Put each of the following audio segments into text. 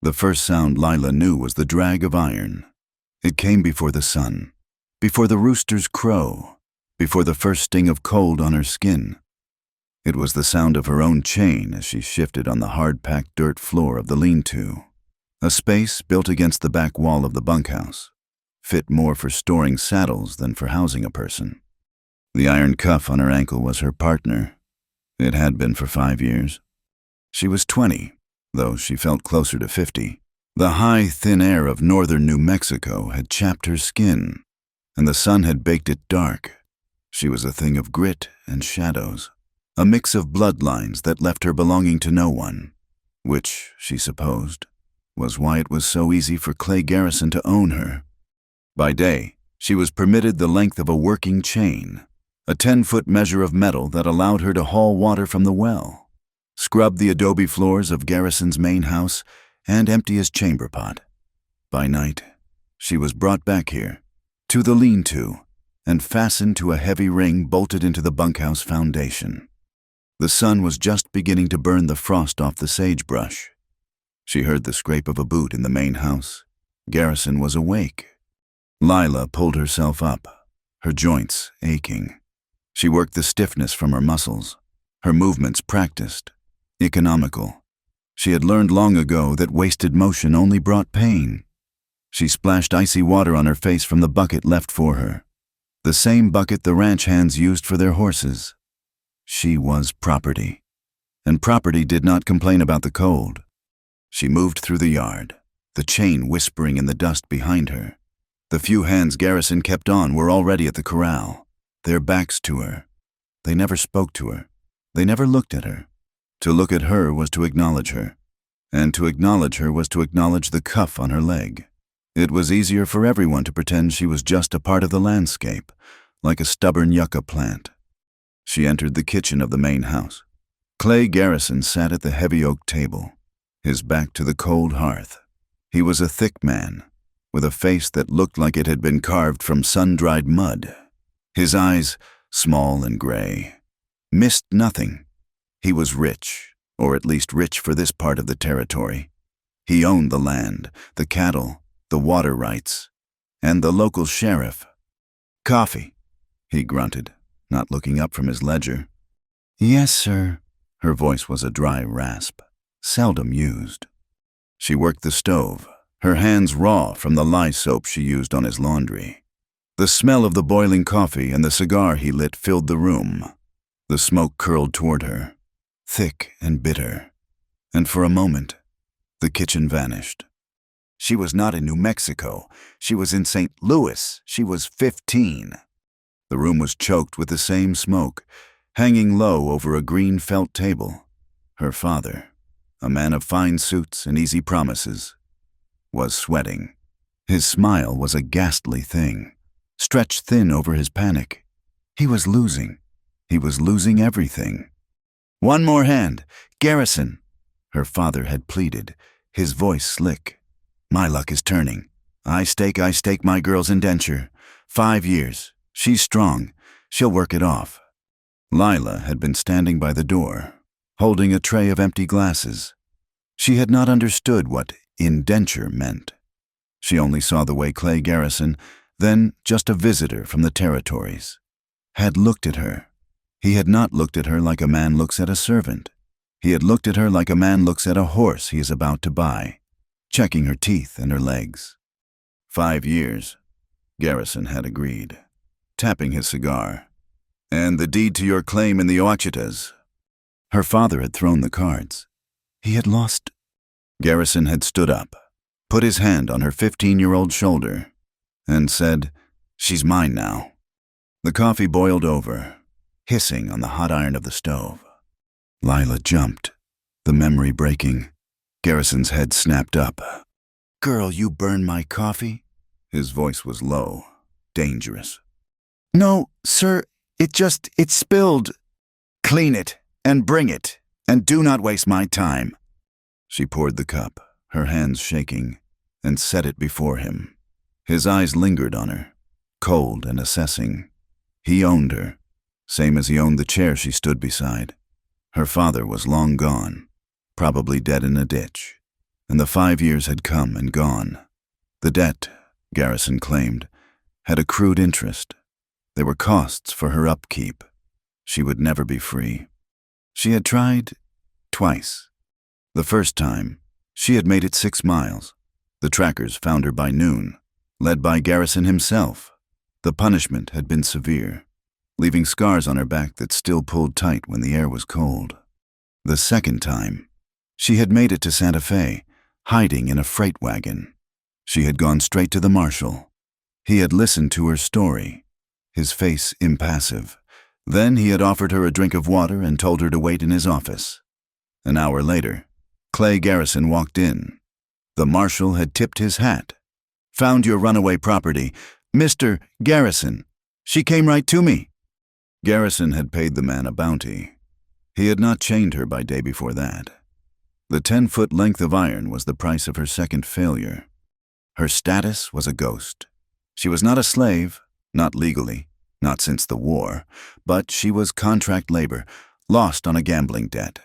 The first sound Lila knew was the drag of iron. It came before the sun, before the rooster's crow, before the first sting of cold on her skin. It was the sound of her own chain as she shifted on the hard-packed dirt floor of the lean-to, a space built against the back wall of the bunkhouse, fit more for storing saddles than for housing a person. The iron cuff on her ankle was her partner. It had been for 5 years. She was 20, though she felt closer to 50. The high, thin air of northern New Mexico had chapped her skin, and the sun had baked it dark. She was a thing of grit and shadows, a mix of bloodlines that left her belonging to no one, which, she supposed, was why it was so easy for Clay Garrison to own her. By day, she was permitted the length of a working chain, a 10-foot measure of metal that allowed her to haul water from the well, scrub the adobe floors of Garrison's main house, and empty his chamber pot. By night, she was brought back here, to the lean-to, and fastened to a heavy ring bolted into the bunkhouse foundation. The sun was just beginning to burn the frost off the sagebrush. She heard the scrape of a boot in the main house. Garrison was awake. Lila pulled herself up, her joints aching. She worked the stiffness from her muscles, her movements practiced, economical. She had learned long ago that wasted motion only brought pain. She splashed icy water on her face from the bucket left for her, the same bucket the ranch hands used for their horses. She was property, and property did not complain about the cold. She moved through the yard, the chain whispering in the dust behind her. The few hands Garrison kept on were already at the corral, their backs to her. They never spoke to her. They never looked at her. To look at her was to acknowledge her, and to acknowledge her was to acknowledge the cuff on her leg. It was easier for everyone to pretend she was just a part of the landscape, like a stubborn yucca plant. She entered the kitchen of the main house. Clay Garrison sat at the heavy oak table, his back to the cold hearth. He was a thick man, with a face that looked like it had been carved from sun-dried mud. His eyes, small and gray, missed nothing. He was rich, or at least rich for this part of the territory. He owned the land, the cattle, the water rights, and the local sheriff. "Coffee," he grunted, not looking up from his ledger. "Yes, sir." Her voice was a dry rasp, seldom used. She worked the stove, her hands raw from the lye soap she used on his laundry. The smell of the boiling coffee and the cigar he lit filled the room. The smoke curled toward her, thick and bitter, and for a moment, the kitchen vanished. She was not in New Mexico. She was in St. Louis. She was 15. The room was choked with the same smoke, hanging low over a green felt table. Her father, a man of fine suits and easy promises, was sweating. His smile was a ghastly thing, stretched thin over his panic. He was losing. He was losing everything. "One more hand, Garrison," her father had pleaded, his voice slick. "My luck is turning. I stake my girl's indenture. 5 years. She's strong. She'll work it off." Lila had been standing by the door, holding a tray of empty glasses. She had not understood what indenture meant. She only saw the way Clay Garrison, then just a visitor from the territories, had looked at her. He had not looked at her like a man looks at a servant. He had looked at her like a man looks at a horse he is about to buy, checking her teeth and her legs. 5 years, Garrison had agreed, tapping his cigar. "And the deed to your claim in the Ouachitas." Her father had thrown the cards. He had lost. Garrison had stood up, put his hand on her 15-year-old shoulder, and said, "She's mine now." The coffee boiled over, hissing on the hot iron of the stove. Lila jumped, the memory breaking. Garrison's head snapped up. "Girl, you burned my coffee?" His voice was low, dangerous. "No, sir, it spilled." "Clean it, and bring it, and do not waste my time." She poured the cup, her hands shaking, and set it before him. His eyes lingered on her, cold and assessing. He owned her, same as he owned the chair she stood beside. Her father was long gone, probably dead in a ditch. and the 5 years had come and gone. The debt, Garrison claimed, had accrued interest. There were costs for her upkeep. She would never be free. She had tried twice. The first time, she had made it 6 miles. The trackers found her by noon, led by Garrison himself. The punishment had been severe, leaving scars on her back that still pulled tight when the air was cold. The second time, she had made it to Santa Fe, hiding in a freight wagon. She had gone straight to the marshal. He had listened to her story, his face impassive. Then he had offered her a drink of water and told her to wait in his office. An hour later, Clay Garrison walked in. The marshal had tipped his hat. "Found your runaway property. Mr. Garrison. She came right to me." Garrison had paid the man a bounty. He had not chained her by day before that. The 10-foot length of iron was the price of her second failure. Her status was a ghost. She was not a slave, not legally, not since the war, but she was contract labor, lost on a gambling debt.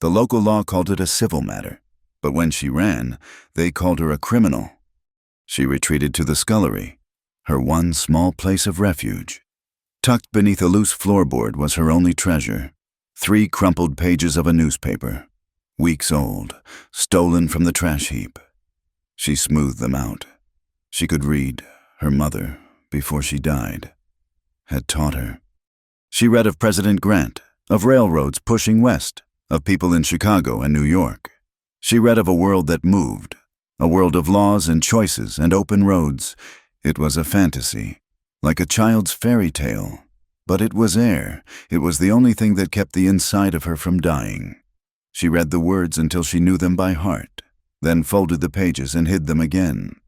The local law called it a civil matter, but when she ran, they called her a criminal. She retreated to the scullery, her one small place of refuge. Tucked beneath a loose floorboard was her only treasure, 3 crumpled pages of a newspaper, weeks old, stolen from the trash heap. She smoothed them out. She could read. Her mother, before she died, had taught her. She read of President Grant, of railroads pushing west, of people in Chicago and New York. She read of a world that moved, a world of laws and choices and open roads. It was a fantasy, like a child's fairy tale, but it was air. It was the only thing that kept the inside of her from dying. She read the words until she knew them by heart, then folded the pages and hid them again,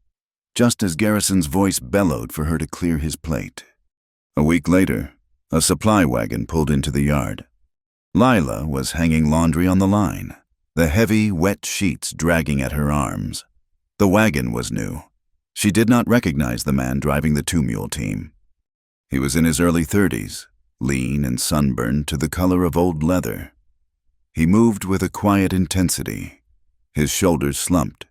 just as Garrison's voice bellowed for her to clear his plate. A week later, a supply wagon pulled into the yard. Lila was hanging laundry on the line, the heavy, wet sheets dragging at her arms. The wagon was new. She did not recognize the man driving the 2-mule team. He was in his early 30s, lean and sunburned to the color of old leather. He moved with a quiet intensity. His shoulders slumped,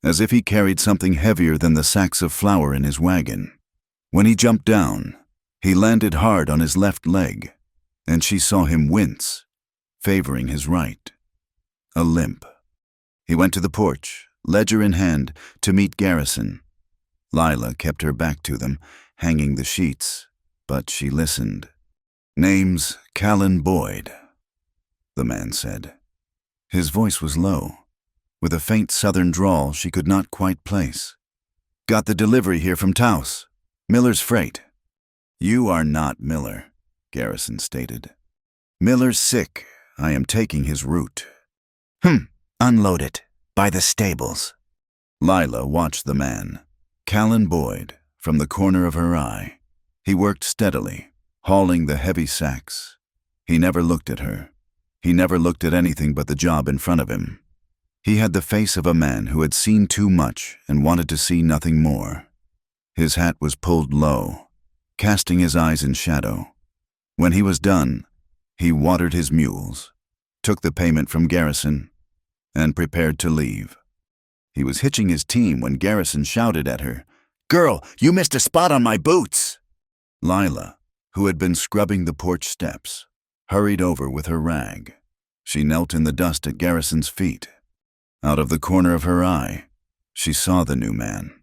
as if he carried something heavier than the sacks of flour in his wagon. When he jumped down, he landed hard on his left leg, and she saw him wince, favoring his right. A limp. He went to the porch, ledger in hand, to meet Garrison. Lila kept her back to them, hanging the sheets, but she listened. "Name's Callan Boyd," the man said. His voice was low, with a faint southern drawl she could not quite place. "Got the delivery here from Taos. Miller's freight." "You are not Miller," Garrison stated. "Miller's sick. I am taking his route." "Unload it. By the stables." Lila watched the man, Callan Boyd, from the corner of her eye. He worked steadily, hauling the heavy sacks. He never looked at her. He never looked at anything but the job in front of him. He had the face of a man who had seen too much and wanted to see nothing more. His hat was pulled low, casting his eyes in shadow. When he was done, he watered his mules, took the payment from Garrison, and prepared to leave. He was hitching his team when Garrison shouted at her, "Girl, you missed a spot on my boots!" Lila, who had been scrubbing the porch steps, hurried over with her rag. She knelt in the dust at Garrison's feet. Out of the corner of her eye, she saw the new man.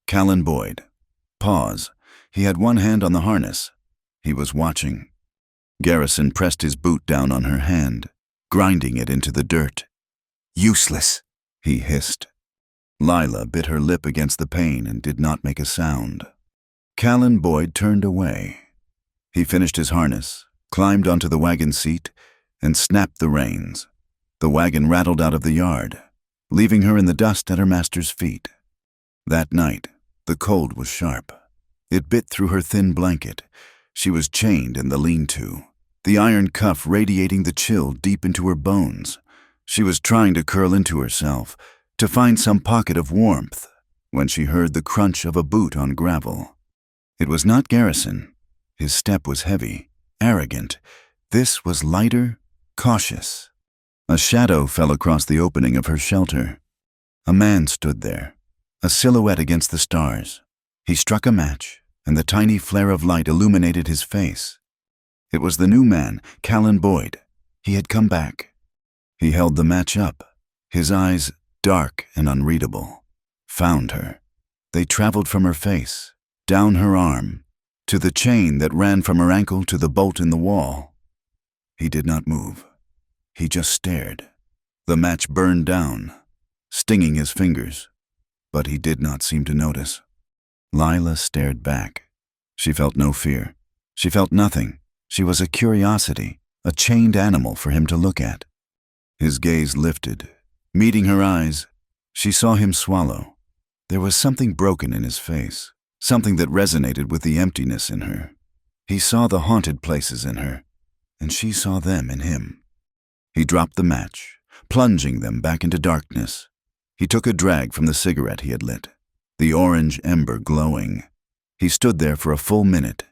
Callan Boyd. Pause. He had one hand on the harness. He was watching. Garrison pressed his boot down on her hand, grinding it into the dirt. "Useless," he hissed. Lila bit her lip against the pain and did not make a sound. Callan Boyd turned away. He finished his harness, climbed onto the wagon seat, and snapped the reins. The wagon rattled out of the yard, leaving her in the dust at her master's feet. That night, the cold was sharp. It bit through her thin blanket. She was chained in the lean-to, the iron cuff radiating the chill deep into her bones. She was trying to curl into herself, to find some pocket of warmth, when she heard the crunch of a boot on gravel. It was not Garrison. His step was heavy, arrogant. This was lighter, cautious. A shadow fell across the opening of her shelter. A man stood there, a silhouette against the stars. He struck a match, and the tiny flare of light illuminated his face. It was the new man, Callan Boyd. He had come back. He held the match up, his eyes dark and unreadable. Found her. They traveled from her face, down her arm, to the chain that ran from her ankle to the bolt in the wall. He did not move. He just stared. The match burned down, stinging his fingers, but he did not seem to notice. Lila stared back. She felt no fear. She felt nothing. She was a curiosity, a chained animal for him to look at. His gaze lifted. Meeting her eyes, she saw him swallow. There was something broken in his face, something that resonated with the emptiness in her. He saw the haunted places in her, and she saw them in him. He dropped the match, plunging them back into darkness. He took a drag from the cigarette he had lit, the orange ember glowing. He stood there for a full minute,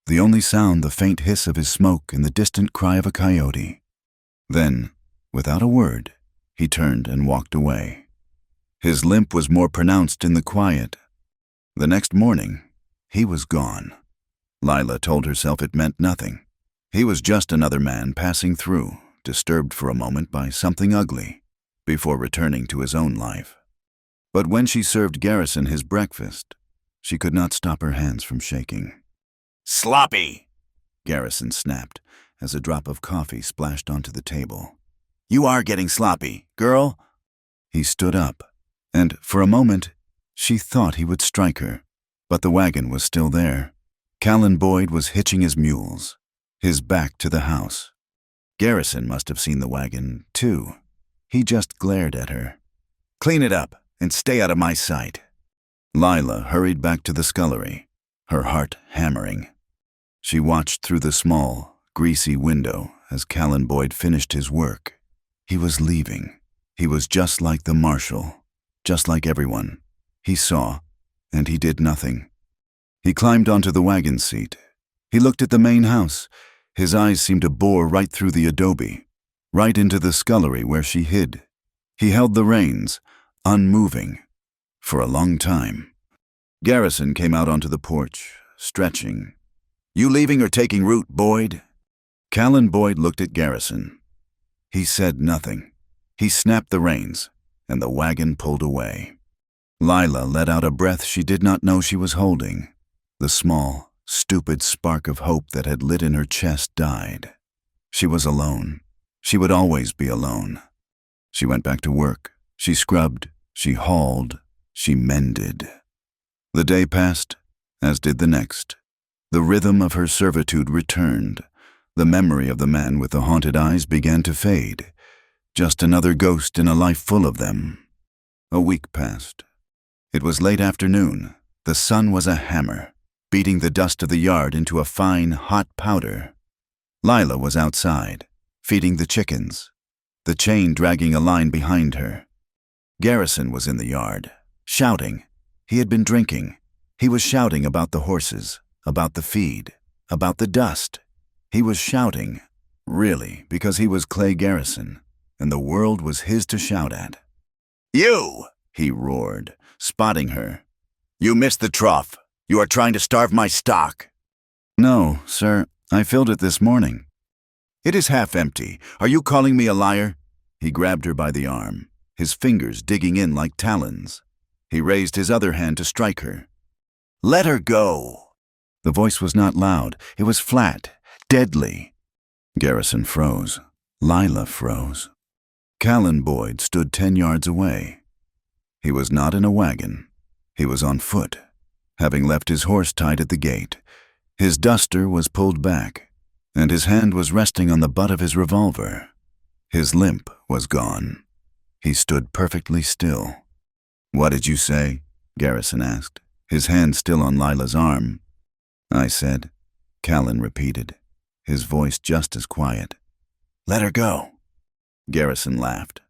the only sound the faint hiss of his smoke and the distant cry of a coyote. Then, without a word, he turned and walked away. His limp was more pronounced in the quiet. The next morning, he was gone. Lila told herself it meant nothing. He was just another man passing through, disturbed for a moment by something ugly, before returning to his own life. But when she served Garrison his breakfast, she could not stop her hands from shaking. "Sloppy!" Garrison snapped as a drop of coffee splashed onto the table. "You are getting sloppy, girl." He stood up, and for a moment, she thought he would strike her. But the wagon was still there. Callan Boyd was hitching his mules, his back to the house. Garrison must have seen the wagon, too. He just glared at her. "Clean it up and stay out of my sight." Lila hurried back to the scullery, her heart hammering. She watched through the small, greasy window as Callan Boyd finished his work. He was leaving. He was just like the marshal, just like everyone. He saw, and he did nothing. He climbed onto the wagon seat. He looked at the main house. His eyes seemed to bore right through the adobe, right into the scullery where she hid. He held the reins, unmoving, for a long time. Garrison came out onto the porch, stretching. "You leaving or taking root, Boyd?" Callan Boyd looked at Garrison. He said nothing. He snapped the reins, and the wagon pulled away. Lila let out a breath she did not know she was holding. The small, stupid spark of hope that had lit in her chest died. She was alone. She would always be alone. She went back to work. She scrubbed. She hauled. She mended. The day passed, as did the next. The rhythm of her servitude returned. The memory of the man with the haunted eyes began to fade. Just another ghost in a life full of them. A week passed. It was late afternoon. The sun was a hammer, beating the dust of the yard into a fine, hot powder. Lila was outside, feeding the chickens, the chain dragging a line behind her. Garrison was in the yard, shouting. He had been drinking. He was shouting about the horses, about the feed, about the dust. He was shouting, really, because he was Clay Garrison, and the world was his to shout at. "You!" he roared, spotting her. "You missed the trough. You are trying to starve my stock." "No, sir, I filled it this morning." "It is half empty. Are you calling me a liar?" He grabbed her by the arm, his fingers digging in like talons. He raised his other hand to strike her. "Let her go." The voice was not loud. It was flat, deadly. Garrison froze. Lila froze. Callan Boyd stood 10 yards away. He was not in a wagon. He was on foot, having left his horse tied at the gate. His duster was pulled back, and his hand was resting on the butt of his revolver. His limp was gone. He stood perfectly still. "What did you say?" Garrison asked, his hand still on Lila's arm. "I said," Callan repeated, his voice just as quiet. "Let her go." Garrison laughed,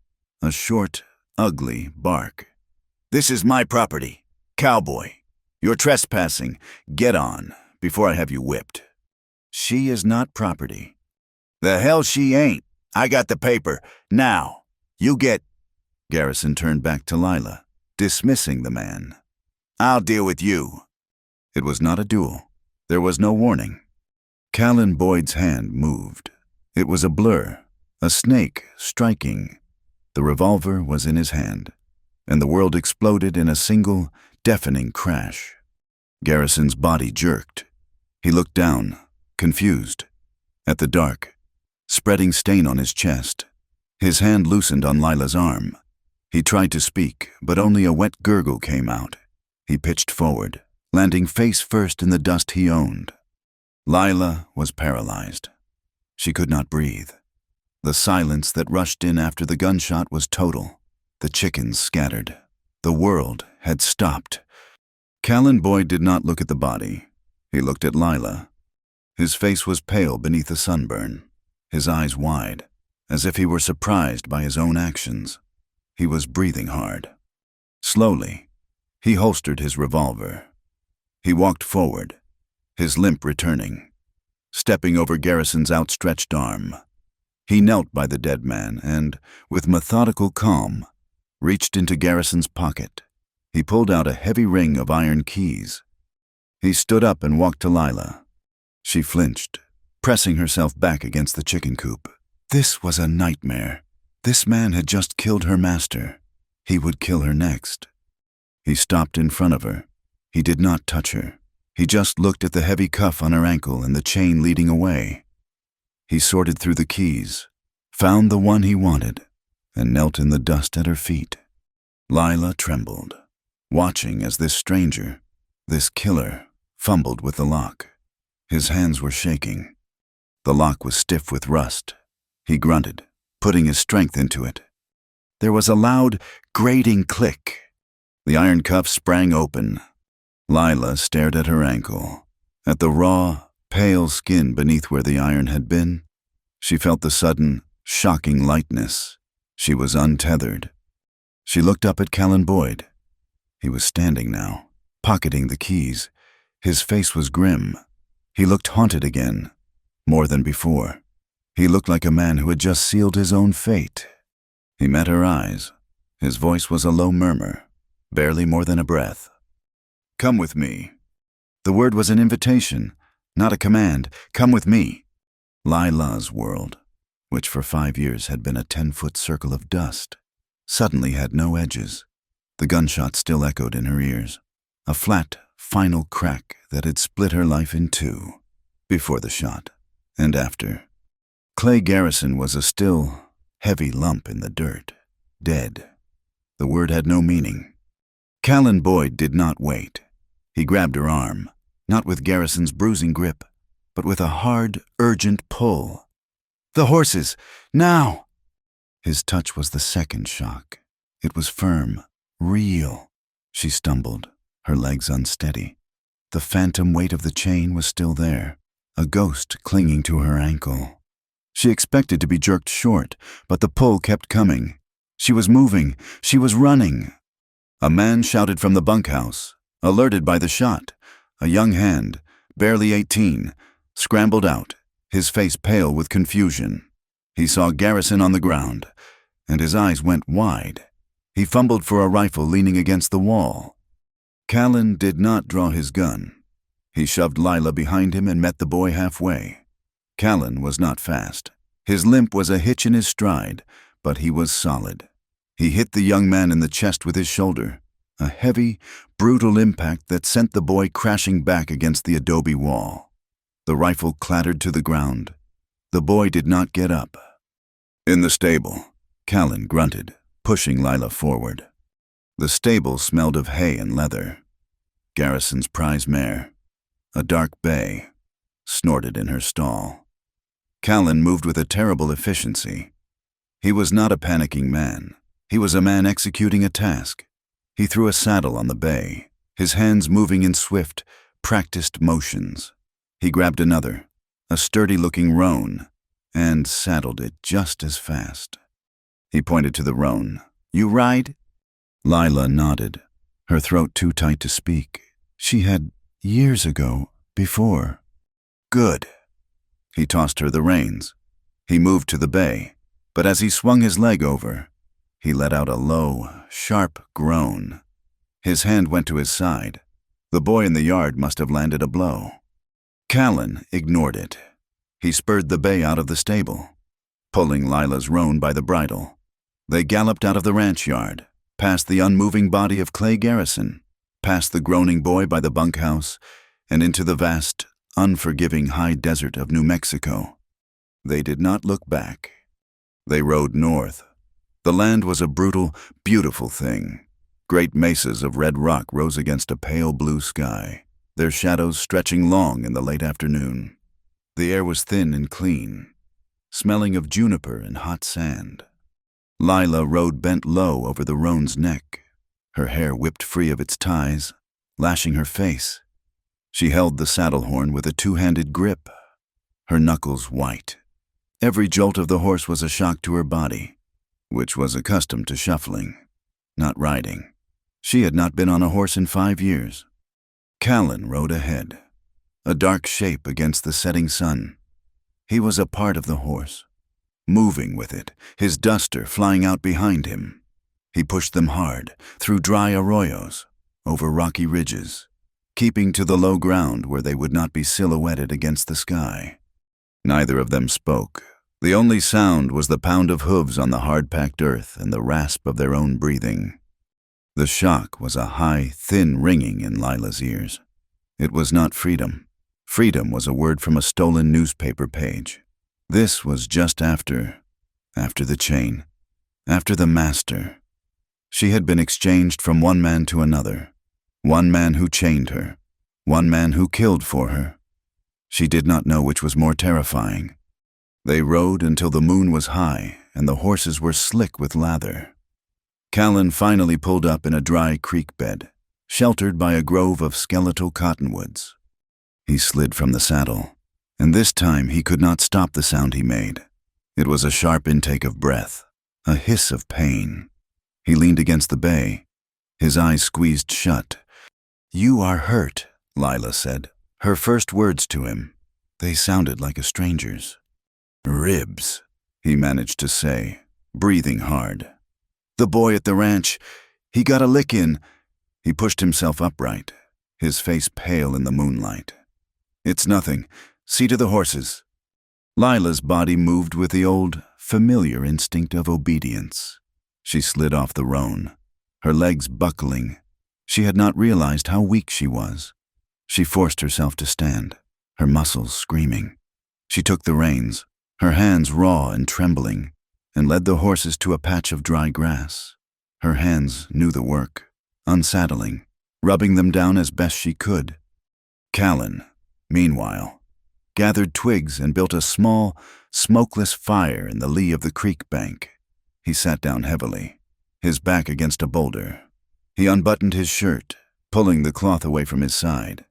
a short, ugly bark. "This is my property. Cowboy. You're trespassing. Get on, before I have you whipped." "She is not property." "The hell she ain't. I got the paper. Now, you get—" Garrison turned back to Lila, dismissing the man. I'll deal with you. It was not a duel. There was no warning. Callan Boyd's hand moved. It was a blur, a snake striking. The revolver was in his hand, and the world exploded in a single, deafening crash. Garrison's body jerked. He looked down, confused, at the dark, spreading stain on his chest. His hand loosened on Lila's arm. He tried to speak, but only a wet gurgle came out. He pitched forward, landing face first in the dust he owned. Lila was paralyzed. She could not breathe. The silence that rushed in after the gunshot was total. The chickens scattered. The world had stopped. Callan Boyd did not look at the body. He looked at Lila. His face was pale beneath the sunburn, his eyes wide, as if he were surprised by his own actions. He was breathing hard. Slowly, he holstered his revolver. He walked forward, his limp returning, stepping over Garrison's outstretched arm. He knelt by the dead man and, with methodical calm, reached into Garrison's pocket. He pulled out a heavy ring of iron keys. He stood up and walked to Lila. She flinched, pressing herself back against the chicken coop. This was a nightmare. This man had just killed her master. He would kill her next. He stopped in front of her. He did not touch her. He just looked at the heavy cuff on her ankle and the chain leading away. He sorted through the keys, found the one he wanted, and knelt in the dust at her feet. Lila trembled, watching as this stranger, this killer, fumbled with the lock. His hands were shaking. The lock was stiff with rust. He grunted, putting his strength into it. There was a loud, grating click. The iron cuff sprang open. Lila stared at her ankle, at the raw, pale skin beneath where the iron had been. She felt the sudden, shocking lightness. She was untethered. She looked up at Callan Boyd. He was standing now, pocketing the keys. His face was grim. He looked haunted again, more than before. He looked like a man who had just sealed his own fate. He met her eyes. His voice was a low murmur, barely more than a breath. "Come with me." The word was an invitation, not a command. Come with me. Lila's world, which for 5 years had been a 10-foot circle of dust, suddenly had no edges. The gunshot still echoed in her ears, a flat, final crack that had split her life in two, before the shot and after. Clay Garrison was a still, heavy lump in the dirt, dead. The word had no meaning. Callan Boyd did not wait. He grabbed her arm, not with Garrison's bruising grip, but with a hard, urgent pull. "The horses! Now!" His touch was the second shock. It was firm, real. She stumbled, her legs unsteady. The phantom weight of the chain was still there, a ghost clinging to her ankle. She expected to be jerked short, but the pull kept coming. She was moving. She was running. A man shouted from the bunkhouse, alerted by the shot. A young hand, barely 18, scrambled out, his face pale with confusion. He saw Garrison on the ground, and his eyes went wide. He fumbled for a rifle leaning against the wall. Callan did not draw his gun. He shoved Lila behind him and met the boy halfway. Callan was not fast. His limp was a hitch in his stride, but he was solid. He hit the young man in the chest with his shoulder, a heavy, brutal impact that sent the boy crashing back against the adobe wall. The rifle clattered to the ground. The boy did not get up. In the stable, Callan grunted, pushing Lila forward. The stable smelled of hay and leather. Garrison's prize mare, a dark bay, snorted in her stall. Callan moved with a terrible efficiency. He was not a panicking man. He was a man executing a task. He threw a saddle on the bay, his hands moving in swift, practiced motions. He grabbed another, a sturdy-looking roan, and saddled it just as fast. He pointed to the roan. "You ride?" Lila nodded, her throat too tight to speak. She had, years ago, before. "Good." He tossed her the reins. He moved to the bay, but as he swung his leg over, He let out a low, sharp groan. His hand went to his side. The boy in the yard must have landed a blow. Callan ignored it. He spurred the bay out of the stable, pulling Lila's roan by the bridle. They galloped out of the ranch yard, past the unmoving body of Clay Garrison, past the groaning boy by the bunkhouse, and into the vast, unforgiving high desert of New Mexico. They did not look back. They rode north. The land was a brutal, beautiful thing. Great mesas of red rock rose against a pale blue sky, their shadows stretching long in the late afternoon. The air was thin and clean, smelling of juniper and hot sand. Lila rode bent low over the roan's neck, her hair whipped free of its ties, lashing her face. She held the saddle horn with a two-handed grip, her knuckles white. Every jolt of the horse was a shock to her body, which was accustomed to shuffling, not riding. She had not been on a horse in 5 years. Callan rode ahead, a dark shape against the setting sun. He was a part of the horse, moving with it, his duster flying out behind him. He pushed them hard, through dry arroyos, over rocky ridges, keeping to the low ground where they would not be silhouetted against the sky. Neither of them spoke. The only sound was the pound of hooves on the hard-packed earth and the rasp of their own breathing. The shock was a high, thin ringing in Lila's ears. It was not freedom. Freedom was a word from a stolen newspaper page. This was just after the chain, after the master. She had been exchanged from one man to another, one man who chained her, one man who killed for her. She did not know which was more terrifying. They rode until the moon was high and the horses were slick with lather. Callan finally pulled up in a dry creek bed, sheltered by a grove of skeletal cottonwoods. He slid from the saddle, and this time he could not stop the sound he made. It was a sharp intake of breath, a hiss of pain. He leaned against the bay, his eyes squeezed shut. "You are hurt," Lila said, her first words to him. They sounded like a stranger's. "Ribs," he managed to say, breathing hard. "The boy at the ranch, he got a lick in." He pushed himself upright, his face pale in the moonlight. "It's nothing. See to the horses." Lila's body moved with the old, familiar instinct of obedience. She slid off the roan, her legs buckling. She had not realized how weak she was. She forced herself to stand, her muscles screaming. She took the reins, her hands raw and trembling, and led the horses to a patch of dry grass. Her hands knew the work, unsaddling, rubbing them down as best she could. Callan, meanwhile, gathered twigs and built a small, smokeless fire in the lee of the creek bank. He sat down heavily, his back against a boulder. He unbuttoned his shirt, pulling the cloth away from his side.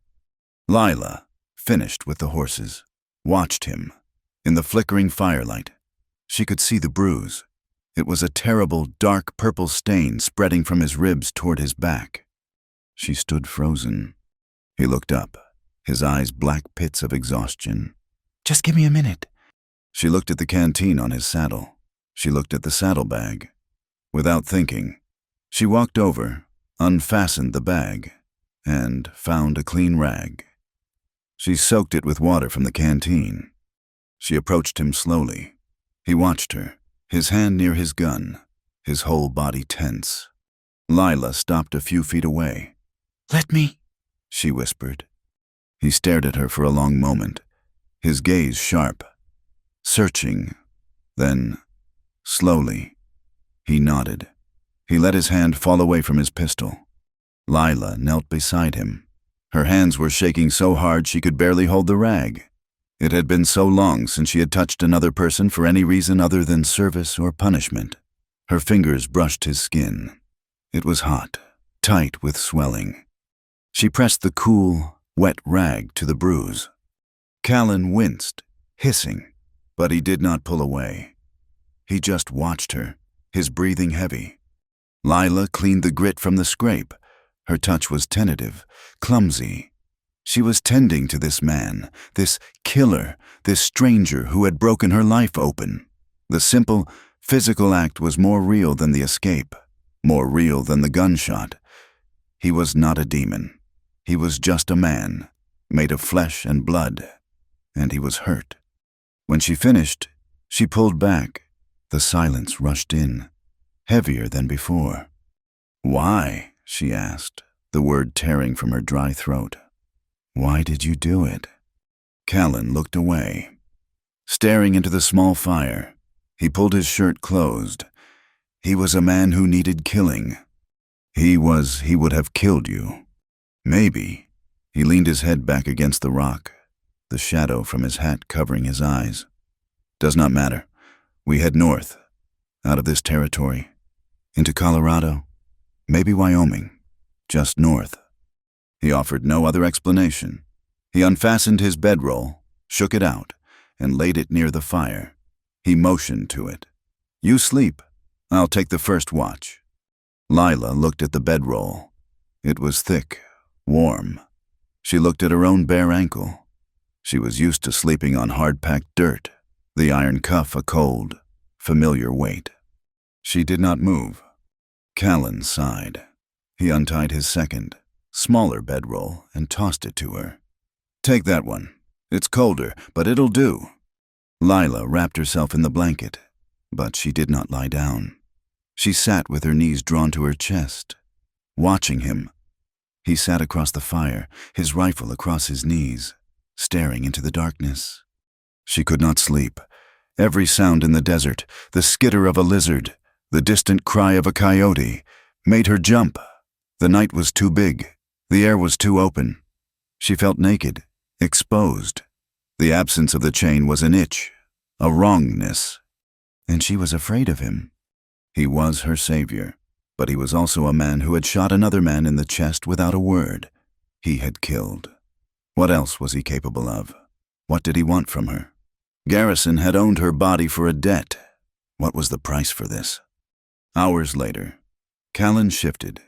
Lila, finished with the horses, watched him. In the flickering firelight, she could see the bruise. It was a terrible, dark purple stain spreading from his ribs toward his back. She stood frozen. He looked up, his eyes black pits of exhaustion. "Just give me a minute." She looked at the canteen on his saddle. She looked at the saddlebag. Without thinking, she walked over, unfastened the bag, and found a clean rag. She soaked it with water from the canteen. She approached him slowly. He watched her, his hand near his gun, his whole body tense. Lila stopped a few feet away. "Let me," she whispered. He stared at her for a long moment, his gaze sharp, searching. Then, slowly, he nodded. He let his hand fall away from his pistol. Lila knelt beside him. Her hands were shaking so hard she could barely hold the rag. It had been so long since she had touched another person for any reason other than service or punishment. Her fingers brushed his skin. It was hot, tight with swelling. She pressed the cool, wet rag to the bruise. Callan winced, hissing, but he did not pull away. He just watched her, his breathing heavy. Lila cleaned the grit from the scrape. Her touch was tentative, clumsy. She was tending to this man, this killer, this stranger who had broken her life open. The simple, physical act was more real than the escape, more real than the gunshot. He was not a demon. He was just a man, made of flesh and blood, and he was hurt. When she finished, she pulled back. The silence rushed in, heavier than before. "Why?" she asked, the word tearing from her dry throat. "Why did you do it?" Callan looked away. Staring into the small fire, he pulled his shirt closed. He was a man who needed killing. He would have killed you. Maybe. He leaned his head back against the rock, the shadow from his hat covering his eyes. "Does not matter. We head north, out of this territory, into Colorado, maybe Wyoming, just north." He offered no other explanation. He unfastened his bedroll, shook it out, and laid it near the fire. He motioned to it. "You sleep. I'll take the first watch." Lila looked at the bedroll. It was thick, warm. She looked at her own bare ankle. She was used to sleeping on hard-packed dirt, the iron cuff a cold, familiar weight. She did not move. Callan sighed. He untied his second, smaller bedroll and tossed it to her. "Take that one. It's colder, but it'll do." Lila wrapped herself in the blanket, but she did not lie down. She sat with her knees drawn to her chest, watching him. He sat across the fire, his rifle across his knees, staring into the darkness. She could not sleep. Every sound in the desert, the skitter of a lizard, the distant cry of a coyote, made her jump. The night was too big. The air was too open. She felt naked, exposed. The absence of the chain was an itch, a wrongness. And she was afraid of him. He was her savior, but he was also a man who had shot another man in the chest without a word. He had killed. What else was he capable of? What did he want from her? Garrison had owned her body for a debt. What was the price for this? Hours later, Callan shifted.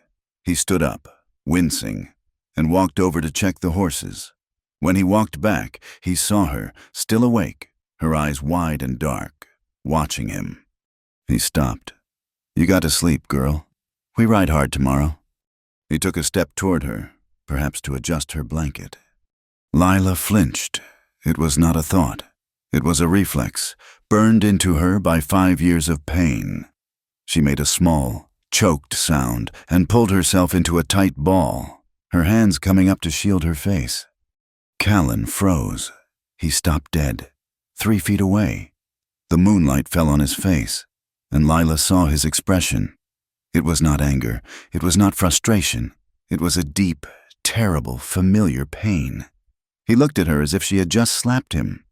He stood up, wincing, and walked over to check the horses. When he walked back, he saw her, still awake, her eyes wide and dark, watching him. He stopped. "You got to sleep, girl. We ride hard tomorrow." He took a step toward her, perhaps to adjust her blanket. Lila flinched. It was not a thought. It was a reflex, burned into her by 5 years of pain. She made a small, choked sound and pulled herself into a tight ball, her hands coming up to shield her face. Callan froze. He stopped dead, 3 feet away. The moonlight fell on his face, and Lila saw his expression. It was not anger. It was not frustration. It was a deep, terrible, familiar pain. He looked at her as if she had just slapped him.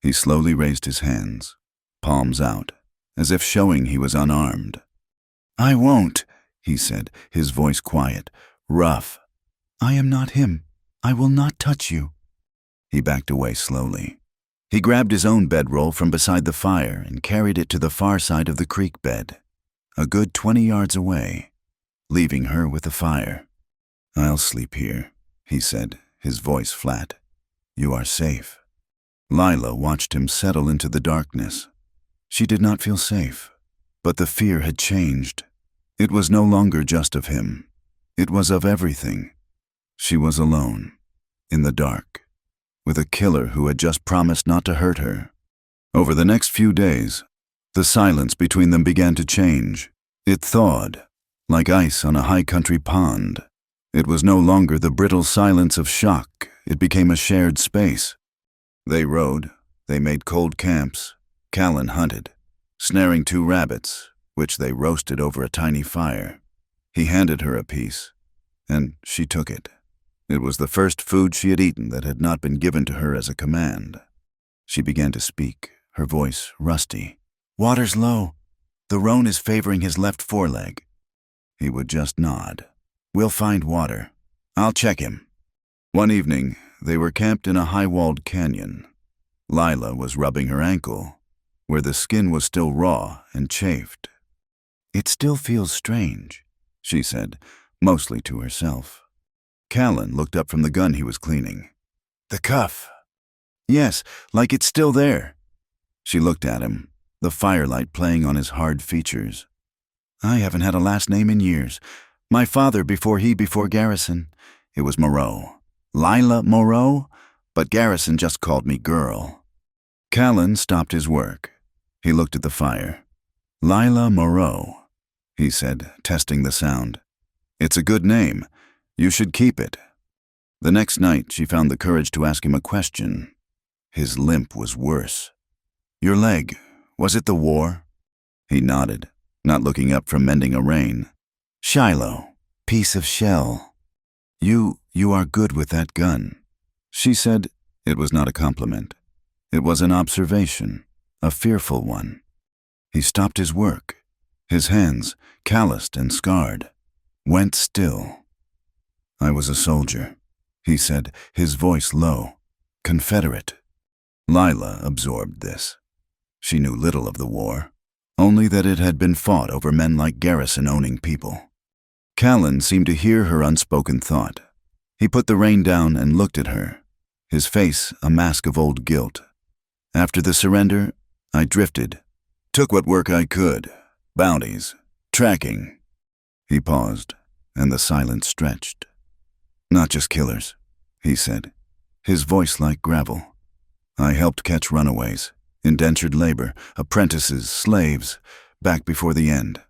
He slowly raised his hands, palms out, as if showing he was unarmed. "I won't," he said, his voice quiet, rough. "I am not him. I will not touch you." He backed away slowly. He grabbed his own bedroll from beside the fire and carried it to the far side of the creek bed, a good 20 yards away, leaving her with the fire. "I'll sleep here," he said, his voice flat. "You are safe." Lila watched him settle into the darkness. She did not feel safe, but the fear had changed. It was no longer just of him. It was of everything. She was alone, in the dark, with a killer who had just promised not to hurt her. Over the next few days, the silence between them began to change. It thawed, like ice on a high-country pond. It was no longer the brittle silence of shock. It became a shared space. They rode. They made cold camps. Callan hunted, snaring 2 rabbits, which they roasted over a tiny fire. He handed her a piece, and she took it. It was the first food she had eaten that had not been given to her as a command. She began to speak, her voice rusty. "Water's low. The roan is favoring his left foreleg." He would just nod. "We'll find water. I'll check him." One evening, they were camped in a high-walled canyon. Lila was rubbing her ankle, where the skin was still raw and chafed. "It still feels strange," she said, mostly to herself. Callan looked up from the gun he was cleaning. "The cuff." "Yes, like it's still there." She looked at him, the firelight playing on his hard features. I haven't had a last name in years. My father before Garrison. It was Moreau. Lila Moreau? But Garrison just called me girl. Callan stopped his work. He looked at the fire. Lila Moreau, he said, testing the sound. It's a good name. You should keep it. The next night, she found the courage to ask him a question. His limp was worse. Your leg, was it the war? He nodded, not looking up from mending a rein. Shiloh, piece of shell. You are good with that gun. She said it was not a compliment. It was an observation, a fearful one. He stopped his work. His hands, calloused and scarred, went still. I was a soldier, he said, his voice low. Confederate. Lila absorbed this. She knew little of the war, only that it had been fought over men like Garrison owning people. Callan seemed to hear her unspoken thought. He put the rein down and looked at her, his face a mask of old guilt. After the surrender, I drifted, took what work I could, bounties, tracking. He paused, and the silence stretched. Not just killers, he said, his voice like gravel. I helped catch runaways, indentured labor, apprentices, slaves, back before the end.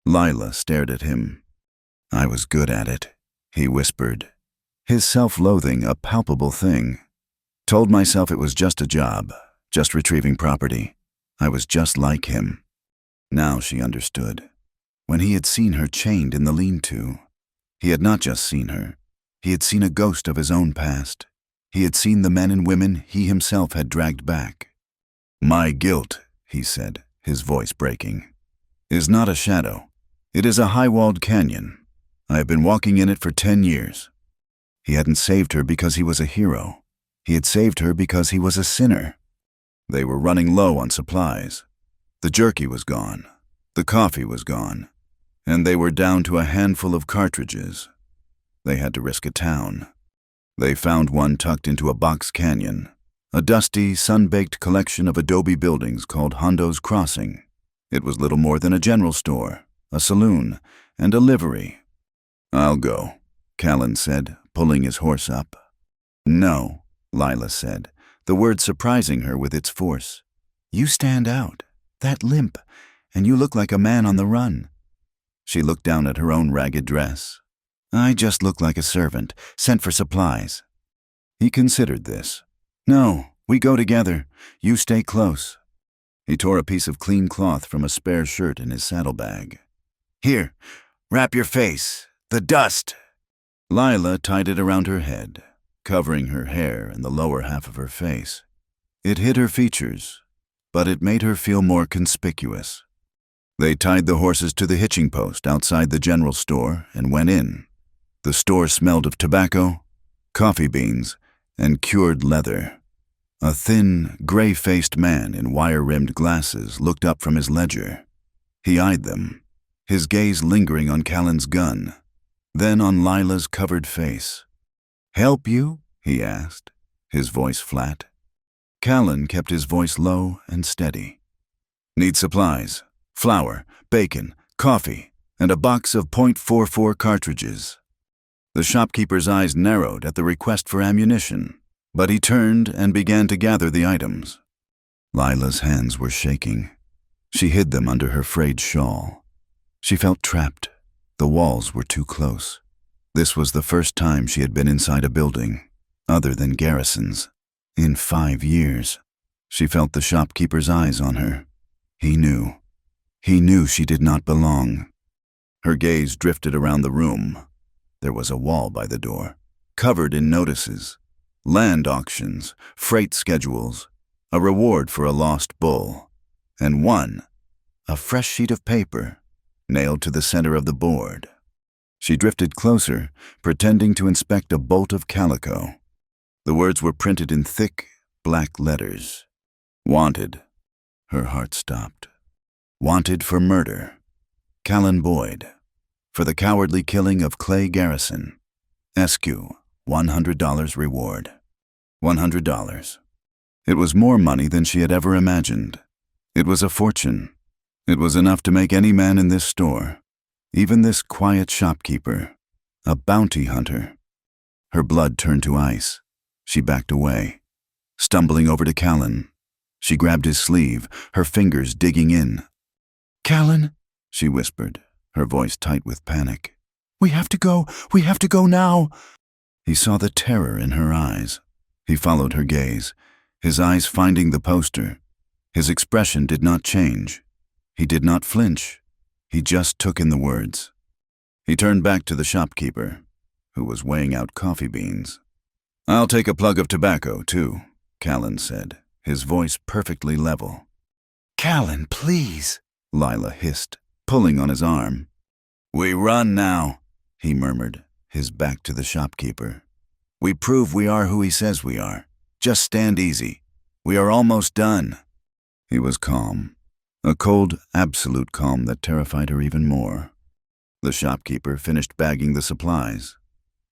Lila stared at him. I was good at it, he whispered, his self-loathing a palpable thing. Told myself it was just a job, just retrieving property. I was just like him. Now she understood. When he had seen her chained in the lean-to, he had not just seen her. He had seen a ghost of his own past. He had seen the men and women he himself had dragged back. My guilt, he said, his voice breaking, is not a shadow. It is a high-walled canyon. I have been walking in it for 10 years. He hadn't saved her because he was a hero. He had saved her because he was a sinner. They were running low on supplies. The jerky was gone. The coffee was gone. And they were down to a handful of cartridges. They had to risk a town. They found one tucked into a box canyon, a dusty, sun-baked collection of adobe buildings called Hondo's Crossing. It was little more than a general store, a saloon, and a livery. I'll go, Callan said, pulling his horse up. No, Lila said, the word surprising her with its force. You stand out, that limp, and you look like a man on the run. She looked down at her own ragged dress. I just look like a servant, sent for supplies. He considered this. No, we go together. You stay close. He tore a piece of clean cloth from a spare shirt in his saddlebag. Here, wrap your face. The dust. Lila tied it around her head, covering her hair and the lower half of her face. It hid her features, but it made her feel more conspicuous. They tied the horses to the hitching post outside the general store and went in. The store smelled of tobacco, coffee beans, and cured leather. A thin, gray-faced man in wire-rimmed glasses looked up from his ledger. He eyed them, his gaze lingering on Callan's gun, then on Lila's covered face. Help you? He asked, his voice flat. Callan kept his voice low and steady. Need supplies, flour, bacon, coffee, and a box of .44 cartridges. The shopkeeper's eyes narrowed at the request for ammunition, but he turned and began to gather the items. Lila's hands were shaking. She hid them under her frayed shawl. She felt trapped. The walls were too close. This was the first time she had been inside a building, other than Garrison's, in 5 years. She felt the shopkeeper's eyes on her. He knew. He knew she did not belong. Her gaze drifted around the room. There was a wall by the door, covered in notices, land auctions, freight schedules, a reward for a lost bull, and one, a fresh sheet of paper, nailed to the center of the board. She drifted closer, pretending to inspect a bolt of calico. The words were printed in thick, black letters. Wanted. Her heart stopped. Wanted for murder. Callan Boyd. For the cowardly killing of Clay Garrison. SQ, $100 reward. $100. It was more money than she had ever imagined. It was a fortune. It was enough to make any man in this store, even this quiet shopkeeper, a bounty hunter. Her blood turned to ice. She backed away, stumbling over to Callan. She grabbed his sleeve, her fingers digging in. "Callan," she whispered, her voice tight with panic. We have to go now." He saw the terror in her eyes. He followed her gaze, his eyes finding the poster. His expression did not change. He did not flinch. He just took in the words. He turned back to the shopkeeper, who was weighing out coffee beans. "I'll take a plug of tobacco, too," Callan said, his voice perfectly level. "Callan, please," Lila hissed, pulling on his arm. "We run now," he murmured, his back to the shopkeeper. "We prove we are who he says we are. Just stand easy. We are almost done." He was calm, a cold, absolute calm that terrified her even more. The shopkeeper finished bagging the supplies.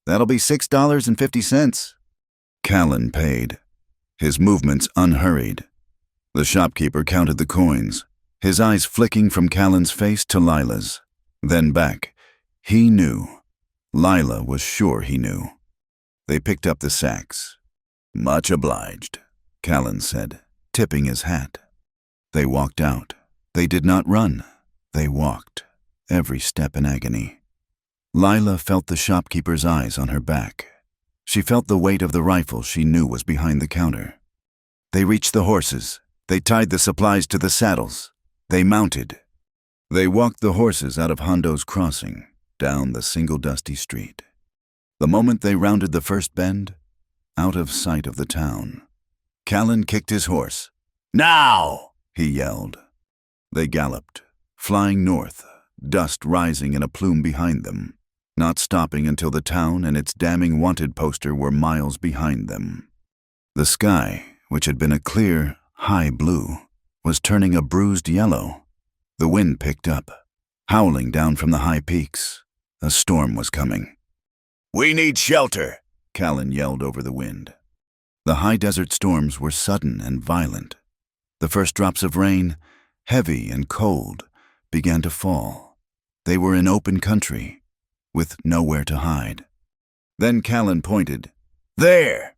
"That'll be $6.50. Callan paid, his movements unhurried. The shopkeeper counted the coins, his eyes flicking from Callan's face to Lila's, then back. He knew. Lila was sure he knew. They picked up the sacks. "Much obliged," Callan said, tipping his hat. They walked out. They did not run. They walked, every step in agony. Lila felt the shopkeeper's eyes on her back. She felt the weight of the rifle she knew was behind the counter. They reached the horses. They tied the supplies to the saddles. They mounted. They walked the horses out of Hondo's crossing, down the single dusty street. The moment they rounded the first bend, out of sight of the town, Callan kicked his horse. "Now!" he yelled. They galloped, flying north, dust rising in a plume behind them, not stopping until the town and its damning wanted poster were miles behind them. The sky, which had been a clear, high blue, was turning a bruised yellow. The wind picked up, howling down from the high peaks. A storm was coming. "We need shelter," Callan yelled over the wind. The high desert storms were sudden and violent. The first drops of rain, heavy and cold, began to fall. They were in open country, with nowhere to hide. Then Callan pointed. "There!"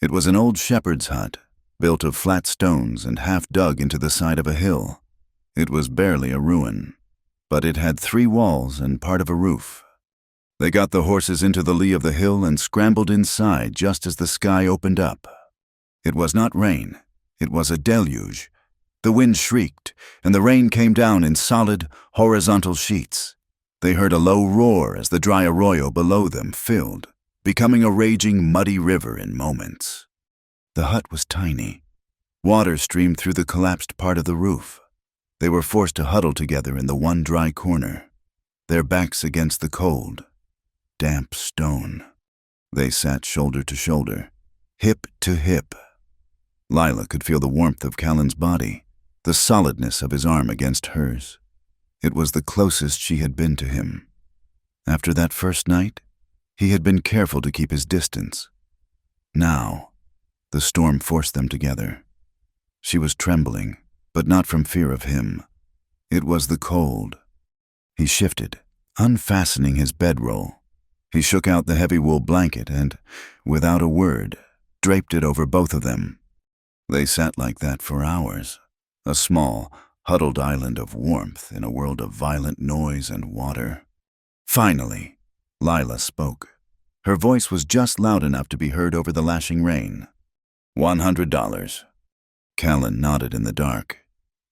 It was an old shepherd's hut, built of flat stones and half dug into the side of a hill. It was barely a ruin, but it had 3 walls and part of a roof. They got the horses into the lee of the hill and scrambled inside just as the sky opened up. It was not rain. It was a deluge. The wind shrieked, and the rain came down in solid, horizontal sheets. They heard a low roar as the dry arroyo below them filled, becoming a raging, muddy river in moments. The hut was tiny. Water streamed through the collapsed part of the roof. They were forced to huddle together in the one dry corner, their backs against the cold, damp stone. They sat shoulder to shoulder, hip to hip. Lila could feel the warmth of Callan's body, the solidness of his arm against hers. It was the closest she had been to him. After that first night, he had been careful to keep his distance. Now, the storm forced them together. She was trembling, but not from fear of him. It was the cold. He shifted, unfastening his bedroll. He shook out the heavy wool blanket and, without a word, draped it over both of them. They sat like that for hours, a small, huddled island of warmth in a world of violent noise and water. Finally, Lila spoke. Her voice was just loud enough to be heard over the lashing rain. $100. Callan nodded in the dark.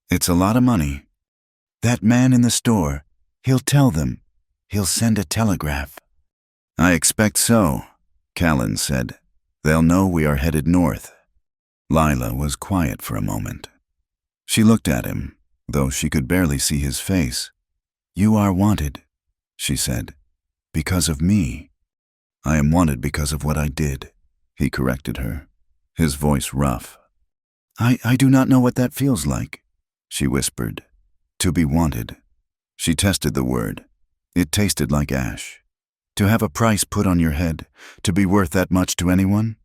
"It's a lot of money." "That man in the store, he'll tell them. He'll send a telegraph." "I expect so," Callan said. "They'll know we are headed north." Lila was quiet for a moment. She looked at him, though she could barely see his face. "You are wanted," she said, "because of me." "I am wanted because of what I did," he corrected her, his voice rough. I do not know what that feels like," she whispered. "To be wanted." She tested the word. It tasted like ash. To have a price put on your head, to be worth that much to anyone,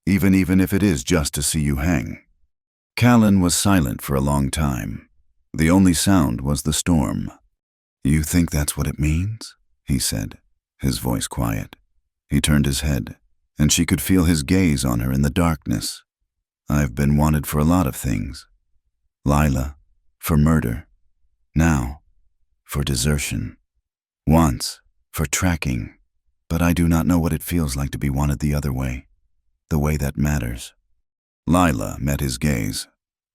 even if it is just to see you hang. Callan was silent for a long time. The only sound was the storm. "You think that's what it means?" he said, his voice quiet. He turned his head, and she could feel his gaze on her in the darkness. "I've been wanted for a lot of things. Lila, for murder. Now, for desertion. Once, for tracking. But I do not know what it feels like to be wanted the other way. The way that matters." Lila met his gaze.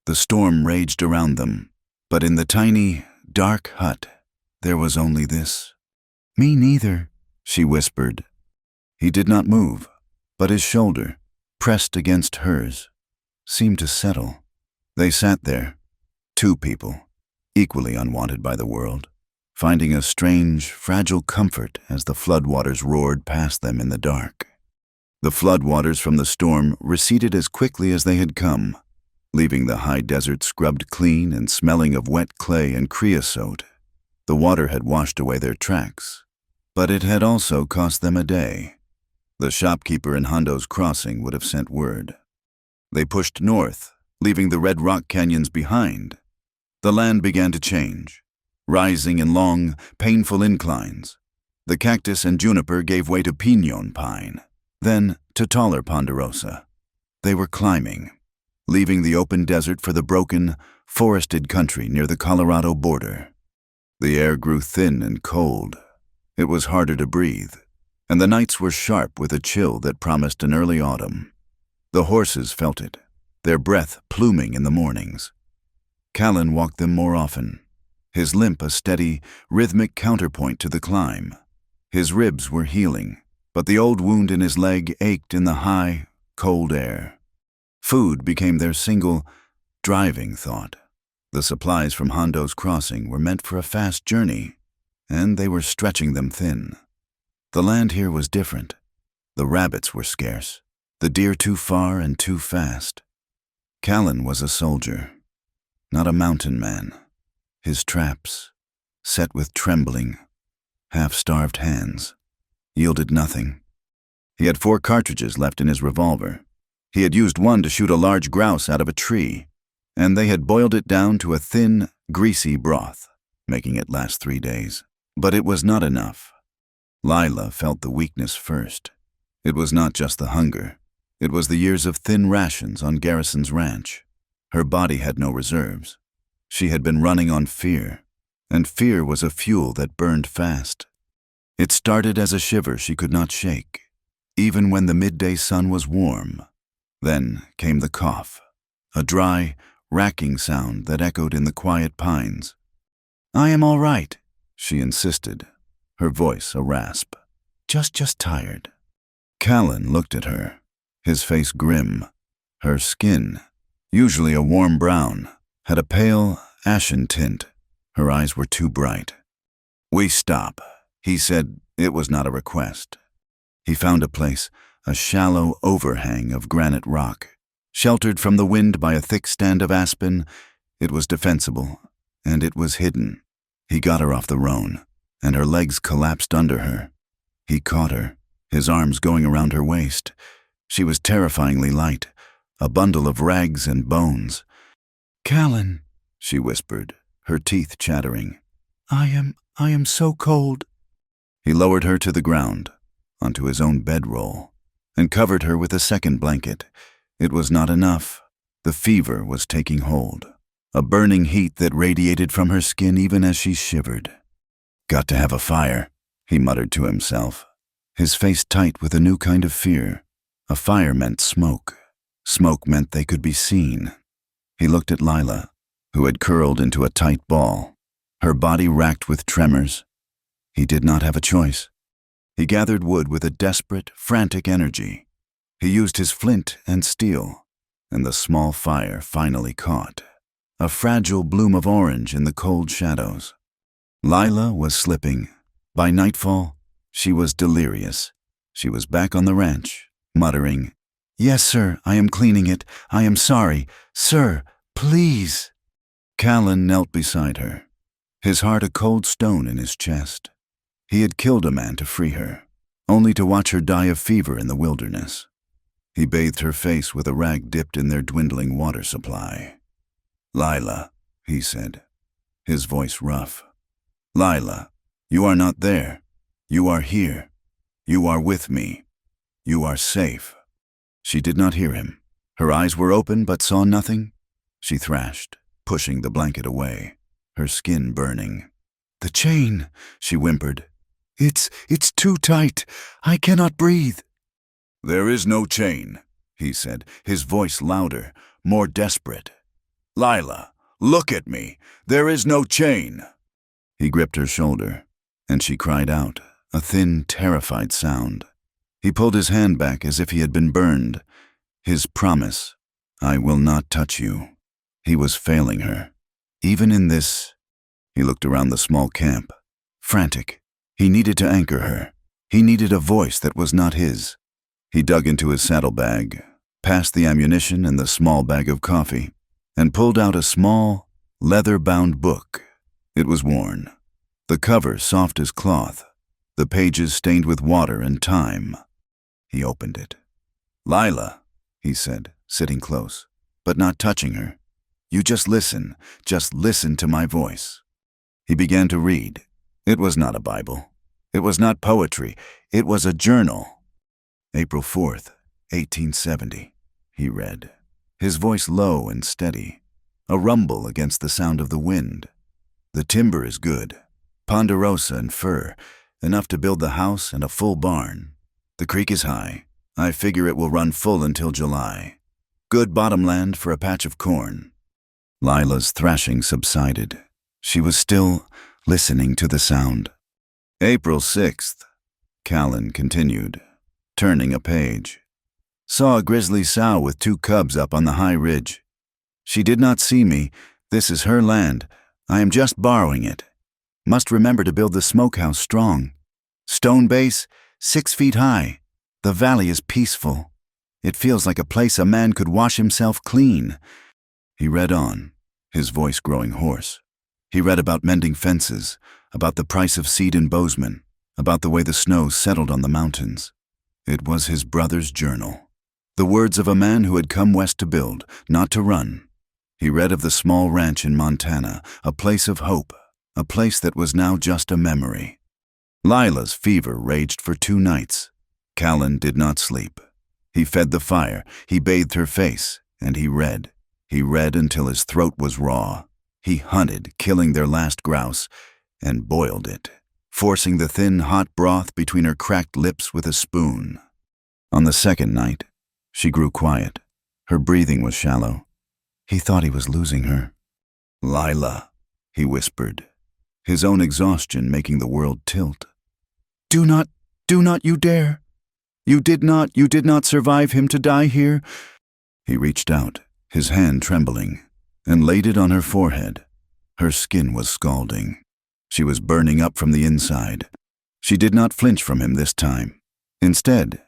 The storm raged around them, but in the tiny, dark hut, there was only this. "Me neither," she whispered. He did not move, but his shoulder, pressed against hers, seemed to settle. They sat there, two people, equally unwanted by the world, finding a strange, fragile comfort as the floodwaters roared past them in the dark. The floodwaters from the storm receded as quickly as they had come, leaving the high desert scrubbed clean and smelling of wet clay and creosote. The water had washed away their tracks, but it had also cost them a day. The shopkeeper in Hondo's crossing would have sent word. They pushed north, leaving the red rock canyons behind. The land began to change, rising in long, painful inclines. The cactus and juniper gave way to piñon pine, then to taller ponderosa. They were climbing, leaving the open desert for the broken, forested country near the Colorado border. The air grew thin and cold. It was harder to breathe, and the nights were sharp with a chill that promised an early autumn. The horses felt it, their breath pluming in the mornings. Callan walked them more often, his limp a steady, rhythmic counterpoint to the climb. His ribs were healing, but the old wound in his leg ached in the high, cold air. Food became their single, driving thought. The supplies from Hondo's crossing were meant for a fast journey, and they were stretching them thin. The land here was different. The rabbits were scarce, the deer too far and too fast. Callan was a soldier, not a mountain man. His traps, set with trembling, half-starved hands, yielded nothing. He had 4 cartridges left in his revolver. He had used one to shoot a large grouse out of a tree, and they had boiled it down to a thin, greasy broth, making it last 3 days. But it was not enough. Lila felt the weakness first. It was not just the hunger. It was the years of thin rations on Garrison's ranch. Her body had no reserves. She had been running on fear, and fear was a fuel that burned fast. It started as a shiver she could not shake, even when the midday sun was warm. Then came the cough, a dry, racking sound that echoed in the quiet pines. "I am all right," she insisted, her voice a rasp. Just tired." Callan looked at her, his face grim. Her skin, usually a warm brown, had a pale, ashen tint. Her eyes were too bright. "We stop," he said. It was not a request. He found a place, a shallow overhang of granite rock. Sheltered from the wind by a thick stand of aspen, it was defensible, and it was hidden. He got her off the roan, and her legs collapsed under her. He caught her, his arms going around her waist. She was terrifyingly light, a bundle of rags and bones. "Callan," she whispered, her teeth chattering. I am so cold." He lowered her to the ground, onto his own bedroll, and covered her with a second blanket. It was not enough. The fever was taking hold, a burning heat that radiated from her skin even as she shivered. "Got to have a fire," he muttered to himself, his face tight with a new kind of fear. A fire meant smoke. Smoke meant they could be seen. He looked at Lila, who had curled into a tight ball, her body racked with tremors. He did not have a choice. He gathered wood with a desperate, frantic energy. He used his flint and steel, and the small fire finally caught, a fragile bloom of orange in the cold shadows. Lila was slipping. By nightfall, she was delirious. She was back on the ranch, muttering, "Yes, sir, I am cleaning it. I am sorry. Sir, please." Callan knelt beside her, his heart a cold stone in his chest. He had killed a man to free her, only to watch her die of fever in the wilderness. He bathed her face with a rag dipped in their dwindling water supply. "Lila," he said, his voice rough. "Lila, you are not there. You are here. You are with me. You are safe." She did not hear him. Her eyes were open but saw nothing. She thrashed, pushing the blanket away, her skin burning. "The chain," she whimpered. It's too tight. I cannot breathe." "There is no chain," he said, his voice louder, more desperate. "Lila, look at me. There is no chain." He gripped her shoulder, and she cried out, a thin, terrified sound. He pulled his hand back as if he had been burned. His promise, "I will not touch you." He was failing her. Even in this, he looked around the small camp, frantic. He needed to anchor her. He needed a voice that was not his. He dug into his saddlebag, passed the ammunition and the small bag of coffee, and pulled out a small, leather-bound book. It was worn, the cover soft as cloth, the pages stained with water and time. He opened it. "Lila," he said, sitting close, but not touching her. "You just listen to my voice." He began to read. It was not a Bible. It was not poetry. It was a journal. "April 4th, 1870, he read, his voice low and steady, a rumble against the sound of the wind. "The timber is good, ponderosa and fir, enough to build the house and a full barn. The creek is high. I figure it will run full until July. Good bottomland for a patch of corn." Lila's thrashing subsided. She was still listening to the sound. "April 6th, Callan continued, turning a page. "Saw a grizzly sow with 2 cubs up on the high ridge. She did not see me. This is her land. I am just borrowing it. Must remember to build the smokehouse strong. Stone base, 6 feet high. The valley is peaceful. It feels like a place a man could wash himself clean." He read on, his voice growing hoarse. He read about mending fences, about the price of seed in Bozeman, about the way the snow settled on the mountains. It was his brother's journal. The words of a man who had come west to build, not to run. He read of the small ranch in Montana, a place of hope, a place that was now just a memory. Lila's fever raged for 2 nights. Callan did not sleep. He fed the fire, he bathed her face, and he read. He read until his throat was raw. He hunted, killing their last grouse, and boiled it, forcing the thin, hot broth between her cracked lips with a spoon. On the second night, she grew quiet. Her breathing was shallow. He thought he was losing her. "Lila," he whispered, his own exhaustion making the world tilt. Do not you dare. You did not survive him to die here." He reached out, his hand trembling, and laid it on her forehead. Her skin was scalding. She was burning up from the inside. She did not flinch from him this time. Instead,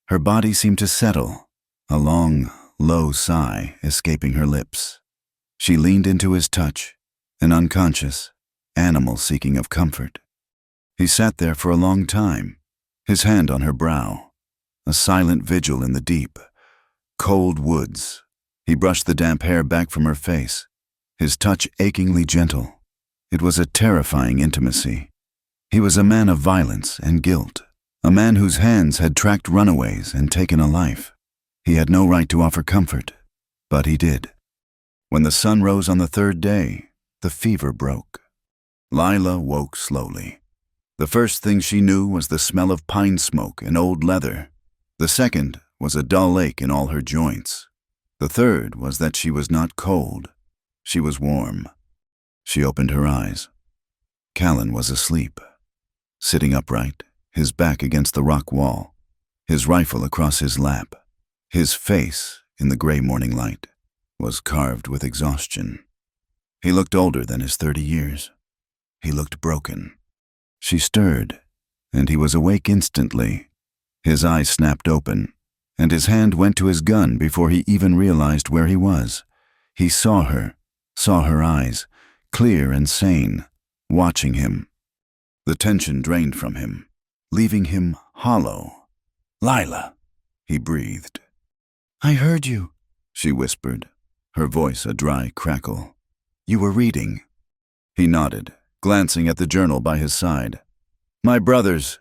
her body seemed to settle, a long, low sigh escaping her lips. She leaned into his touch, an unconscious animal seeking of comfort. He sat there for a long time, his hand on her brow, a silent vigil in the deep, cold woods. He brushed the damp hair back from her face, his touch achingly gentle. It was a terrifying intimacy. He was a man of violence and guilt, a man whose hands had tracked runaways and taken a life. He had no right to offer comfort, but he did. When the sun rose on the 3rd day, the fever broke. Lila woke slowly. The first thing she knew was the smell of pine smoke and old leather. The second was a dull ache in all her joints. The third was that she was not cold. She was warm. She opened her eyes. Callan was asleep, sitting upright, his back against the rock wall, his rifle across his lap. His face, in the gray morning light, was carved with exhaustion. He looked older than his 30 years. He looked broken. She stirred, and he was awake instantly. His eyes snapped open, and his hand went to his gun before he even realized where he was. He saw her eyes, clear and sane, watching him. The tension drained from him, leaving him hollow. "Lila," he breathed. "I heard you," she whispered, her voice a dry crackle. "You were reading." He nodded, glancing at the journal by his side. My brother's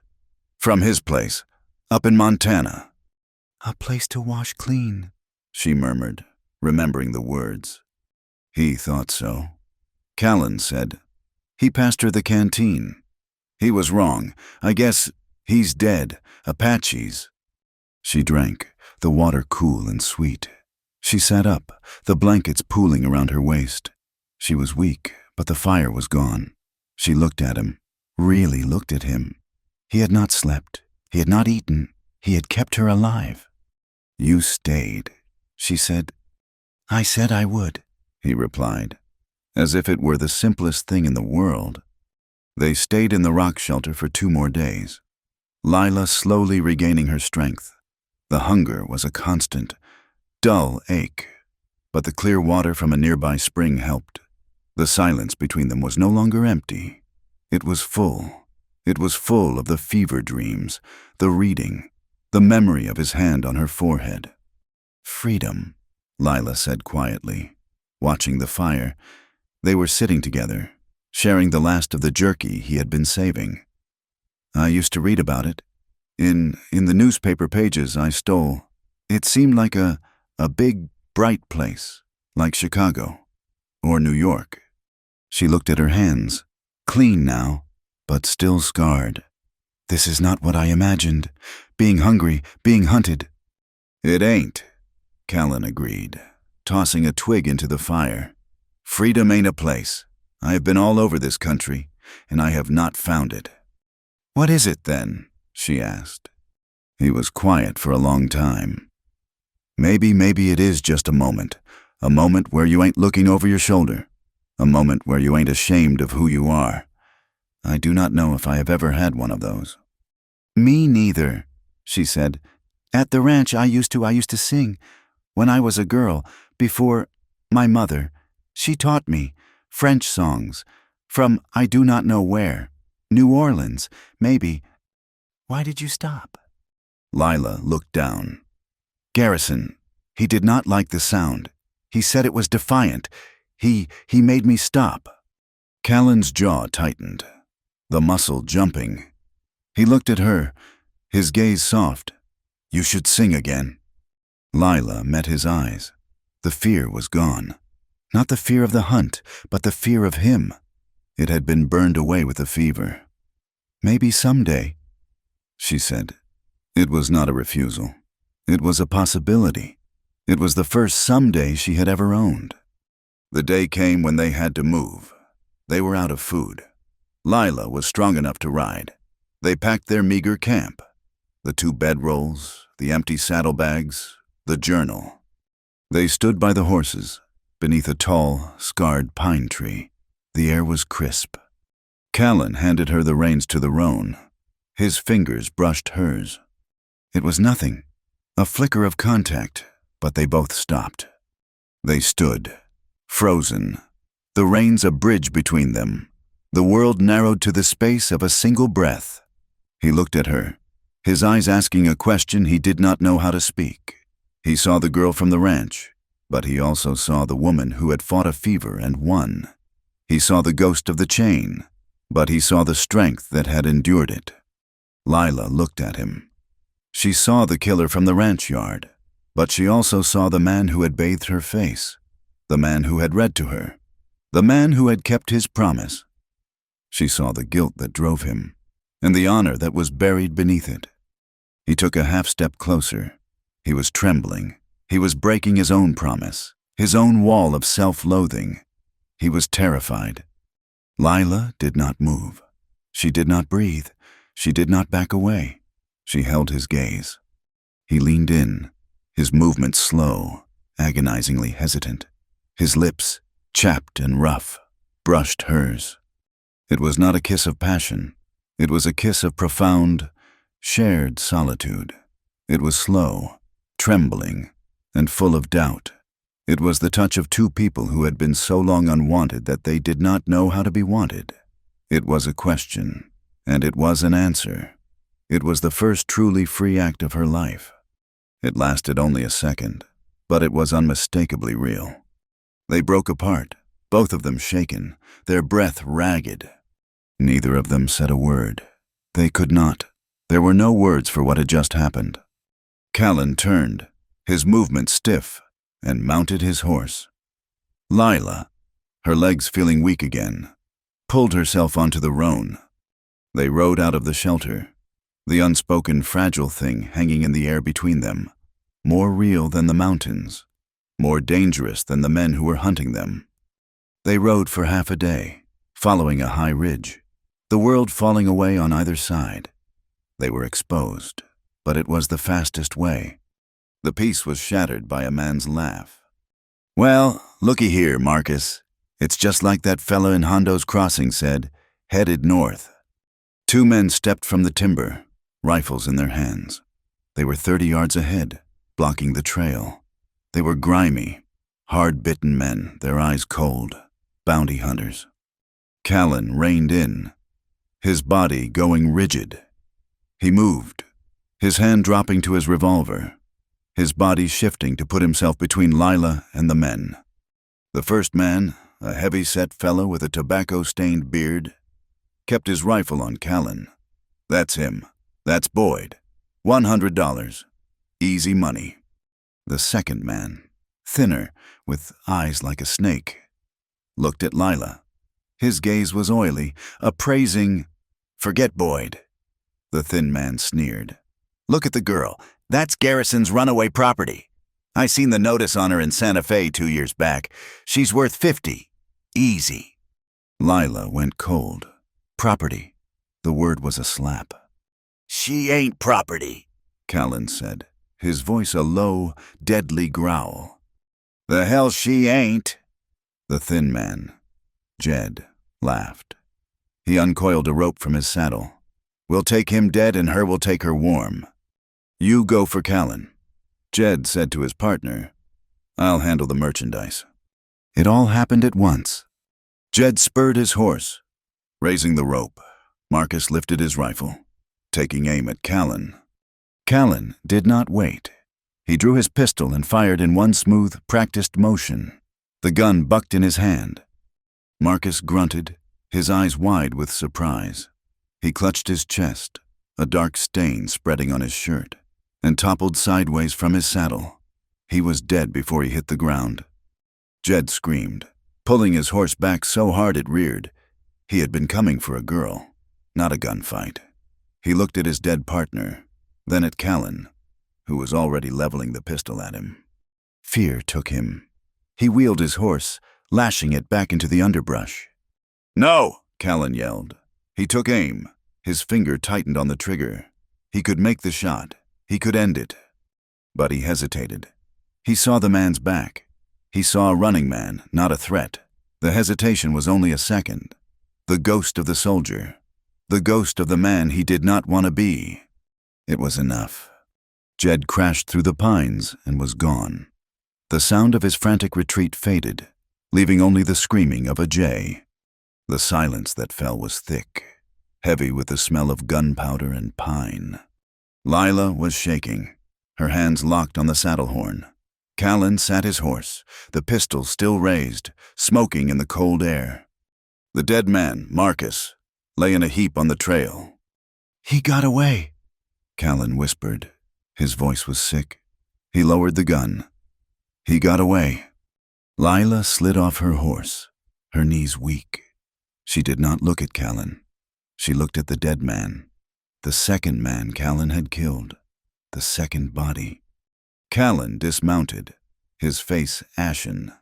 from his place, up in Montana. A place to wash clean, She murmured, remembering the words. He thought so. Callan said. He passed her the canteen. He was wrong. I guess he's dead. Apaches. She drank, the water cool and sweet. She sat up, the blankets pooling around her waist. She was weak, but the fire was gone. She looked at him, really looked at him. He had not slept. He had not eaten. He had kept her alive. You stayed, she said. I said I would, he replied, as if it were the simplest thing in the world. They stayed in the rock shelter for 2 more days. Lila slowly regaining her strength. The hunger was a constant, dull ache, but the clear water from a nearby spring helped. The silence between them was no longer empty. It was full. It was full of the fever dreams, the reading, the memory of his hand on her forehead. Freedom, Lila said quietly, watching the fire. They were sitting together, sharing the last of the jerky he had been saving. I used to read about it. In the newspaper pages I stole. It seemed like a big, bright place, like Chicago or New York. She looked at her hands, clean now, but still scarred. This is not what I imagined. Being hungry, being hunted. It ain't, Callan agreed, tossing a twig into the fire. Freedom ain't a place. I have been all over this country, and I have not found it. What is it, then? She asked. He was quiet for a long time. Maybe it is just a moment where you ain't looking over your shoulder, a moment where you ain't ashamed of who you are. I do not know if I have ever had one of those. Me neither, she said. At the ranch I used to sing. When I was a girl, before my mother, she taught me French songs from I do not know where. New Orleans, maybe. Why did you stop? Lila looked down. Garrison. He did not like the sound. He said it was defiant. He made me stop. Callan's jaw tightened, the muscle jumping. He looked at her, his gaze soft. You should sing again. Lila met his eyes. The fear was gone. Not the fear of the hunt, but the fear of him. It had been burned away with the fever. Maybe someday, she said. It was not a refusal. It was a possibility. It was the first someday she had ever owned. The day came when they had to move. They were out of food. Lila was strong enough to ride. They packed their meager camp. The 2 bedrolls, the empty saddlebags, the journal. They stood by the horses, beneath a tall, scarred pine tree. The air was crisp. Callan handed her the reins to the roan. His fingers brushed hers. It was nothing, a flicker of contact, but they both stopped. They stood, frozen, the reins a bridge between them. The world narrowed to the space of a single breath. He looked at her, his eyes asking a question he did not know how to speak. He saw the girl from the ranch, but he also saw the woman who had fought a fever and won. He saw the ghost of the chain, but he saw the strength that had endured it. Lila looked at him. She saw the killer from the ranch yard, but she also saw the man who had bathed her face, the man who had read to her, the man who had kept his promise. She saw the guilt that drove him, and the honor that was buried beneath it. He took a half-step closer. He was trembling. He was breaking his own promise, his own wall of self-loathing. He was terrified. Lila did not move. She did not breathe. She did not back away. She held his gaze. He leaned in, his movements slow, agonizingly hesitant. His lips, chapped and rough, brushed hers. It was not a kiss of passion. It was a kiss of profound, shared solitude. It was slow, trembling, and full of doubt. It was the touch of 2 people who had been so long unwanted that they did not know how to be wanted. It was a question, and it was an answer. It was the first truly free act of her life. It lasted only a second, but it was unmistakably real. They broke apart, both of them shaken, their breath ragged. Neither of them said a word. They could not. There were no words for what had just happened. Callan turned, his movement stiff, and mounted his horse. Lila, her legs feeling weak again, pulled herself onto the roan. They rode out of the shelter, the unspoken fragile thing hanging in the air between them, more real than the mountains, more dangerous than the men who were hunting them. They rode for half a day, following a high ridge, the world falling away on either side. They were exposed, but it was the fastest way. The peace was shattered by a man's laugh. "Well, looky here, Marcus. It's just like that fella in Hondo's Crossing said, headed north." Two men stepped from the timber, rifles in their hands. They were 30 yards ahead, blocking the trail. They were grimy, hard-bitten men, their eyes cold, bounty hunters. Callan reined in, his body going rigid. He moved, his hand dropping to his revolver, his body shifting to put himself between Lila and the men. The first man, a heavy-set fellow with a tobacco-stained beard, kept his rifle on Callan. "That's him. That's Boyd. $100. Easy money." The second man, thinner, with eyes like a snake, looked at Lila. His gaze was oily, appraising. "Forget Boyd." The thin man sneered. "Look at the girl. That's Garrison's runaway property. I seen the notice on her in Santa Fe 2 years back. She's worth 50. Easy." Lila went cold. Property. The word was a slap. "She ain't property," Callan said, his voice a low, deadly growl. "The hell she ain't." The thin man, Jed, laughed. He uncoiled a rope from his saddle. "We'll take him dead and her will take her warm. You go for Callan." Jed said to his partner, "I'll handle the merchandise." It all happened at once. Jed spurred his horse. Raising the rope, Marcus lifted his rifle, taking aim at Callan. Callan did not wait. He drew his pistol and fired in one smooth, practiced motion. The gun bucked in his hand. Marcus grunted, his eyes wide with surprise. He clutched his chest, a dark stain spreading on his shirt, and toppled sideways from his saddle. He was dead before he hit the ground. Jed screamed, pulling his horse back so hard it reared. He had been coming for a girl, not a gunfight. He looked at his dead partner, then at Callan, who was already leveling the pistol at him. Fear took him. He wheeled his horse, lashing it back into the underbrush. "No!" Callan yelled. He took aim. His finger tightened on the trigger. He could make the shot. He could end it. But he hesitated. He saw the man's back. He saw a running man, not a threat. The hesitation was only a second. The ghost of the soldier. The ghost of the man he did not want to be. It was enough. Jed crashed through the pines and was gone. The sound of his frantic retreat faded, leaving only the screaming of a jay. The silence that fell was thick, heavy with the smell of gunpowder and pine. Lila was shaking, her hands locked on the saddle horn. Callan sat his horse, the pistol still raised, smoking in the cold air. The dead man, Marcus, lay in a heap on the trail. "He got away," Callan whispered. His voice was sick. He lowered the gun. "He got away." Lila slid off her horse, her knees weak. She did not look at Callan. She looked at the dead man, the second man Callan had killed, the second body. Callan dismounted, his face ashen.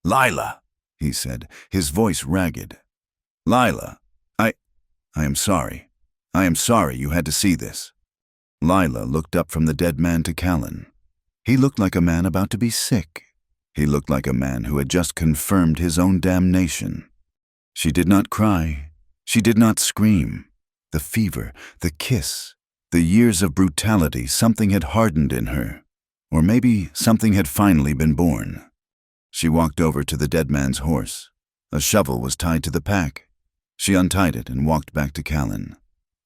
"Lila," he said, his voice ragged. "Lila, I am sorry. I am sorry you had to see this." Lila looked up from the dead man to Callan. He looked like a man about to be sick. He looked like a man who had just confirmed his own damnation. She did not cry. She did not scream. The fever, the kiss, the years of brutality, something had hardened in her. Or maybe something had finally been born. She walked over to the dead man's horse. A shovel was tied to the pack. She untied it and walked back to Callan.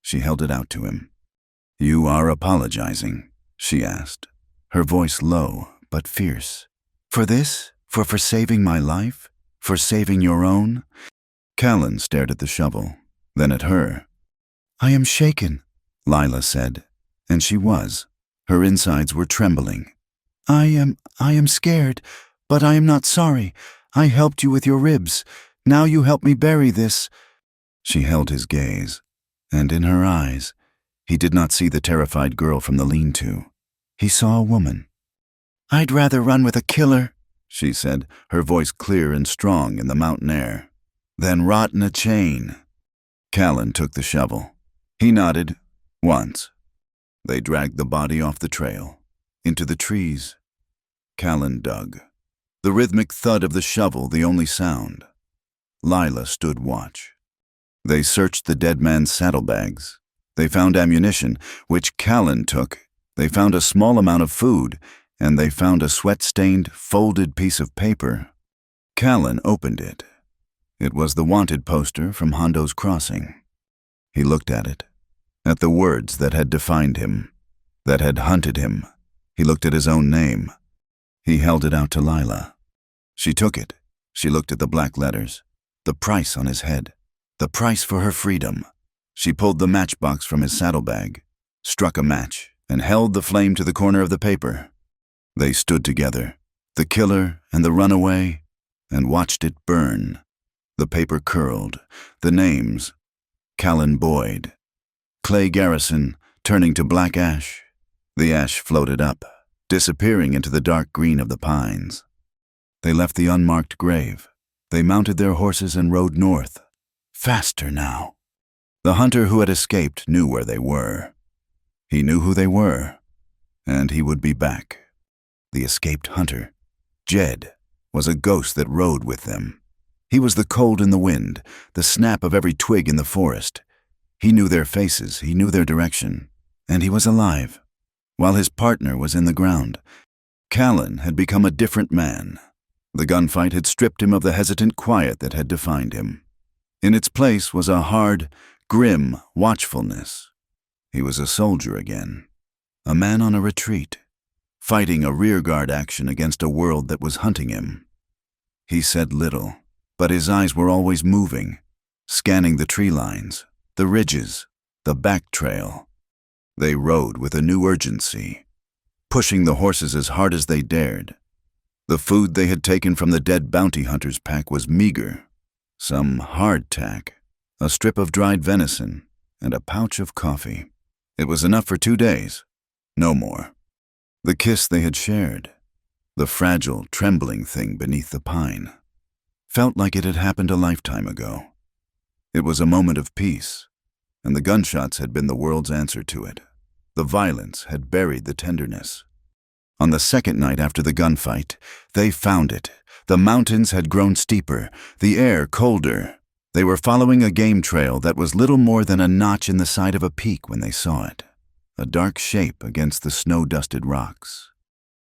She held it out to him. "You are apologizing?" she asked, her voice low but fierce. "For this? For saving my life? For saving your own?" Callan stared at the shovel, then at her. "I am shaken," Lila said, and she was. Her insides were trembling. I am scared, but I am not sorry. I helped you with your ribs. Now you help me bury this." She held his gaze, and in her eyes, he did not see the terrified girl from the lean-to. He saw a woman. "I'd rather run with a killer," she said, her voice clear and strong in the mountain air, "than rot in a chain." Callan took the shovel. He nodded, once. They dragged the body off the trail, into the trees. Callan dug. The rhythmic thud of the shovel the only sound. Lila stood watch. They searched the dead man's saddlebags. They found ammunition, which Callan took. They found a small amount of food, and they found a sweat-stained, folded piece of paper. Callan opened it. It was the wanted poster from Hondo's Crossing. He looked at the words that had defined him, that had hunted him. He looked at his own name. He held it out to Lila. She took it. She looked at the black letters, the price on his head, the price for her freedom. She pulled the matchbox from his saddlebag, struck a match, and held the flame to the corner of the paper. They stood together, the killer and the runaway, and watched it burn. The paper curled, the names, Callan Boyd, Clay Garrison, turning to black ash. The ash floated up, disappearing into the dark green of the pines. They left the unmarked grave. They mounted their horses and rode north. Faster now. The hunter who had escaped knew where they were. He knew who they were, and he would be back. The escaped hunter, Jed, was a ghost that rode with them. He was the cold in the wind, the snap of every twig in the forest. He knew their faces, he knew their direction, and he was alive, while his partner was in the ground. Callan had become a different man. The gunfight had stripped him of the hesitant quiet that had defined him. In its place was a hard, grim watchfulness. He was a soldier again, a man on a retreat, fighting a rearguard action against a world that was hunting him. He said little, but his eyes were always moving, scanning the tree lines, the ridges, the back trail. They rode with a new urgency, pushing the horses as hard as they dared. The food they had taken from the dead bounty hunter's pack was meager. Some hardtack, a strip of dried venison, and a pouch of coffee. It was enough for 2 days, no more. The kiss they had shared, the fragile, trembling thing beneath the pine, felt like it had happened a lifetime ago. It was a moment of peace, and the gunshots had been the world's answer to it. The violence had buried the tenderness. On the second night after the gunfight, they found it. The mountains had grown steeper, the air colder. They were following a game trail that was little more than a notch in the side of a peak when they saw it, a dark shape against the snow-dusted rocks.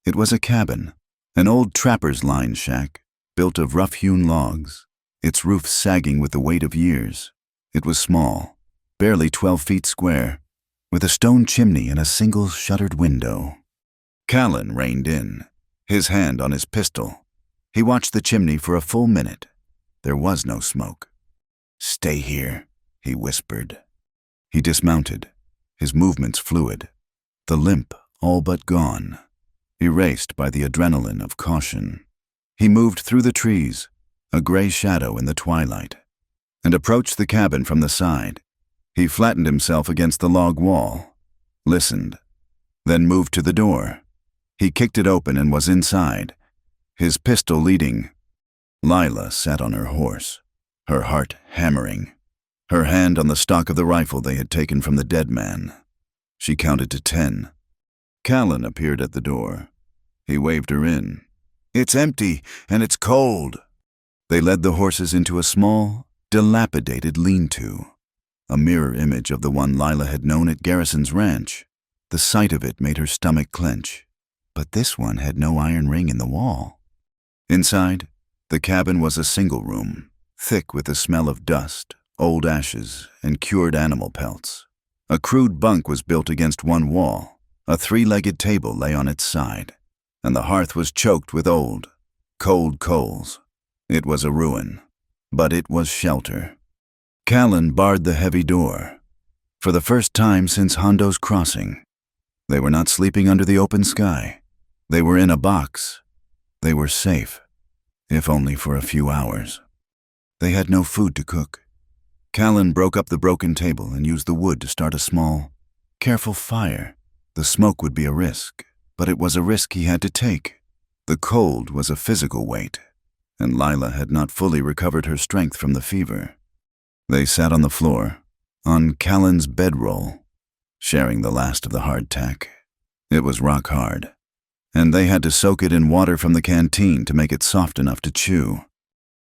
It was a cabin, an old trapper's line shack, built of rough-hewn logs, its roof sagging with the weight of years. It was small, barely 12 feet square, with a stone chimney and a single shuttered window. Callan reined in, his hand on his pistol. He watched the chimney for a full minute. There was no smoke. "Stay here," he whispered. He dismounted, his movements fluid, the limp all but gone, erased by the adrenaline of caution. He moved through the trees, a gray shadow in the twilight, and approached the cabin from the side. He flattened himself against the log wall, listened, then moved to the door. He kicked it open and was inside, his pistol leading. Lila sat on her horse, her heart hammering, her hand on the stock of the rifle they had taken from the dead man. She counted to 10. Callan appeared at the door. He waved her in. "It's empty, and it's cold." They led the horses into a small, dilapidated lean-to, a mirror image of the one Lila had known at Garrison's ranch. The sight of it made her stomach clench. But this one had no iron ring in the wall. Inside, the cabin was a single room, thick with the smell of dust, old ashes, and cured animal pelts. A crude bunk was built against one wall, a 3-legged table lay on its side, and the hearth was choked with old, cold coals. It was a ruin, but it was shelter. Callan barred the heavy door. For the first time since Hondo's crossing, they were not sleeping under the open sky. They were in a box. They were safe, if only for a few hours. They had no food to cook. Callan broke up the broken table and used the wood to start a small, careful fire. The smoke would be a risk, but it was a risk he had to take. The cold was a physical weight, and Lila had not fully recovered her strength from the fever. They sat on the floor, on Callan's bedroll, sharing the last of the hardtack. It was rock hard, and they had to soak it in water from the canteen to make it soft enough to chew.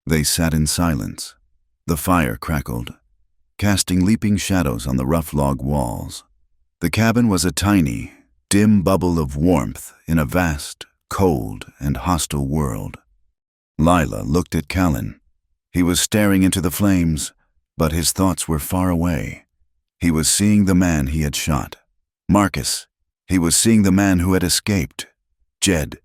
They sat in silence. The fire crackled, casting leaping shadows on the rough log walls. The cabin was a tiny, dim bubble of warmth in a vast, cold, and hostile world. Lila looked at Callan. He was staring into the flames, but his thoughts were far away. He was seeing the man he had shot, Marcus. He was seeing the man who had escaped, Jed.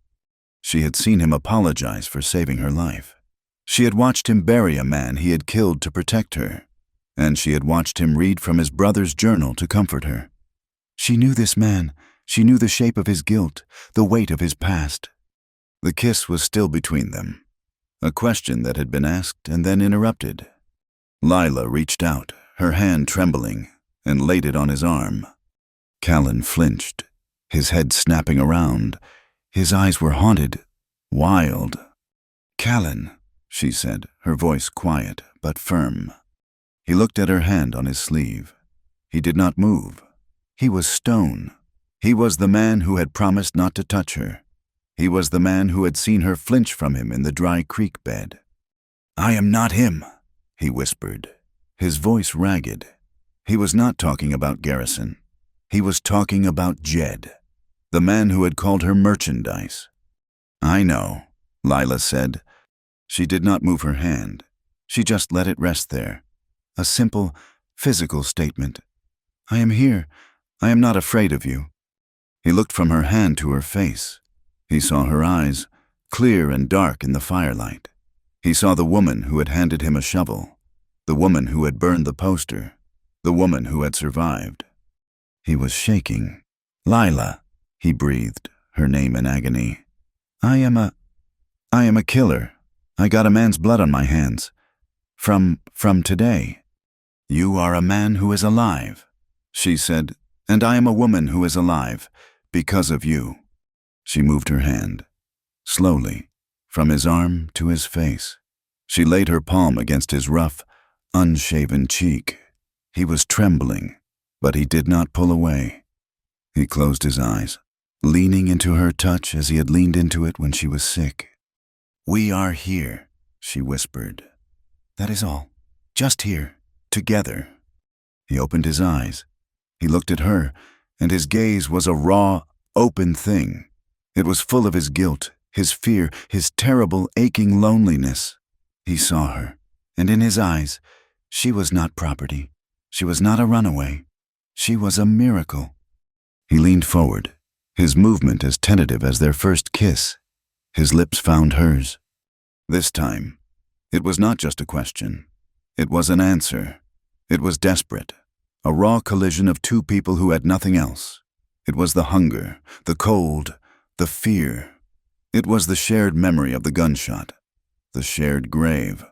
She had seen him apologize for saving her life. She had watched him bury a man he had killed to protect her, and she had watched him read from his brother's journal to comfort her. She knew this man. She knew the shape of his guilt, the weight of his past. The kiss was still between them, a question that had been asked and then interrupted. Lila reached out, her hand trembling, and laid it on his arm. Callan flinched, his head snapping around. His eyes were haunted, wild. "Callan," she said, her voice quiet but firm. He looked at her hand on his sleeve. He did not move. He was stone. He was the man who had promised not to touch her. He was the man who had seen her flinch from him in the dry creek bed. "I am not him," he whispered, his voice ragged. He was not talking about Garrison. He was talking about Jed, the man who had called her merchandise. "I know," Lila said. She did not move her hand. She just let it rest there. A simple, physical statement. "I am here. I am not afraid of you." He looked from her hand to her face. He saw her eyes, clear and dark in the firelight. He saw the woman who had handed him a shovel, the woman who had burned the poster, the woman who had survived. He was shaking. "Lila," he breathed, her name in agony. I am a killer. I got a man's blood on my hands. From today." "You are a man who is alive," she said, "and I am a woman who is alive, because of you." She moved her hand, slowly, from his arm to his face. She laid her palm against his rough, unshaven cheek. He was trembling, but he did not pull away. He closed his eyes, leaning into her touch as he had leaned into it when she was sick. "We are here," she whispered. "That is all. Just here, together." He opened his eyes. He looked at her, and his gaze was a raw, open thing. It was full of his guilt, his fear, his terrible, aching loneliness. He saw her, and in his eyes, she was not property. She was not a runaway. She was a miracle. He leaned forward, his movement as tentative as their first kiss. His lips found hers. This time, it was not just a question. It was an answer. It was desperate, a raw collision of two people who had nothing else. It was the hunger, the cold, the fear. It was the shared memory of the gunshot, the shared grave.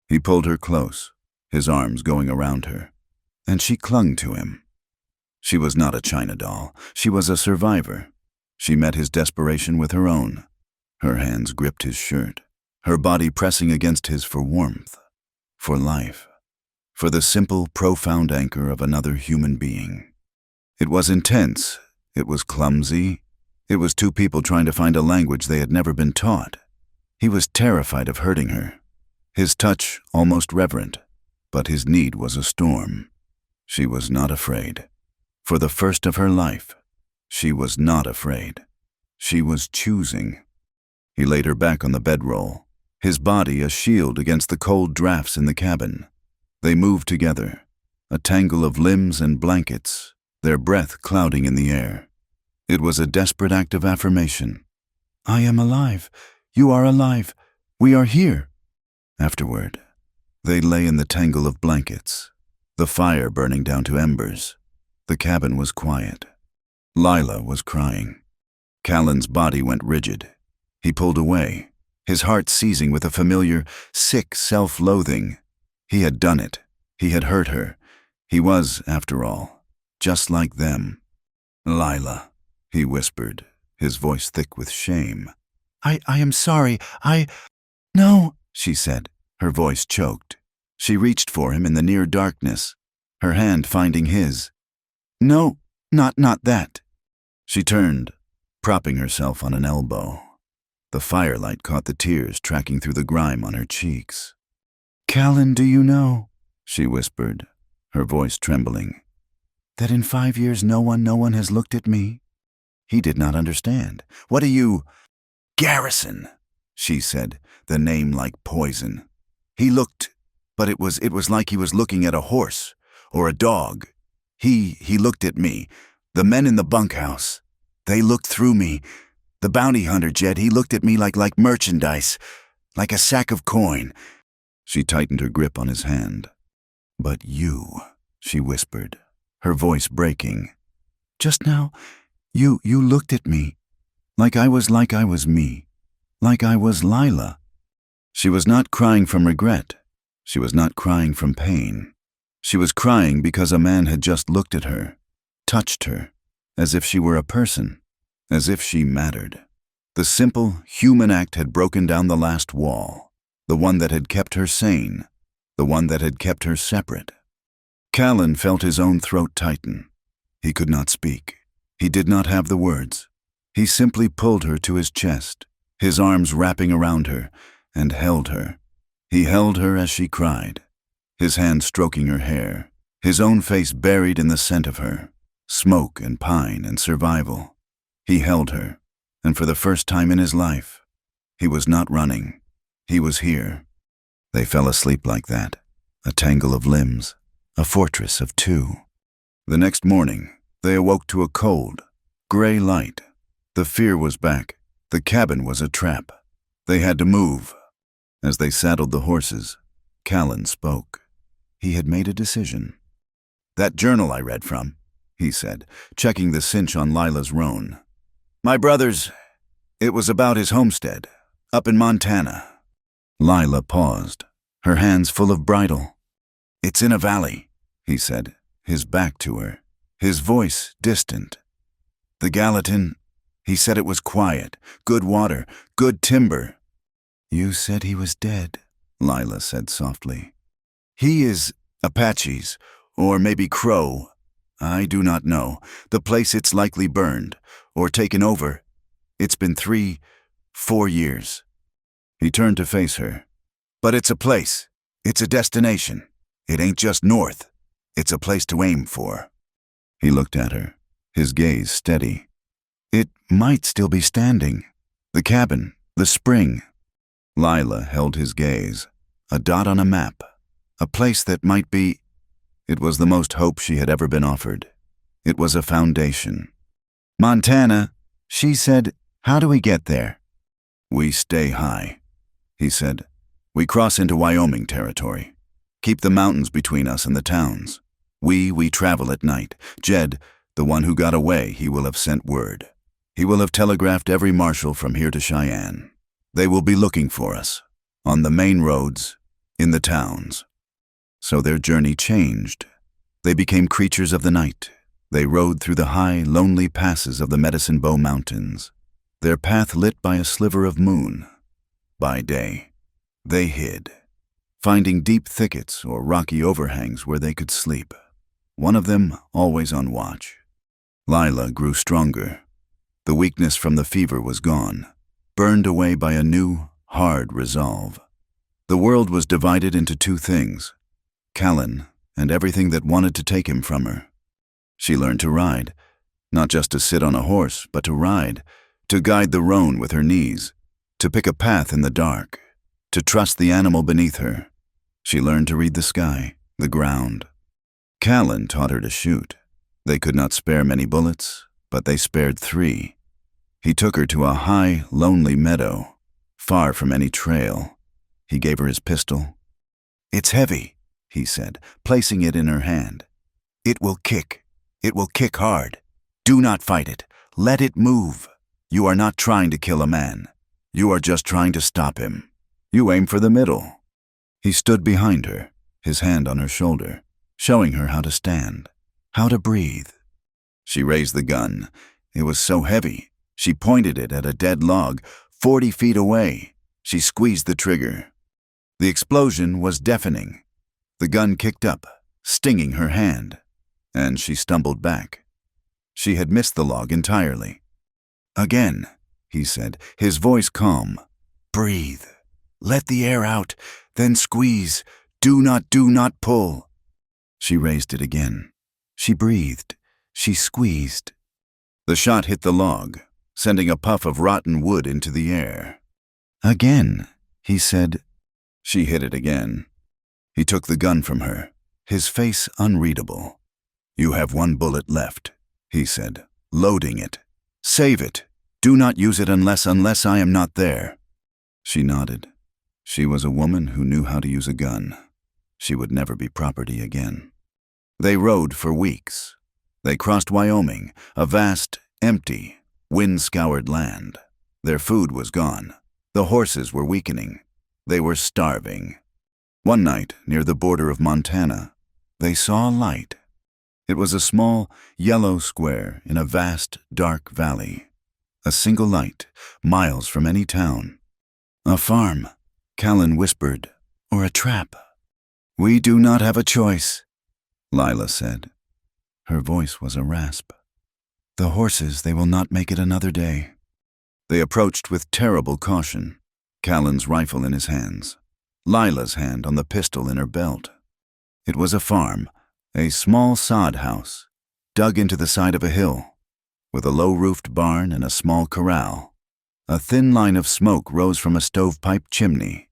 He pulled her close, his arms going around her, and she clung to him. She was not a China doll. She was a survivor. She met his desperation with her own. Her hands gripped his shirt, her body pressing against his for warmth, for life, for the simple, profound anchor of another human being. It was intense. It was clumsy. It was two people trying to find a language they had never been taught. He was terrified of hurting her, his touch almost reverent, but his need was a storm. She was not afraid. For the first of her life, she was not afraid. She was choosing. He laid her back on the bedroll, his body a shield against the cold drafts in the cabin. They moved together, a tangle of limbs and blankets, their breath clouding in the air. It was a desperate act of affirmation. "I am alive. You are alive. We are here." Afterward, they lay in the tangle of blankets, the fire burning down to embers. The cabin was quiet. Lila was crying. Callan's body went rigid. He pulled away, his heart seizing with a familiar, sick self-loathing. He had done it. He had hurt her. He was, after all, just like them. "Lila," he whispered, his voice thick with shame. I am sorry. No," she said, her voice choked. She reached for him in the near darkness, her hand finding his. "No, not that." She turned, propping herself on an elbow. The firelight caught the tears tracking through the grime on her cheeks. "Callan, do you know," she whispered, her voice trembling, "that in 5 years no one has looked at me?" He did not understand. "What are you—" "Garrison," she said, the name like poison. He looked, but it was like he was looking at a horse or a dog. He looked at me. The men in the bunkhouse, they looked through me. The bounty hunter, Jed, he looked at me like merchandise, like a sack of coin. She tightened her grip on his hand. "But you," she whispered, her voice breaking. "Just now, you looked at me, like I was me, like I was Lila." She was not crying from regret. She was not crying from pain. She was crying because a man had just looked at her, touched her, as if she were a person, as if she mattered. The simple, human act had broken down the last wall, the one that had kept her sane, the one that had kept her separate. Callan felt his own throat tighten. He could not speak. He did not have the words. He simply pulled her to his chest, his arms wrapping around her, and held her. He held her as she cried, his hand stroking her hair, his own face buried in the scent of her, smoke and pine and survival. He held her, and for the first time in his life, he was not running. He was here. They fell asleep like that, a tangle of limbs, a fortress of two. The next morning, they awoke to a cold, gray light. The fear was back. The cabin was a trap. They had to move. As they saddled the horses, Callan spoke. He had made a decision. "That journal I read from," he said, checking the cinch on Lila's roan. "My brother's, it was about his homestead, up in Montana." Lila paused, her hands full of bridle. "It's in a valley," he said, his back to her, his voice distant. "The Gallatin, he said it was quiet, good water, good timber." "You said he was dead," Lila said softly. "He is Apaches, or maybe Crow. I do not know. The place it's likely burned, or taken over. It's been 3-4 years." He turned to face her. "But it's a place. It's a destination. It ain't just north. It's a place to aim for." He looked at her, his gaze steady. "It might still be standing. The cabin, the spring." Lila held his gaze, a dot on a map, a place that might be. It was the most hope she had ever been offered. It was a foundation. "Montana," she said. "How do we get there?" "We stay high," he said. "We cross into Wyoming territory. Keep the mountains between us and the towns. We travel at night. Jed, the one who got away, he will have sent word. He will have telegraphed every marshal from here to Cheyenne. They will be looking for us, on the main roads, in the towns." So their journey changed. They became creatures of the night. They rode through the high, lonely passes of the Medicine Bow Mountains, their path lit by a sliver of moon. By day, they hid, finding deep thickets or rocky overhangs where they could sleep, one of them always on watch. Lila grew stronger. The weakness from the fever was gone, burned away by a new, hard resolve. The world was divided into two things: Callan and everything that wanted to take him from her. She learned to ride, not just to sit on a horse, but to ride, to guide the roan with her knees, to pick a path in the dark, to trust the animal beneath her. She learned to read the sky, the ground. Callan taught her to shoot. They could not spare many bullets, but they spared 3. He took her to a high, lonely meadow, far from any trail. He gave her his pistol. "It's heavy," he said, placing it in her hand. "It will kick. It will kick hard. Do not fight it. Let it move. You are not trying to kill a man. You are just trying to stop him. You aim for the middle." He stood behind her, his hand on her shoulder, showing her how to stand, how to breathe. She raised the gun. It was so heavy. She pointed it at a dead log, 40 feet away. She squeezed the trigger. The explosion was deafening. The gun kicked up, stinging her hand, and she stumbled back. She had missed the log entirely. "Again," he said, his voice calm. "Breathe. Let the air out, then squeeze. Do not pull." She raised it again. She breathed. She squeezed. The shot hit the log, sending a puff of rotten wood into the air. "Again," he said. She hit it again. He took the gun from her, his face unreadable. "You have 1 bullet left," he said, loading it. "Save it. Do not use it unless I am not there." She nodded. She was a woman who knew how to use a gun. She would never be property again. They rode for weeks. They crossed Wyoming, a vast, empty, wind-scoured land. Their food was gone. The horses were weakening. They were starving. One night, near the border of Montana, they saw a light. It was a small, yellow square in a vast, dark valley. A single light, miles from any town. "A farm," Callan whispered, "or a trap." "We do not have a choice," Lila said. Her voice was a rasp. "The horses, they will not make it another day." They approached with terrible caution, Callan's rifle in his hands, Lila's hand on the pistol in her belt. It was a farm, a small sod house, dug into the side of a hill, with a low-roofed barn and a small corral. A thin line of smoke rose from a stovepipe chimney.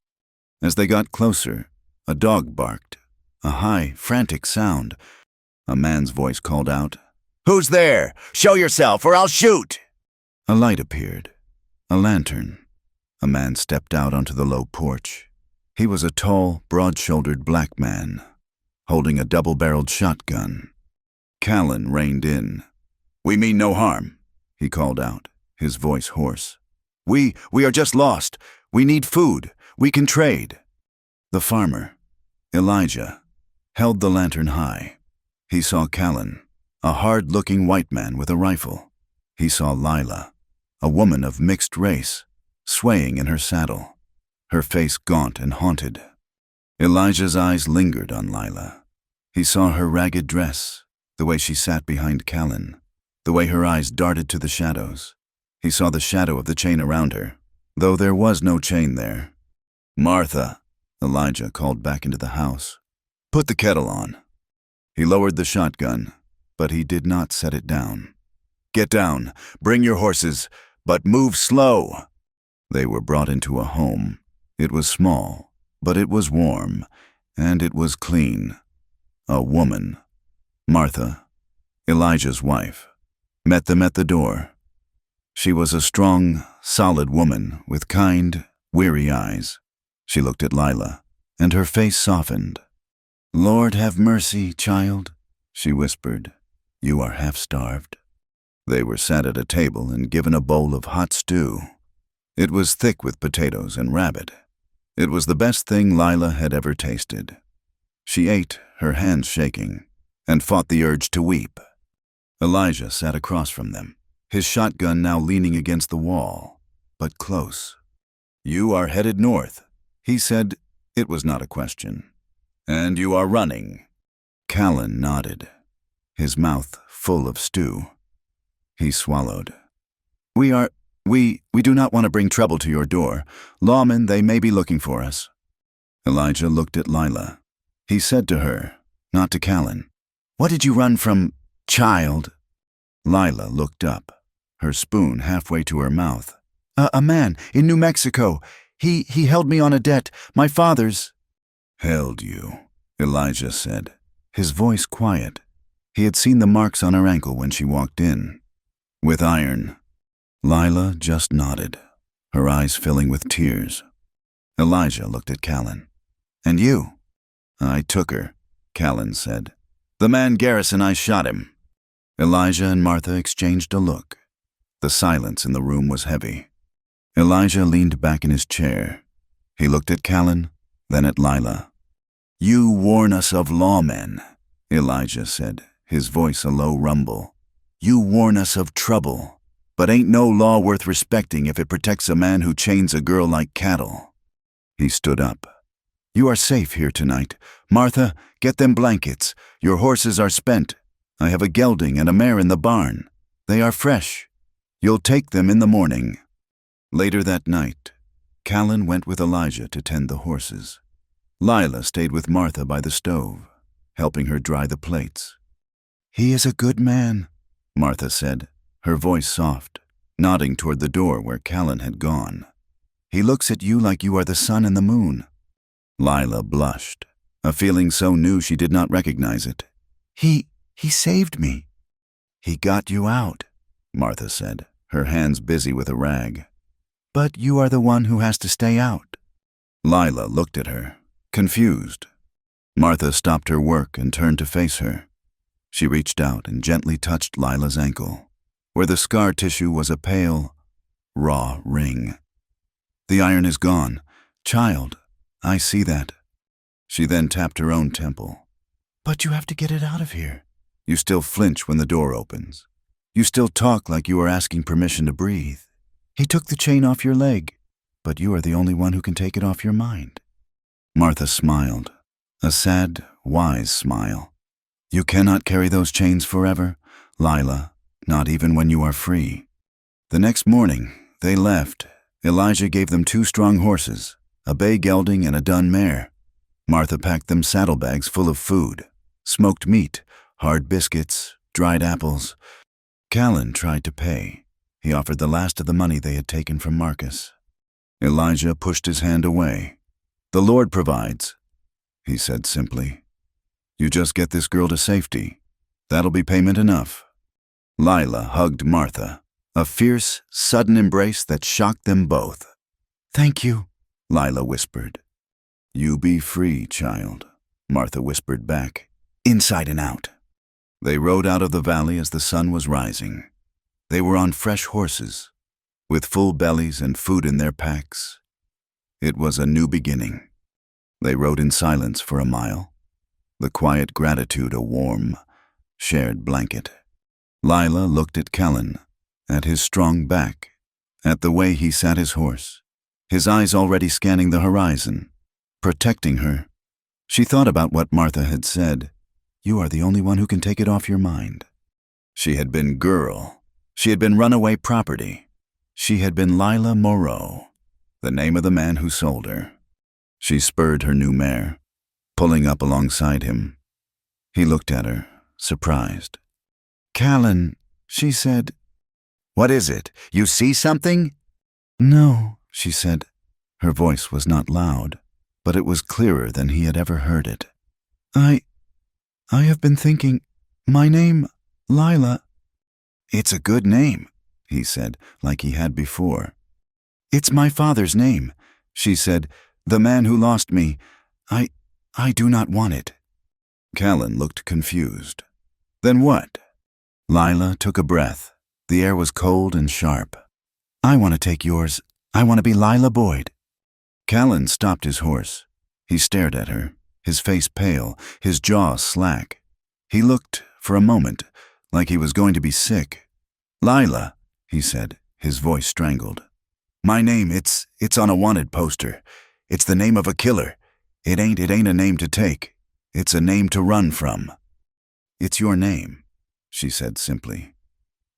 As they got closer, a dog barked, a high, frantic sound. A man's voice called out, "Who's there? Show yourself or I'll shoot!" A light appeared, a lantern. A man stepped out onto the low porch. He was a tall, broad-shouldered black man, holding a double-barreled shotgun. Callan reined in. "We mean no harm," he called out, his voice hoarse. We are just lost. We need food. We can trade." The farmer, Elijah, held the lantern high. He saw Callan, a hard-looking white man with a rifle. He saw Lila, a woman of mixed race, swaying in her saddle, her face gaunt and haunted. Elijah's eyes lingered on Lila. He saw her ragged dress, the way she sat behind Callan, the way her eyes darted to the shadows. He saw the shadow of the chain around her, though there was no chain there. "Martha," Elijah called back into the house. "Put the kettle on." He lowered the shotgun, but he did not set it down. "Get down. Bring your horses, but move slow." They were brought into a home. It was small, but it was warm, and it was clean. A woman, Martha, Elijah's wife, met them at the door. She was a strong, solid woman with kind, weary eyes. She looked at Lila, and her face softened. "Lord have mercy, child," she whispered. "You are half-starved." They were sat at a table and given a bowl of hot stew. It was thick with potatoes and rabbit. It was the best thing Lila had ever tasted. She ate, her hands shaking, and fought the urge to weep. Elijah sat across from them, his shotgun now leaning against the wall, but close. "You are headed north," he said. It was not a question. "And you are running." Callan nodded, his mouth full of stew. He swallowed. We do not want to bring trouble to your door. Lawmen, they may be looking for us." Elijah looked at Lila. He said to her, not to Callan, "What did you run from, child?" Lila looked up, her spoon halfway to her mouth. A man in New Mexico. He held me on a debt. My father's." "Held you," Elijah said, his voice quiet. He had seen the marks on her ankle when she walked in. "With iron." Lila just nodded, her eyes filling with tears. Elijah looked at Callan. And you? I took her, Callan said. The man Garrison, I shot him. Elijah and Martha exchanged a look. The silence in the room was heavy. Elijah leaned back in his chair. He looked at Callan, then at Lila. You warn us of lawmen, Elijah said, his voice a low rumble. You warn us of trouble, but ain't no law worth respecting if it protects a man who chains a girl like cattle. He stood up. You are safe here tonight. Martha, get them blankets. Your horses are spent. I have a gelding and a mare in the barn. They are fresh. You'll take them in the morning. Later that night, Callan went with Elijah to tend the horses. Lila stayed with Martha by the stove, helping her dry the plates. He is a good man, Martha said, her voice soft, nodding toward the door where Callan had gone. He looks at you like you are the sun and the moon. Lila blushed, a feeling so new she did not recognize it. He saved me. He got you out, Martha said, her hands busy with a rag. But you are the one who has to stay out. Lila looked at her, confused. Martha stopped her work and turned to face her. She reached out and gently touched Lila's ankle, where the scar tissue was a pale, raw ring. The iron is gone. Child, I see that. She then tapped her own temple. But you have to get it out of here. You still flinch when the door opens. You still talk like you are asking permission to breathe. He took the chain off your leg, but you are the only one who can take it off your mind. Martha smiled, a sad, wise smile. You cannot carry those chains forever, Lila, not even when you are free. The next morning, they left. Elijah gave them 2 strong horses, a bay gelding and a dun mare. Martha packed them saddlebags full of food, smoked meat, hard biscuits, dried apples. Callan tried to pay. He offered the last of the money they had taken from Marcus. Elijah pushed his hand away. The Lord provides, he said simply. You just get this girl to safety. That'll be payment enough. Lila hugged Martha, a fierce, sudden embrace that shocked them both. Thank you, Lila whispered. You be free, child, Martha whispered back, inside and out. They rode out of the valley as the sun was rising. They were on fresh horses, with full bellies and food in their packs. It was a new beginning. They rode in silence for a mile, the quiet gratitude a warm, shared blanket. Lila looked at Callan, at his strong back, at the way he sat his horse, his eyes already scanning the horizon, protecting her. She thought about what Martha had said. You are the only one who can take it off your mind. She had been girl. She had been runaway property. She had been Lila Moreau, the name of the man who sold her. She spurred her new mare, pulling up alongside him. He looked at her, surprised. Callan, she said. What is it? You see something? No, she said. Her voice was not loud, but it was clearer than he had ever heard it. I have been thinking, my name, Lila. It's a good name, he said, like he had before. It's my father's name, she said, the man who lost me. I do not want it. Callan looked confused. Then what? Lila took a breath. The air was cold and sharp. I want to take yours. I want to be Lila Boyd. Callan stopped his horse. He stared at her, his face pale, his jaw slack. He looked, for a moment, like he was going to be sick. Lila, he said, his voice strangled. My name, it's on a wanted poster. It's the name of a killer. It ain't a name to take. It's a name to run from. It's your name, she said simply.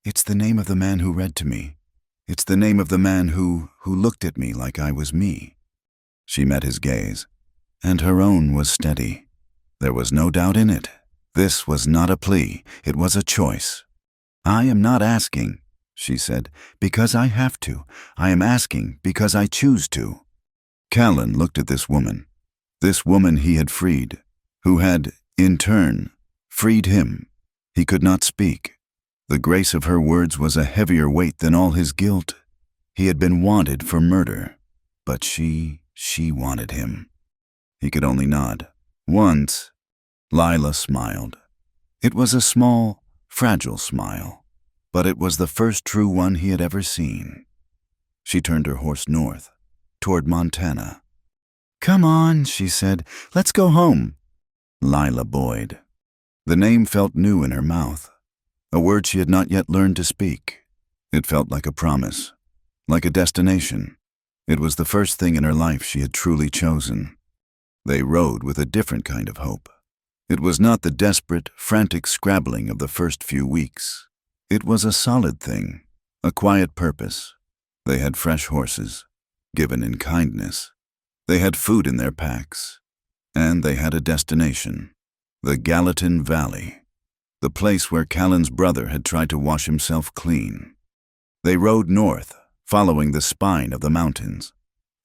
It's the name of the man who read to me. It's the name of the man who looked at me like I was me. She met his gaze, and her own was steady. There was no doubt in it. This was not a plea. It was a choice. I am not asking, she said, because I have to. I am asking because I choose to. Callan looked at this woman he had freed, who had, in turn, freed him. He could not speak. The grace of her words was a heavier weight than all his guilt. He had been wanted for murder, but she She wanted him. He could only nod. Once, Lila smiled. It was a small, fragile smile, but it was the first true one he had ever seen. She turned her horse north, toward Montana. "Come on," she said. "Let's go home." Lila Boyd. The name felt new in her mouth, a word she had not yet learned to speak. It felt like a promise, like a destination. It was the first thing in her life she had truly chosen. They rode with a different kind of hope. It was not the desperate, frantic scrabbling of the first few weeks. It was a solid thing, a quiet purpose. They had fresh horses, given in kindness. They had food in their packs. And they had a destination, the Gallatin Valley, the place where Callan's brother had tried to wash himself clean. They rode north, following the spine of the mountains.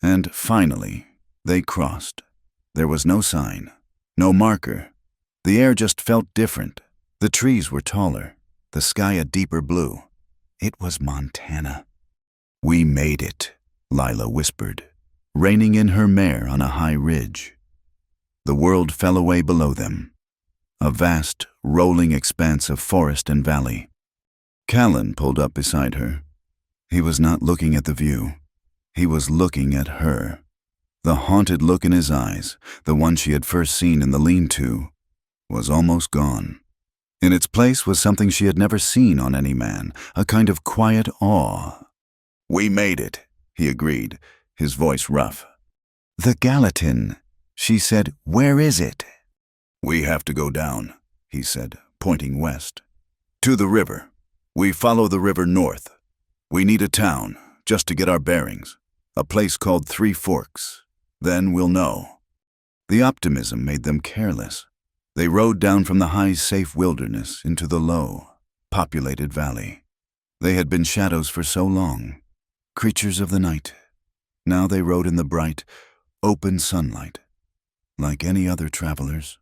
And finally, they crossed. There was no sign, no marker. The air just felt different. The trees were taller, the sky a deeper blue. It was Montana. "We made it," Lila whispered, reining in her mare on a high ridge. The world fell away below them, a vast, rolling expanse of forest and valley. Callan pulled up beside her. He was not looking at the view. He was looking at her. The haunted look in his eyes, the one she had first seen in the lean-to, was almost gone. In its place was something she had never seen on any man, a kind of quiet awe. "We made it," he agreed, his voice rough. "The Gallatin," she said. "Where is it?" "We have to go down," he said, pointing west. "To the river. We follow the river north. We need a town, just to get our bearings. A place called Three Forks. Then we'll know." The optimism made them careless. They rode down from the high, safe wilderness into the low, populated valley. They had been shadows for so long, creatures of the night. Now they rode in the bright, open sunlight, like any other travelers.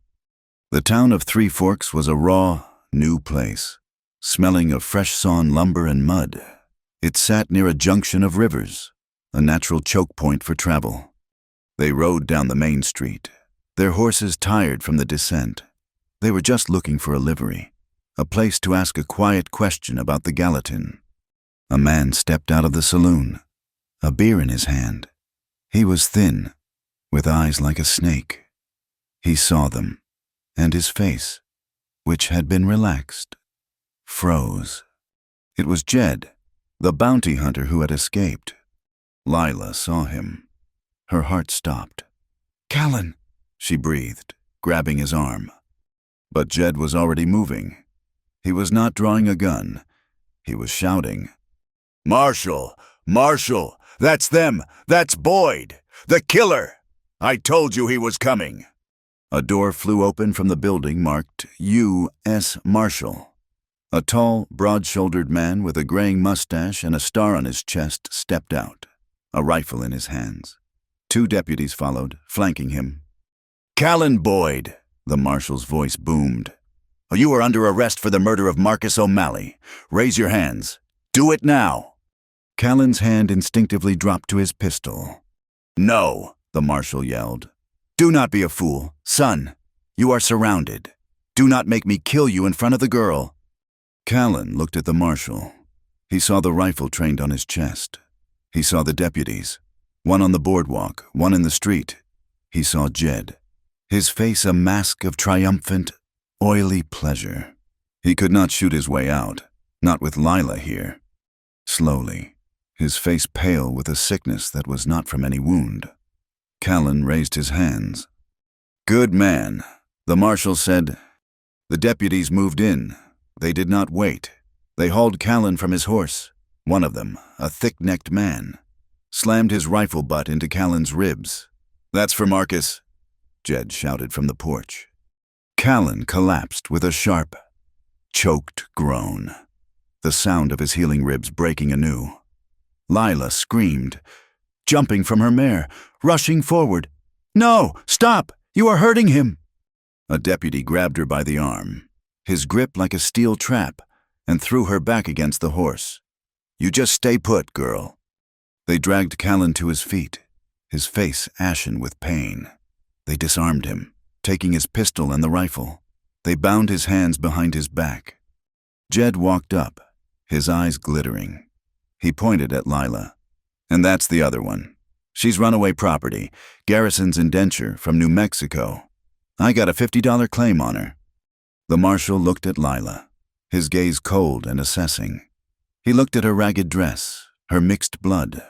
The town of Three Forks was a raw, new place, smelling of fresh-sawn lumber and mud. It sat near a junction of rivers, a natural choke point for travel. They rode down the main street, their horses tired from the descent. They were just looking for a livery, a place to ask a quiet question about the Gallatin. A man stepped out of the saloon, a beer in his hand. He was thin, with eyes like a snake. He saw them, and his face, which had been relaxed, froze. It was Jed, the bounty hunter who had escaped. Lila saw him. Her heart stopped. "Callan," she breathed, grabbing his arm. But Jed was already moving. He was not drawing a gun. He was shouting, "Marshal! Marshal! That's them! That's Boyd! The killer! I told you he was coming!" A door flew open from the building marked U.S. Marshal. A tall, broad-shouldered man with a graying mustache and a star on his chest stepped out, a rifle in his hands. 2 deputies followed, flanking him. "Callan Boyd," the marshal's voice boomed. "You are under arrest for the murder of Marcus O'Malley. Raise your hands. Do it now." Callan's hand instinctively dropped to his pistol. "No," the marshal yelled. "Do not be a fool. Son, you are surrounded. Do not make me kill you in front of the girl." Callan looked at the marshal. He saw the rifle trained on his chest. He saw the deputies, one on the boardwalk, one in the street. He saw Jed, his face a mask of triumphant, oily pleasure. He could not shoot his way out, not with Lila here. Slowly, his face pale with a sickness that was not from any wound, Callan raised his hands. "Good man," the marshal said. The deputies moved in. They did not wait. They hauled Callan from his horse. One of them, a thick-necked man, slammed his rifle butt into Callan's ribs. "That's for Marcus," Jed shouted from the porch. Callan collapsed with a sharp, choked groan, the sound of his healing ribs breaking anew. Lila screamed, jumping from her mare, rushing forward. "No, stop! You are hurting him!" A deputy grabbed her by the arm, his grip like a steel trap, and threw her back against the horse. "You just stay put, girl." They dragged Callan to his feet. his face ashen with pain. They disarmed him, taking his pistol and the rifle. They bound his hands behind his back. Jed walked up, his eyes glittering. He pointed at Lila. "And that's the other one. She's runaway property, Garrison's indenture from New Mexico. I got a $50 claim on her." The marshal looked at Lila, his gaze cold and assessing. He looked at her ragged dress, her mixed blood,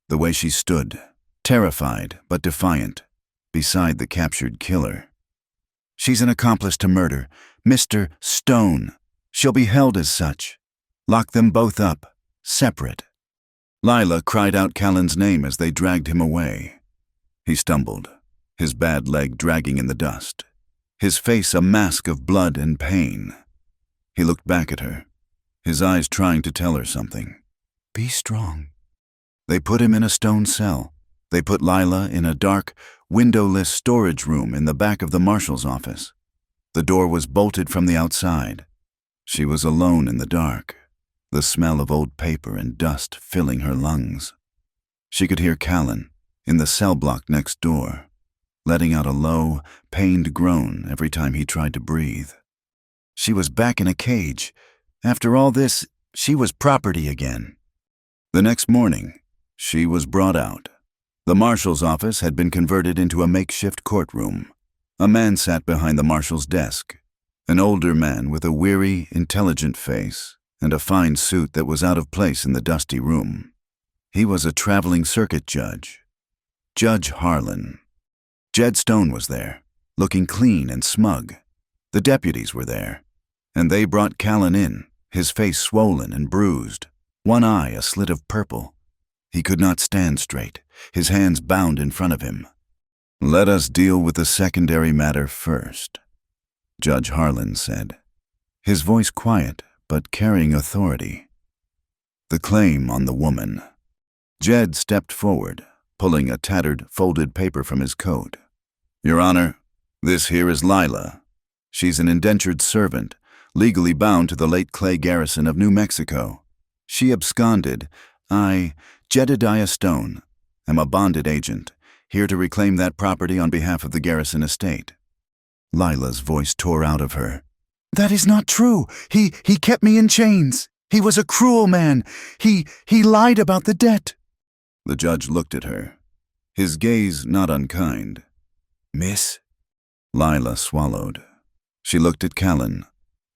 the way she stood, terrified but defiant, beside the captured killer. "She's an accomplice to murder, Mr. Stone. She'll be held as such. Lock them both up, separate." Lila cried out Callan's name as they dragged him away. He stumbled, his bad leg dragging in the dust, his face a mask of blood and pain. He looked back at her, his eyes trying to tell her something. "Be strong." They put him in a stone cell. They put Lila in a dark, windowless storage room in the back of the marshal's office. The door was bolted from the outside. She was alone in the dark, the smell of old paper and dust filling her lungs. She could hear Callan, in the cell block next door, letting out a low, pained groan every time he tried to breathe. She was back in a cage. After all this, she was property again. The next morning, she was brought out. The marshal's office had been converted into a makeshift courtroom. A man sat behind the marshal's desk, an older man with a weary, intelligent face and a fine suit that was out of place in the dusty room. He was a traveling circuit judge, Judge Harlan. Jed Stone was there, looking clean and smug. The deputies were there, and they brought Callan in, his face swollen and bruised, one eye a slit of purple. He could not stand straight, his hands bound in front of him. "Let us deal with the secondary matter first," Judge Harlan said, his voice quiet but carrying authority. "The claim on the woman." Jed stepped forward, pulling a tattered, folded paper from his coat. "Your Honor, this here is Lila. She's an indentured servant, legally bound to the late Clay Garrison of New Mexico. She absconded. I, Jedediah Stone, am a bonded agent, here to reclaim that property on behalf of the Garrison estate." Lila's voice tore out of her. "That is not true. He kept me in chains. He was a cruel man. He lied about the debt." The judge looked at her, his gaze not unkind. "Miss?" Lila swallowed. She looked at Callan,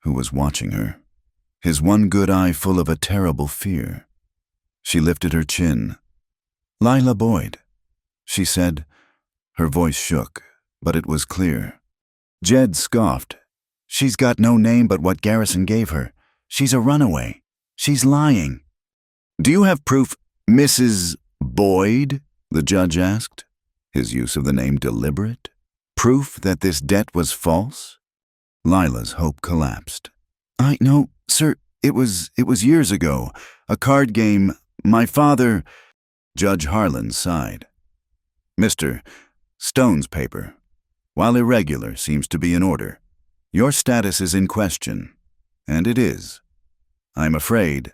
who was watching her, his one good eye full of a terrible fear. She lifted her chin. "Lila Boyd," she said. Her voice shook, but it was clear. Jed scoffed. "She's got no name but what Garrison gave her. She's a runaway. She's lying." "Do you have proof, Mrs. Boyd?" the judge asked, his use of the name deliberate. "Proof that this debt was false?" Lila's hope collapsed. "No, sir, it was years ago. A card game. My father—" Judge Harlan sighed. "Mr. Stone's paper, while irregular, seems to be in order. Your status is in question, and it is, I'm afraid,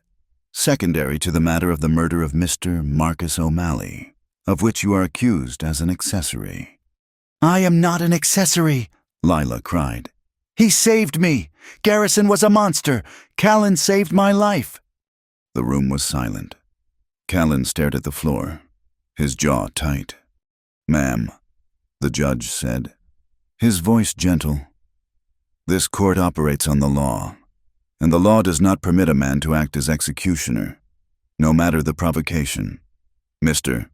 secondary to the matter of the murder of Mr. Marcus O'Malley, of which you are accused as an accessory." "I am not an accessory," Lila cried. "He saved me. Garrison was a monster. Callan saved my life." The room was silent. Callan stared at the floor, his jaw tight. "Ma'am," the judge said, his voice gentle, "this court operates on the law, and the law does not permit a man to act as executioner, no matter the provocation. Mr.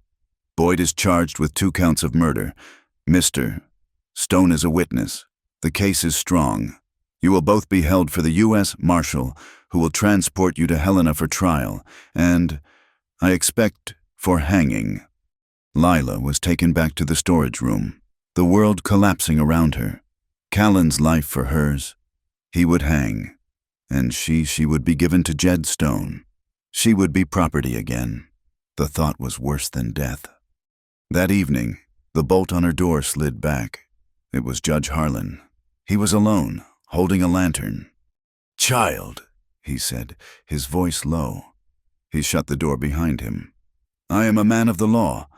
Boyd is charged with 2 counts of murder. Mr. Stone is a witness. The case is strong. You will both be held for the U.S. Marshal, who will transport you to Helena for trial, and, I expect, for hanging." Lila was taken back to the storage room, the world collapsing around her. Callan's life for hers. He would hang, and she would be given to Jed Stone. She would be property again. The thought was worse than death. That evening, the bolt on her door slid back. It was Judge Harlan. He was alone, holding a lantern. "Child," he said, his voice low. He shut the door behind him. "I am a man of the law.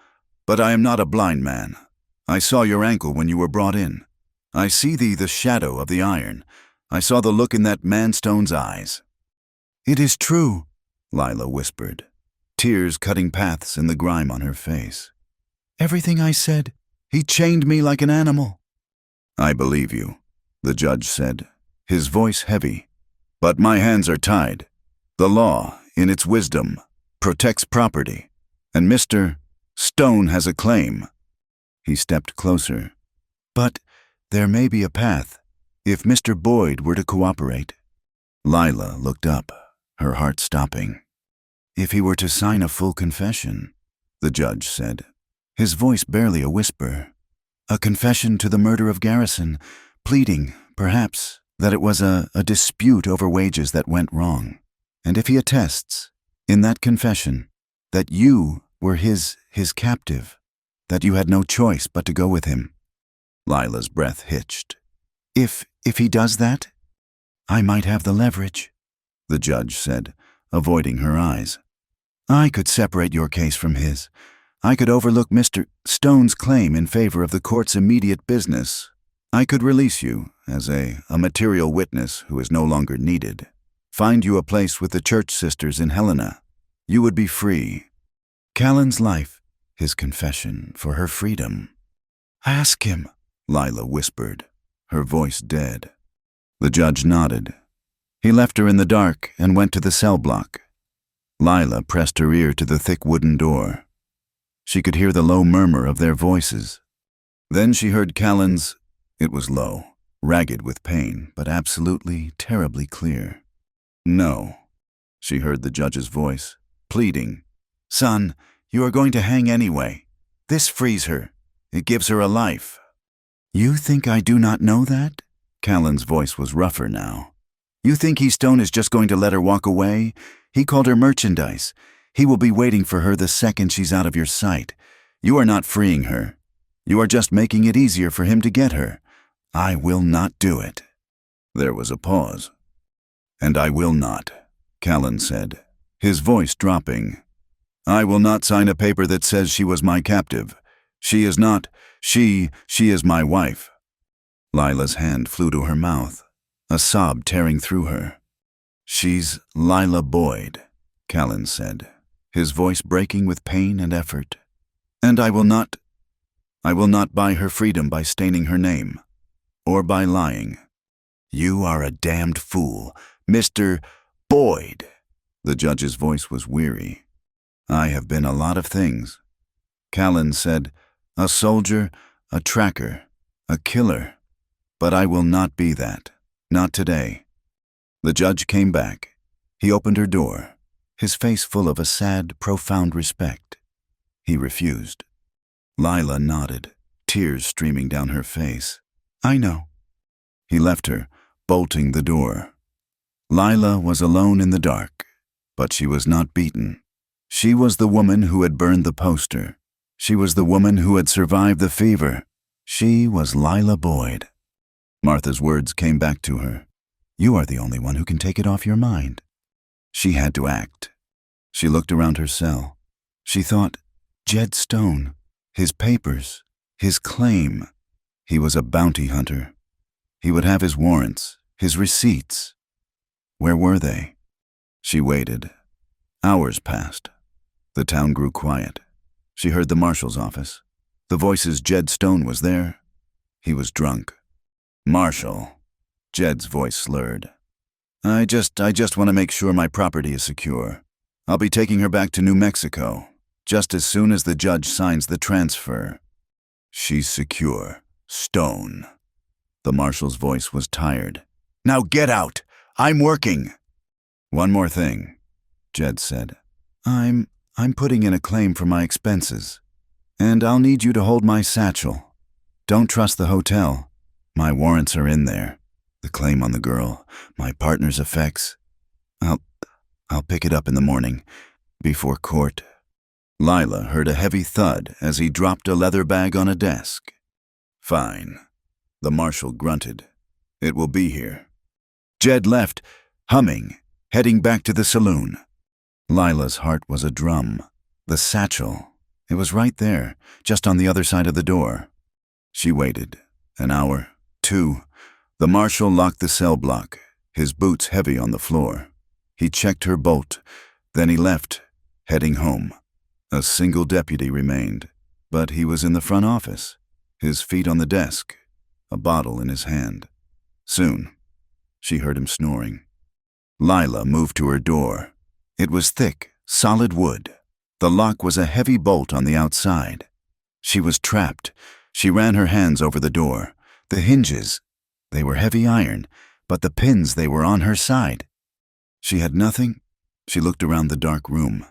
But I am not a blind man. I saw your ankle when you were brought in. I see thee the shadow of the iron. I saw the look in that man-stone's eyes." "It is true," Lila whispered, tears cutting paths in the grime on her face. "Everything I said. He chained me like an animal." "I believe you," the judge said, his voice heavy. "But my hands are tied. The law, in its wisdom, protects property, and Mr. Stone has a claim." He stepped closer. "But there may be a path, if Mr. Boyd were to cooperate." Lila looked up, her heart stopping. "If he were to sign a full confession," the judge said, his voice barely a whisper. "A confession to the murder of Garrison, pleading, perhaps, that it was a dispute over wages that went wrong. And if he attests, in that confession, that you were his captive, that you had no choice but to go with him." Lila's breath hitched. If he does that, I might have the leverage," the judge said, avoiding her eyes. "I could separate your case from his. I could overlook Mr. Stone's claim in favor of the court's immediate business. I could release you as a material witness who is no longer needed. Find you a place with the church sisters in Helena. You would be free." Callan's life, his confession for her freedom. "Ask him," Lila whispered, her voice dead. The judge nodded. He left her in the dark and went to the cell block. Lila pressed her ear to the thick wooden door. She could hear the low murmur of their voices. Then she heard Callan's. It was low, ragged with pain, but absolutely, terribly clear. "No," she heard the judge's voice, pleading. "Son, you are going to hang anyway. This frees her. It gives her a life." "You think I do not know that?" Callan's voice was rougher now. "You think Stone is just going to let her walk away? He called her merchandise. He will be waiting for her the second she's out of your sight. You are not freeing her. You are just making it easier for him to get her. I will not do it." There was a pause. "And I will not," Callan said, his voice dropping. "I will not sign a paper that says she was my captive. She is not. She is my wife." Lila's hand flew to her mouth, a sob tearing through her. "She's Lila Boyd," Callan said, his voice breaking with pain and effort. "And I will not buy her freedom by staining her name, or by lying." "You are a damned fool, Mr. Boyd." The judge's voice was weary. "I have been a lot of things," Callan said, "a soldier, a tracker, a killer. But I will not be that, not today." The judge came back. He opened her door, his face full of a sad, profound respect. He refused. Lila nodded, tears streaming down her face. "I know." He left her, bolting the door. Lila was alone in the dark, but she was not beaten. She was the woman who had burned the poster. She was the woman who had survived the fever. She was Lila Boyd. Martha's words came back to her. "You are the only one who can take it off your mind." She had to act. She looked around her cell. She thought, Jed Stone, his papers, his claim. He was a bounty hunter. He would have his warrants, his receipts. Where were they? She waited. Hours passed. The town grew quiet. She heard the marshal's office. The voices. Jed Stone was there. He was drunk. "Marshal," Jed's voice slurred. I just want to make sure my property is secure. I'll be taking her back to New Mexico, just as soon as the judge signs the transfer." "She's secure, Stone." The marshal's voice was tired. "Now get out! I'm working!" "One more thing," Jed said. I'm putting in a claim for my expenses, and I'll need you to hold my satchel. Don't trust the hotel. My warrants are in there. The claim on the girl, my partner's effects. I'll pick it up in the morning, before court." Lila heard a heavy thud as he dropped a leather bag on a desk. "Fine," the marshal grunted. "It will be here." Jed left, humming, heading back to the saloon. Lila's heart was a drum. The satchel. It was right there, just on the other side of the door. She waited. An hour, 2. The marshal locked the cell block, his boots heavy on the floor. He checked her bolt, then he left, heading home. A single deputy remained, but he was in the front office, his feet on the desk, a bottle in his hand. Soon, she heard him snoring. Lila moved to her door. It was thick, solid wood. The lock was a heavy bolt on the outside. She was trapped. She ran her hands over the door. The hinges, they were heavy iron, but the pins, they were on her side. She had nothing. She looked around the dark room.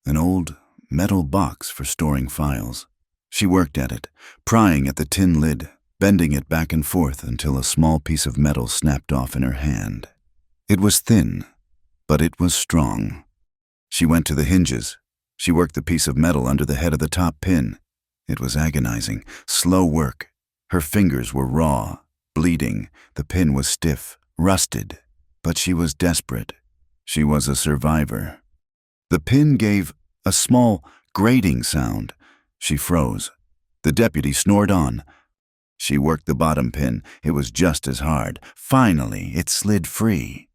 An old metal box for storing files. She worked at it, prying at the tin lid, bending it back and forth until a small piece of metal snapped off in her hand. It was thin, but it was strong. She went to the hinges. She worked the piece of metal under the head of the top pin. It was agonizing, slow work. Her fingers were raw, bleeding. The pin was stiff, rusted, but she was desperate. She was a survivor. The pin gave a small, grating sound. She froze. The deputy snored on. She worked the bottom pin. It was just as hard. Finally, it slid free.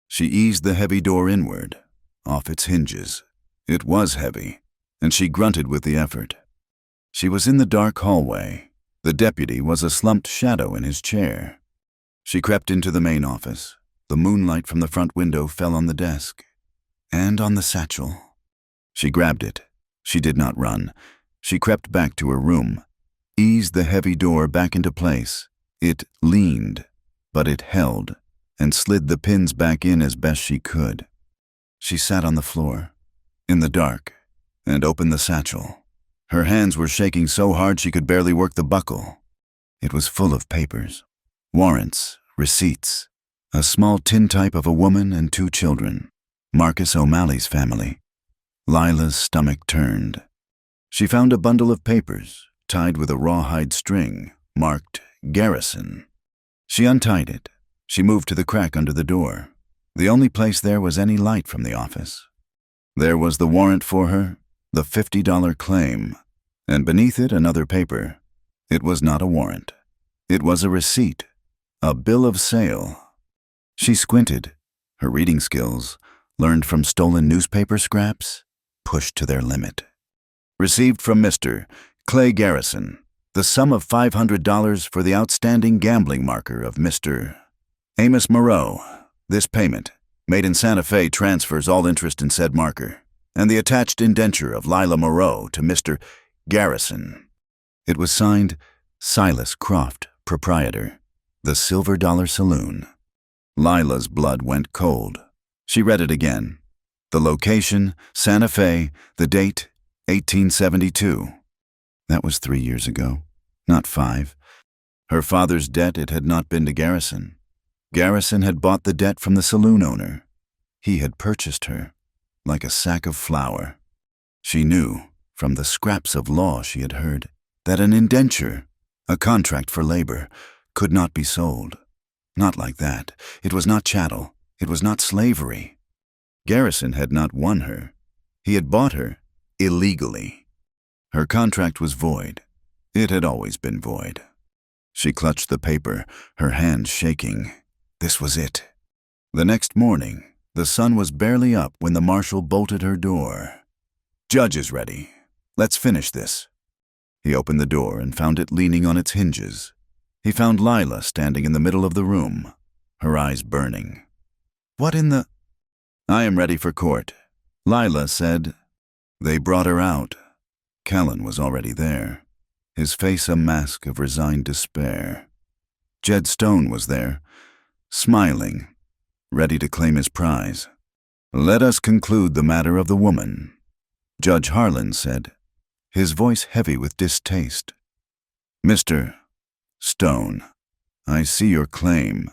She eased the heavy door inward, off its hinges. It was heavy, and she grunted with the effort. She was in the dark hallway. The deputy was a slumped shadow in his chair. She crept into the main office. The moonlight from the front window fell on the desk and on the satchel. She grabbed it. She did not run. She crept back to her room, eased the heavy door back into place. It leaned, but it held, and slid the pins back in as best she could. She sat on the floor, in the dark, and opened the satchel. Her hands were shaking so hard she could barely work the buckle. It was full of papers, warrants, receipts, a small tintype of a woman and 2 children, Marcus O'Malley's family. Lila's stomach turned. She found a bundle of papers, tied with a rawhide string, marked Garrison. She untied it. She moved to the crack under the door. The only place there was any light from the office. There was the warrant for her, the $50 claim, and beneath it another paper. It was not a warrant. It was a receipt, a bill of sale. She squinted. Her reading skills, learned from stolen newspaper scraps, pushed to their limit. Received from Mr. Clay Garrison, the sum of $500 for the outstanding gambling marker of Mr. Amos Moreau. This payment, made in Santa Fe, transfers all interest in said marker, and the attached indenture of Lila Moreau to Mr. Garrison. It was signed Silas Croft, proprietor, the Silver Dollar Saloon. Lila's blood went cold. She read it again. The location, Santa Fe, the date, 1872. That was 3 years ago, not 5. Her father's debt, it had not been to Garrison. Garrison had bought the debt from the saloon owner. He had purchased her, like a sack of flour. She knew, from the scraps of law she had heard, that an indenture, a contract for labor, could not be sold. Not like that. It was not chattel. It was not slavery. Garrison had not won her. He had bought her illegally. Her contract was void. It had always been void. She clutched the paper, her hands shaking. This was it. The next morning, the sun was barely up when the marshal bolted her door. "Judge is ready. Let's finish this." He opened the door and found it leaning on its hinges. He found Lila standing in the middle of the room, her eyes burning. "What in the—" "I am ready for court," Lila said. They brought her out. Callan was already there, his face a mask of resigned despair. Jed Stone was there, smiling, ready to claim his prize. "Let us conclude the matter of the woman," Judge Harlan said, his voice heavy with distaste. "Mr. Stone, I see your claim.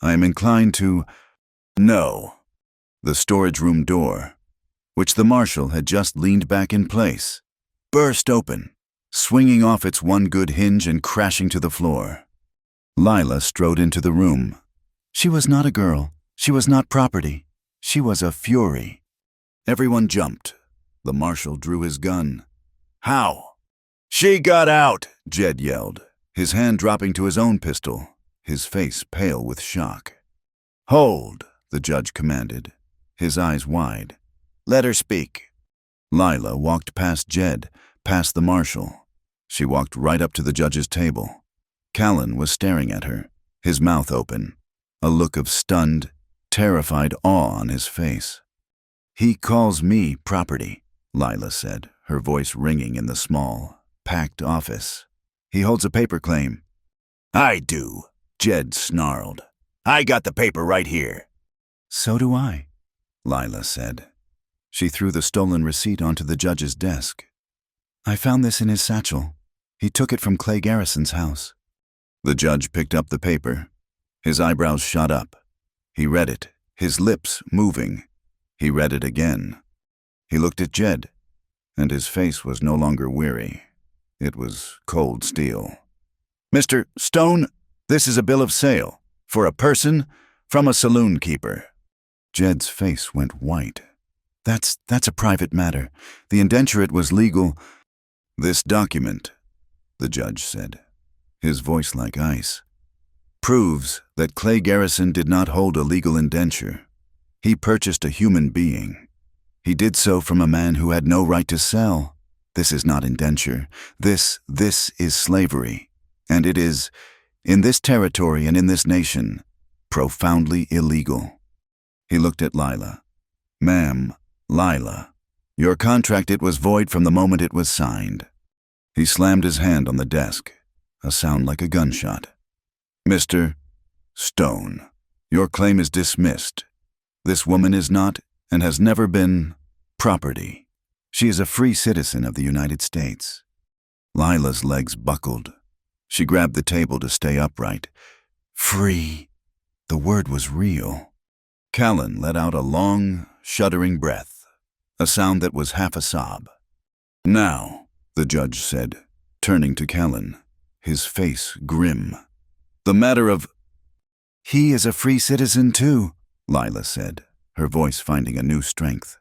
I am inclined to— No." The storage room door, which the marshal had just leaned back in place, burst open, swinging off its one good hinge and crashing to the floor. Lila strode into the room. She was not a girl. She was not property. She was a fury. Everyone jumped. The marshal drew his gun. How? She got out, Jed yelled, his hand dropping to his own pistol, his face pale with shock. Hold, the judge commanded, his eyes wide. Let her speak. Lila walked past Jed, past the marshal. She walked right up to the judge's table. Callan was staring at her, his mouth open, a look of stunned, terrified awe on his face. He calls me property, Lila said, her voice ringing in the small, packed office. He holds a paper claim. I do, Jed snarled. I got the paper right here. So do I, Lila said. She threw the stolen receipt onto the judge's desk. I found this in his satchel. He took it from Clay Garrison's house. The judge picked up the paper. His eyebrows shot up. He read it, his lips moving. He read it again. He looked at Jed, and his face was no longer weary. It was cold steel. Mr. Stone, this is a bill of sale for a person from a saloon keeper. Jed's face went white. That's a private matter. The indenturate was legal. This document, the judge said, his voice like ice, proves that Clay Garrison did not hold a legal indenture. He purchased a human being. He did so from a man who had no right to sell. This is not indenture. This is slavery. And it is, in this territory and in this nation, profoundly illegal. He looked at Lila. Ma'am, Lila, your contract, it was void from the moment it was signed. He slammed his hand on the desk, a sound like a gunshot. Mr. Stone, your claim is dismissed. This woman is not, and has never been, property. She is a free citizen of the United States. Lila's legs buckled. She grabbed the table to stay upright. Free. The word was real. Callan let out a long, shuddering breath, a sound that was half a sob. Now, the judge said, turning to Callan, his face grim. The matter of... He is a free citizen too, Lila said, her voice finding a new strength.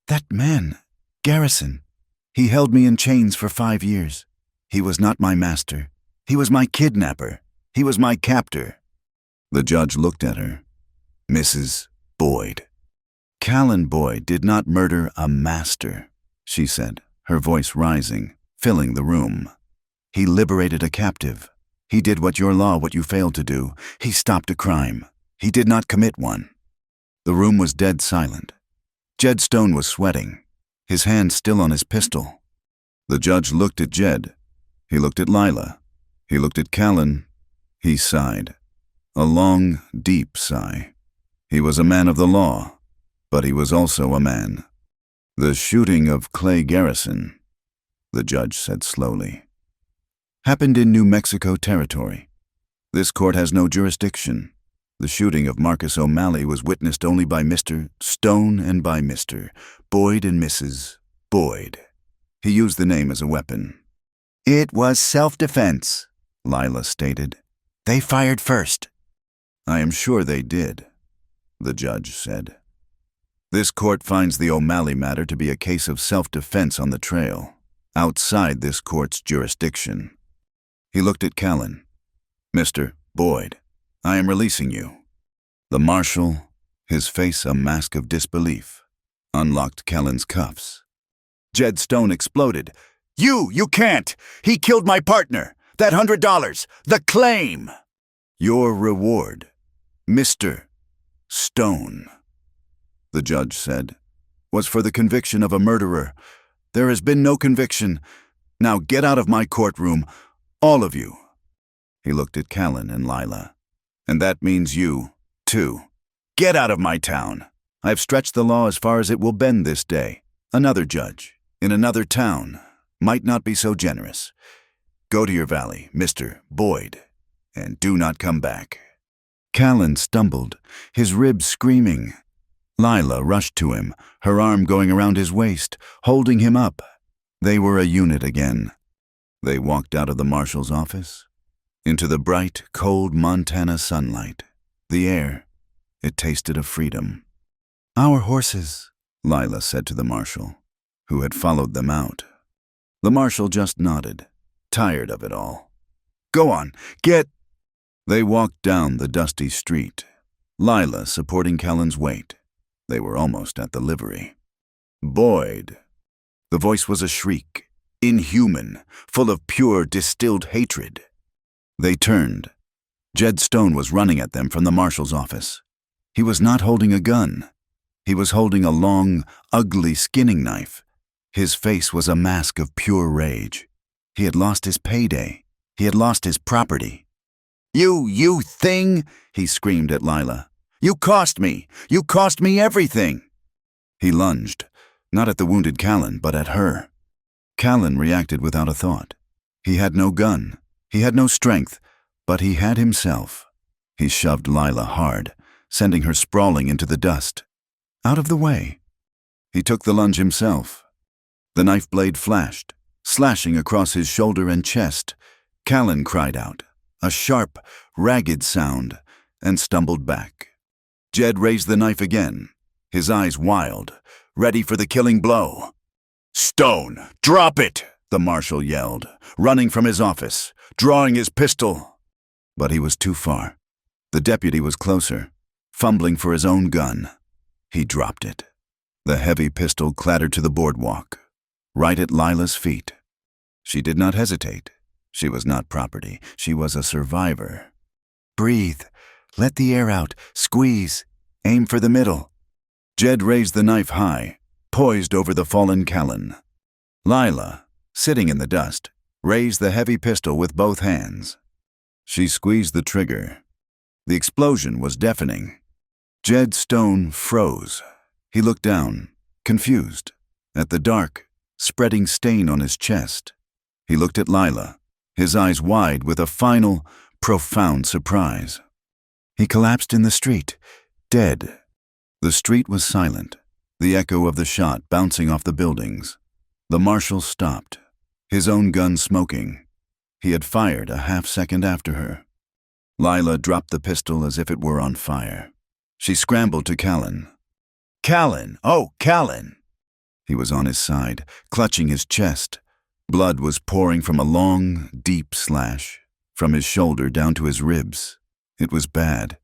That man, Garrison, he held me in chains for 5 years. He was not my master. He was my kidnapper. He was my captor. The judge looked at her. Mrs. Boyd. Callan Boyd did not murder a master, she said, her voice rising, filling the room. He liberated a captive. He did what you failed to do. He stopped a crime. He did not commit one. The room was dead silent. Jed Stone was sweating, his hand still on his pistol. The judge looked at Jed. He looked at Lila. He looked at Callan. He sighed. A long, deep sigh. He was a man of the law, but he was also a man. The shooting of Clay Garrison, the judge said slowly, happened in New Mexico territory. This court has no jurisdiction. The shooting of Marcus O'Malley was witnessed only by Mr. Stone and by Mr. Boyd and Mrs. Boyd. He used the name as a weapon. It was self-defense, Lila stated. They fired first. I am sure they did, the judge said. This court finds the O'Malley matter to be a case of self-defense on the trail, outside this court's jurisdiction. He looked at Callan. Mr. Boyd, I am releasing you. The marshal, his face a mask of disbelief, unlocked Callan's cuffs. Jed Stone exploded. You can't! He killed my partner! That $100! The claim! Your reward, Mr. Stone, the judge said, was for the conviction of a murderer. There has been no conviction. Now get out of my courtroom, all of you. He looked at Callan and Lila. And that means you, too. Get out of my town. I've stretched the law as far as it will bend this day. Another judge, in another town, might not be so generous. Go to your valley, Mr. Boyd, and do not come back. Callan stumbled, his ribs screaming. Lila rushed to him, her arm going around his waist, holding him up. They were a unit again. They walked out of the marshal's office, into the bright, cold Montana sunlight. The air, it tasted of freedom. Our horses, Lila said to the marshal, who had followed them out. The marshal just nodded, tired of it all. Go on, get... They walked down the dusty street, Lila supporting Callan's weight. They were almost at the livery. Boyd. The voice was a shriek, inhuman, full of pure distilled hatred. They turned. Jed Stone was running at them from the marshal's office. He was not holding a gun. He was holding a long, ugly skinning knife. His face was a mask of pure rage. He had lost his payday. He had lost his property. You thing!" he screamed at Lila. "You cost me! You cost me everything!" He lunged, not at the wounded Callan, but at her. Callan reacted without a thought. He had no gun. He had no strength, but he had himself. He shoved Lila hard, sending her sprawling into the dust. Out of the way. He took the lunge himself. The knife blade flashed, slashing across his shoulder and chest. Callan cried out, a sharp, ragged sound, and stumbled back. Jed raised the knife again, his eyes wild, ready for the killing blow. "Stone, drop it!" the marshal yelled, running from his office, drawing his pistol. But he was too far. The deputy was closer, fumbling for his own gun. He dropped it. The heavy pistol clattered to the boardwalk, right at Lila's feet. She did not hesitate. She was not property. She was a survivor. "Breathe. Let the air out. Squeeze. Aim for the middle." Jed raised the knife high, poised over the fallen Callan. Lila, sitting in the dust, raised the heavy pistol with both hands. She squeezed the trigger. The explosion was deafening. Jed Stone froze. He looked down, confused, at the dark, spreading stain on his chest. He looked at Lila, his eyes wide with a final, profound surprise. He collapsed in the street, dead. The street was silent, the echo of the shot bouncing off the buildings. The marshal stopped, his own gun smoking. He had fired a half-second after her. Lila dropped the pistol as if it were on fire. She scrambled to Callan. "Callan! Oh, Callan!" He was on his side, clutching his chest. Blood was pouring from a long, deep slash, from his shoulder down to his ribs. It was bad.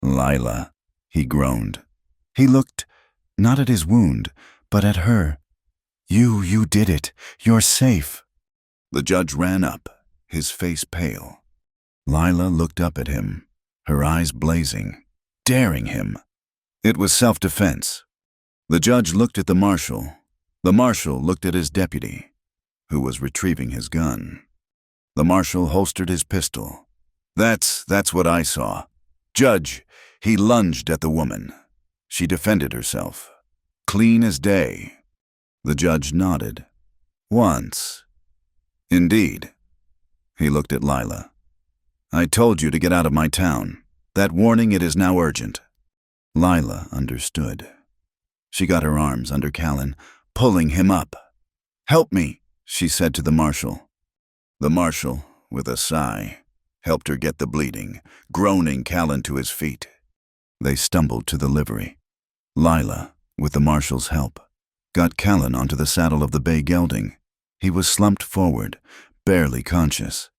"Lila," he groaned. He looked, not at his wound, but at her. You did it. You're safe." The judge ran up, his face pale. Lila looked up at him, her eyes blazing, daring him. It was self-defense. The judge looked at the marshal. The marshal looked at his deputy, who was retrieving his gun. The marshal holstered his pistol. That's what I saw. Judge, he lunged at the woman. She defended herself. Clean as day. The judge nodded. Once. Indeed. He looked at Lila. "I told you to get out of my town. That warning, it is now urgent." Lila understood. She got her arms under Callan, pulling him up. "Help me," she said to the marshal. The marshal, with a sigh, helped her get the bleeding, groaning Callan to his feet. They stumbled to the livery. Lila, with the marshal's help, got Callan onto the saddle of the bay gelding. He was slumped forward, barely conscious,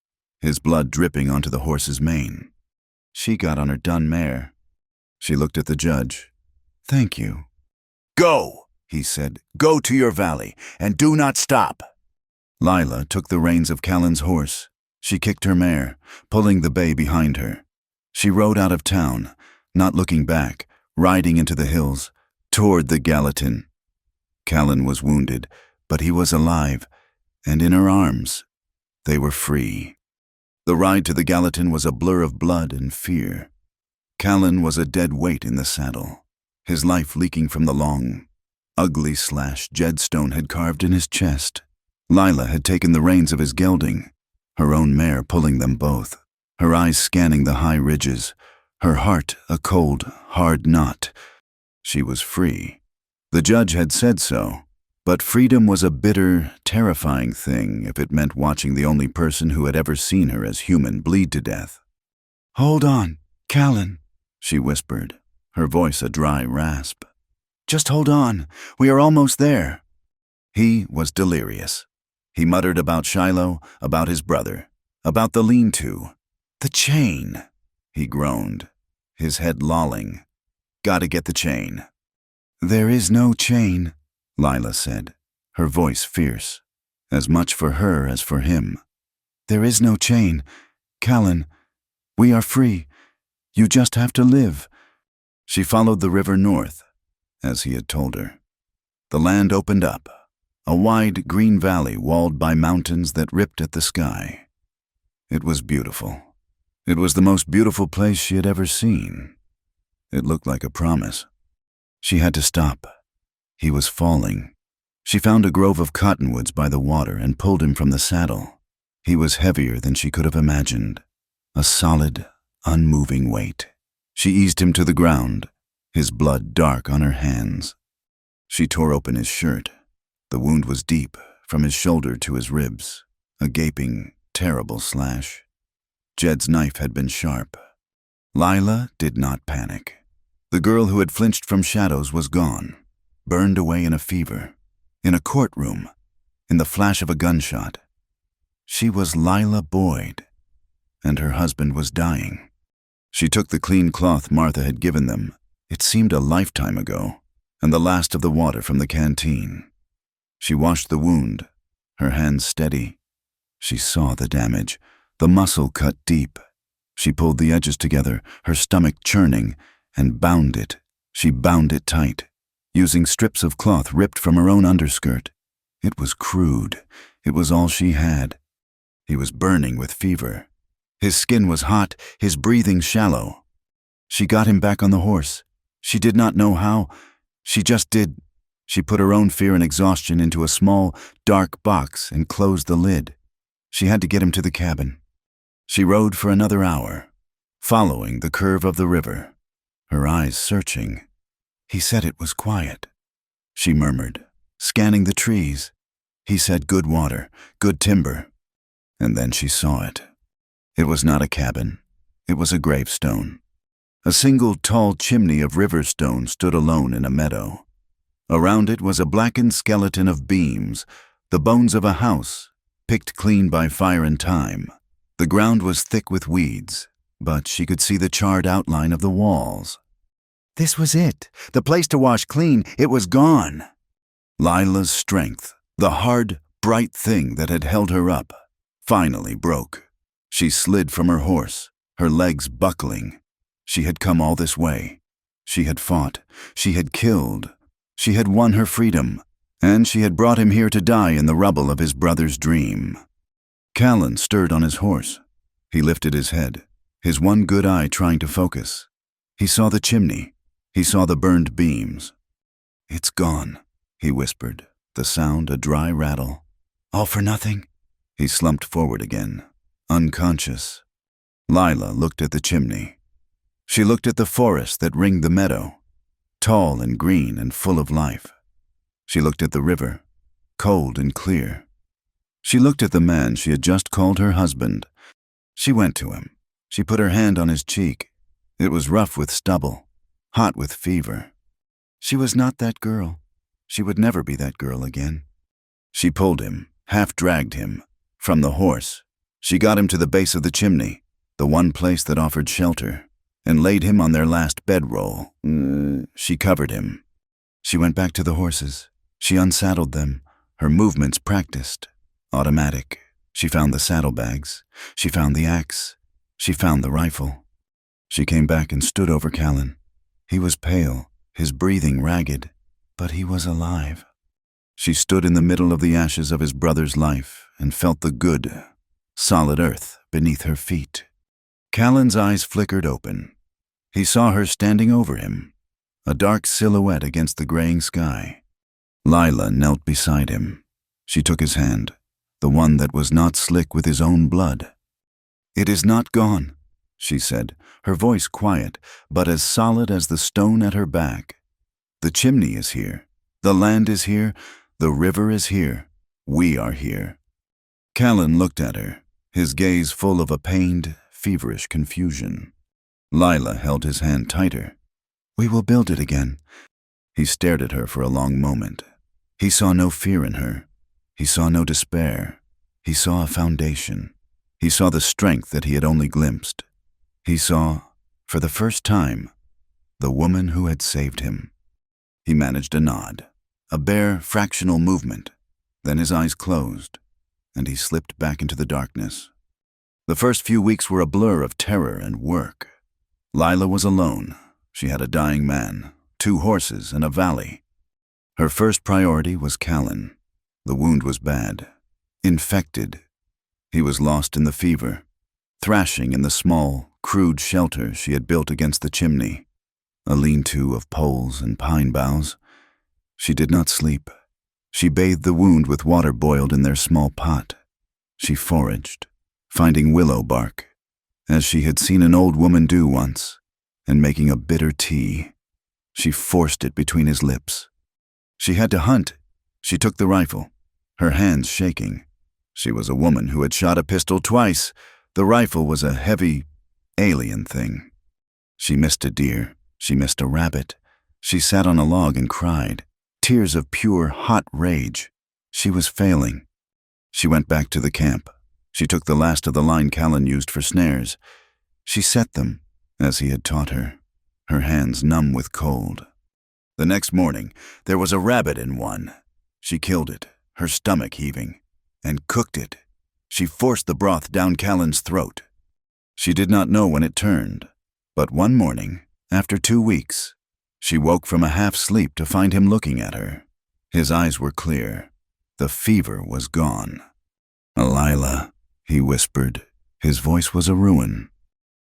his blood dripping onto the horse's mane. She got on her dun mare. She looked at the judge. "Thank you." "Go," he said. "Go to your valley, and do not stop." Lila took the reins of Callan's horse. She kicked her mare, pulling the bay behind her. She rode out of town, not looking back, riding into the hills, toward the Gallatin. Callan was wounded, but he was alive, and in her arms, they were free. The ride to the Gallatin was a blur of blood and fear. Callan was a dead weight in the saddle, his life leaking from the long, ugly slash Jed Stone had carved in his chest. Lila had taken the reins of his gelding, her own mare pulling them both, her eyes scanning the high ridges, her heart a cold, hard knot. She was free. The judge had said so, but freedom was a bitter, terrifying thing if it meant watching the only person who had ever seen her as human bleed to death. "Hold on, Callan," she whispered, her voice a dry rasp. "Just hold on. We are almost there." He was delirious. He muttered about Shiloh, about his brother, about the lean-to. The chain, he groaned, his head lolling. Gotta get the chain. There is no chain, Lila said, her voice fierce, as much for her as for him. There is no chain. Callan, we are free. You just have to live. She followed the river north, as he had told her. The land opened up, a wide green valley walled by mountains that ripped at the sky. It was beautiful. It was the most beautiful place she had ever seen. It looked like a promise. She had to stop. He was falling. She found a grove of cottonwoods by the water and pulled him from the saddle. He was heavier than she could have imagined, a solid, unmoving weight. She eased him to the ground, his blood dark on her hands. She tore open his shirt. The wound was deep, from his shoulder to his ribs, a gaping, terrible slash. Jed's knife had been sharp. Lila did not panic. The girl who had flinched from shadows was gone, burned away in a fever, in a courtroom, in the flash of a gunshot. She was Lila Boyd, and her husband was dying. She took the clean cloth Martha had given them. It seemed a lifetime ago, and the last of the water from the canteen. She washed the wound, her hands steady. She saw the damage, the muscle cut deep. She pulled the edges together, her stomach churning, and bound it. She bound it tight, using strips of cloth ripped from her own underskirt. It was crude. It was all she had. He was burning with fever. His skin was hot, his breathing shallow. She got him back on the horse. She did not know how. She just did. She put her own fear and exhaustion into a small, dark box and closed the lid. She had to get him to the cabin. She rode for another hour, following the curve of the river, her eyes searching. He said it was quiet. She murmured, scanning the trees. He said good water, good timber. And then she saw it. It was not a cabin. It was a gravestone. A single tall chimney of river stone stood alone in a meadow. Around it was a blackened skeleton of beams, the bones of a house, picked clean by fire and time. The ground was thick with weeds, but she could see the charred outline of the walls. This was it, the place to wash clean. It was gone. Lila's strength, the hard, bright thing that had held her up, finally broke. She slid from her horse, her legs buckling. She had come all this way. She had fought. She had killed. She had won her freedom, and she had brought him here to die in the rubble of his brother's dream. Callan stirred on his horse. He lifted his head, his one good eye trying to focus. He saw the chimney. He saw the burned beams. It's gone, he whispered, the sound a dry rattle. All for nothing? He slumped forward again, unconscious. Lila looked at the chimney. She looked at the forest that ringed the meadow, tall and green and full of life. She looked at the river, cold and clear. She looked at the man she had just called her husband. She went to him. She put her hand on his cheek. It was rough with stubble, hot with fever. She was not that girl. She would never be that girl again. She pulled him, half-dragged him, from the horse. She got him to the base of the chimney, the one place that offered shelter, and laid him on their last bedroll. She covered him. She went back to the horses. She unsaddled them, her movements practiced, automatic. She found the saddlebags. She found the axe. She found the rifle. She came back and stood over Callan. He was pale, his breathing ragged, but he was alive. She stood in the middle of the ashes of his brother's life and felt the good, solid earth beneath her feet. Callan's eyes flickered open. He saw her standing over him, a dark silhouette against the graying sky. Lila knelt beside him. She took his hand, the one that was not slick with his own blood. It is not gone, she said, her voice quiet, but as solid as the stone at her back. The chimney is here. The land is here. The river is here. We are here. Callan looked at her, his gaze full of a pained, feverish confusion. Lila held his hand tighter. We will build it again. He stared at her for a long moment. He saw no fear in her. He saw no despair. He saw a foundation. He saw the strength that he had only glimpsed. He saw, for the first time, the woman who had saved him. He managed a nod, a bare, fractional movement. Then his eyes closed, and he slipped back into the darkness. The first few weeks were a blur of terror and work. Lila was alone. She had a dying man, 2 horses, and a valley. Her first priority was Callan. The wound was bad, infected. He was lost in the fever, thrashing in the small, crude shelter she had built against the chimney, a lean-to of poles and pine boughs. She did not sleep. She bathed the wound with water boiled in their small pot. She foraged, finding willow bark, as she had seen an old woman do once, and making a bitter tea. She forced it between his lips. She had to hunt. She took the rifle, her hands shaking. She was a woman who had shot a pistol twice. The rifle was a heavy, alien thing. She missed a deer. She missed a rabbit. She sat on a log and cried, tears of pure, hot rage. She was failing. She went back to the camp. She took the last of the line Callan used for snares. She set them, as he had taught her, her hands numb with cold. The next morning, there was a rabbit in one. She killed it, her stomach heaving, and cooked it. She forced the broth down Callan's throat. She did not know when it turned, but one morning, after 2 weeks, she woke from a half-sleep to find him looking at her. His eyes were clear. The fever was gone. "Lila," he whispered. His voice was a ruin.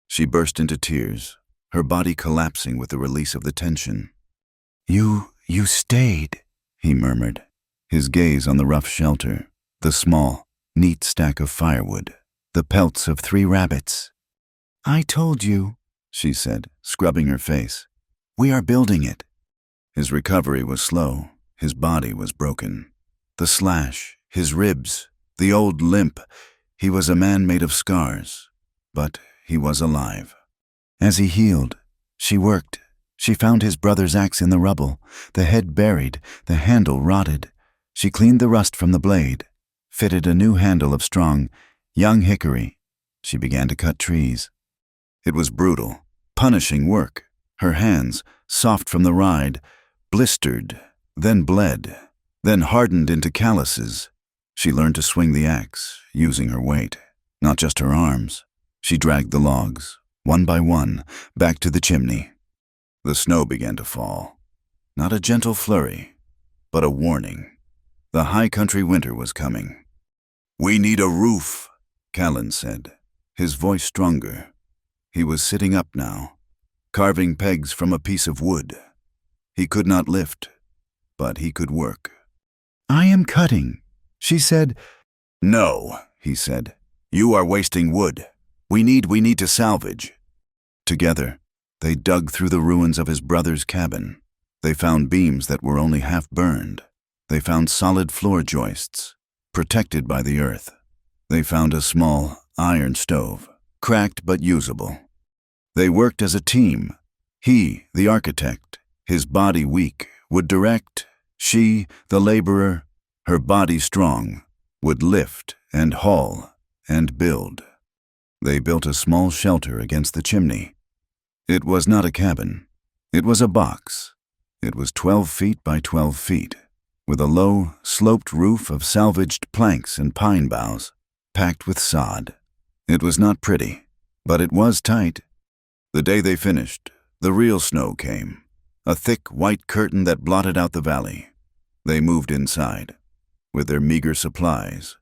She burst into tears, her body collapsing with the release of the tension. You stayed," he murmured, his gaze on the rough shelter, the small, neat stack of firewood, the pelts of 3 rabbits. "I told you," she said, scrubbing her face. "We are building it." His recovery was slow. His body was broken. The slash, his ribs, the old limp. He was a man made of scars, but he was alive. As he healed, she worked. She found his brother's axe in the rubble, the head buried, the handle rotted. She cleaned the rust from the blade, fitted a new handle of strong, young hickory. She began to cut trees. It was brutal, punishing work. Her hands, soft from the ride, blistered, then bled, then hardened into calluses. She learned to swing the axe, using her weight, not just her arms. She dragged the logs, one by one, back to the chimney. The snow began to fall. Not a gentle flurry, but a warning. The high country winter was coming. "We need a roof," Callan said, his voice stronger. He was sitting up now, carving pegs from a piece of wood. He could not lift, but he could work. "I am cutting," she said. "No," he said. "You are wasting wood. We need to salvage." Together, they dug through the ruins of his brother's cabin. They found beams that were only half burned. They found solid floor joists, protected by the earth. They found a small iron stove, cracked but usable. They worked as a team. He, the architect, his body weak, would direct. She, the laborer, her body strong, would lift and haul and build. They built a small shelter against the chimney. It was not a cabin. It was a box. It was 12 feet by 12 feet, with a low, sloped roof of salvaged planks and pine boughs, packed with sod. It was not pretty, but it was tight. The day they finished, the real snow came, a thick white curtain that blotted out the valley. They moved inside, with their meager supplies,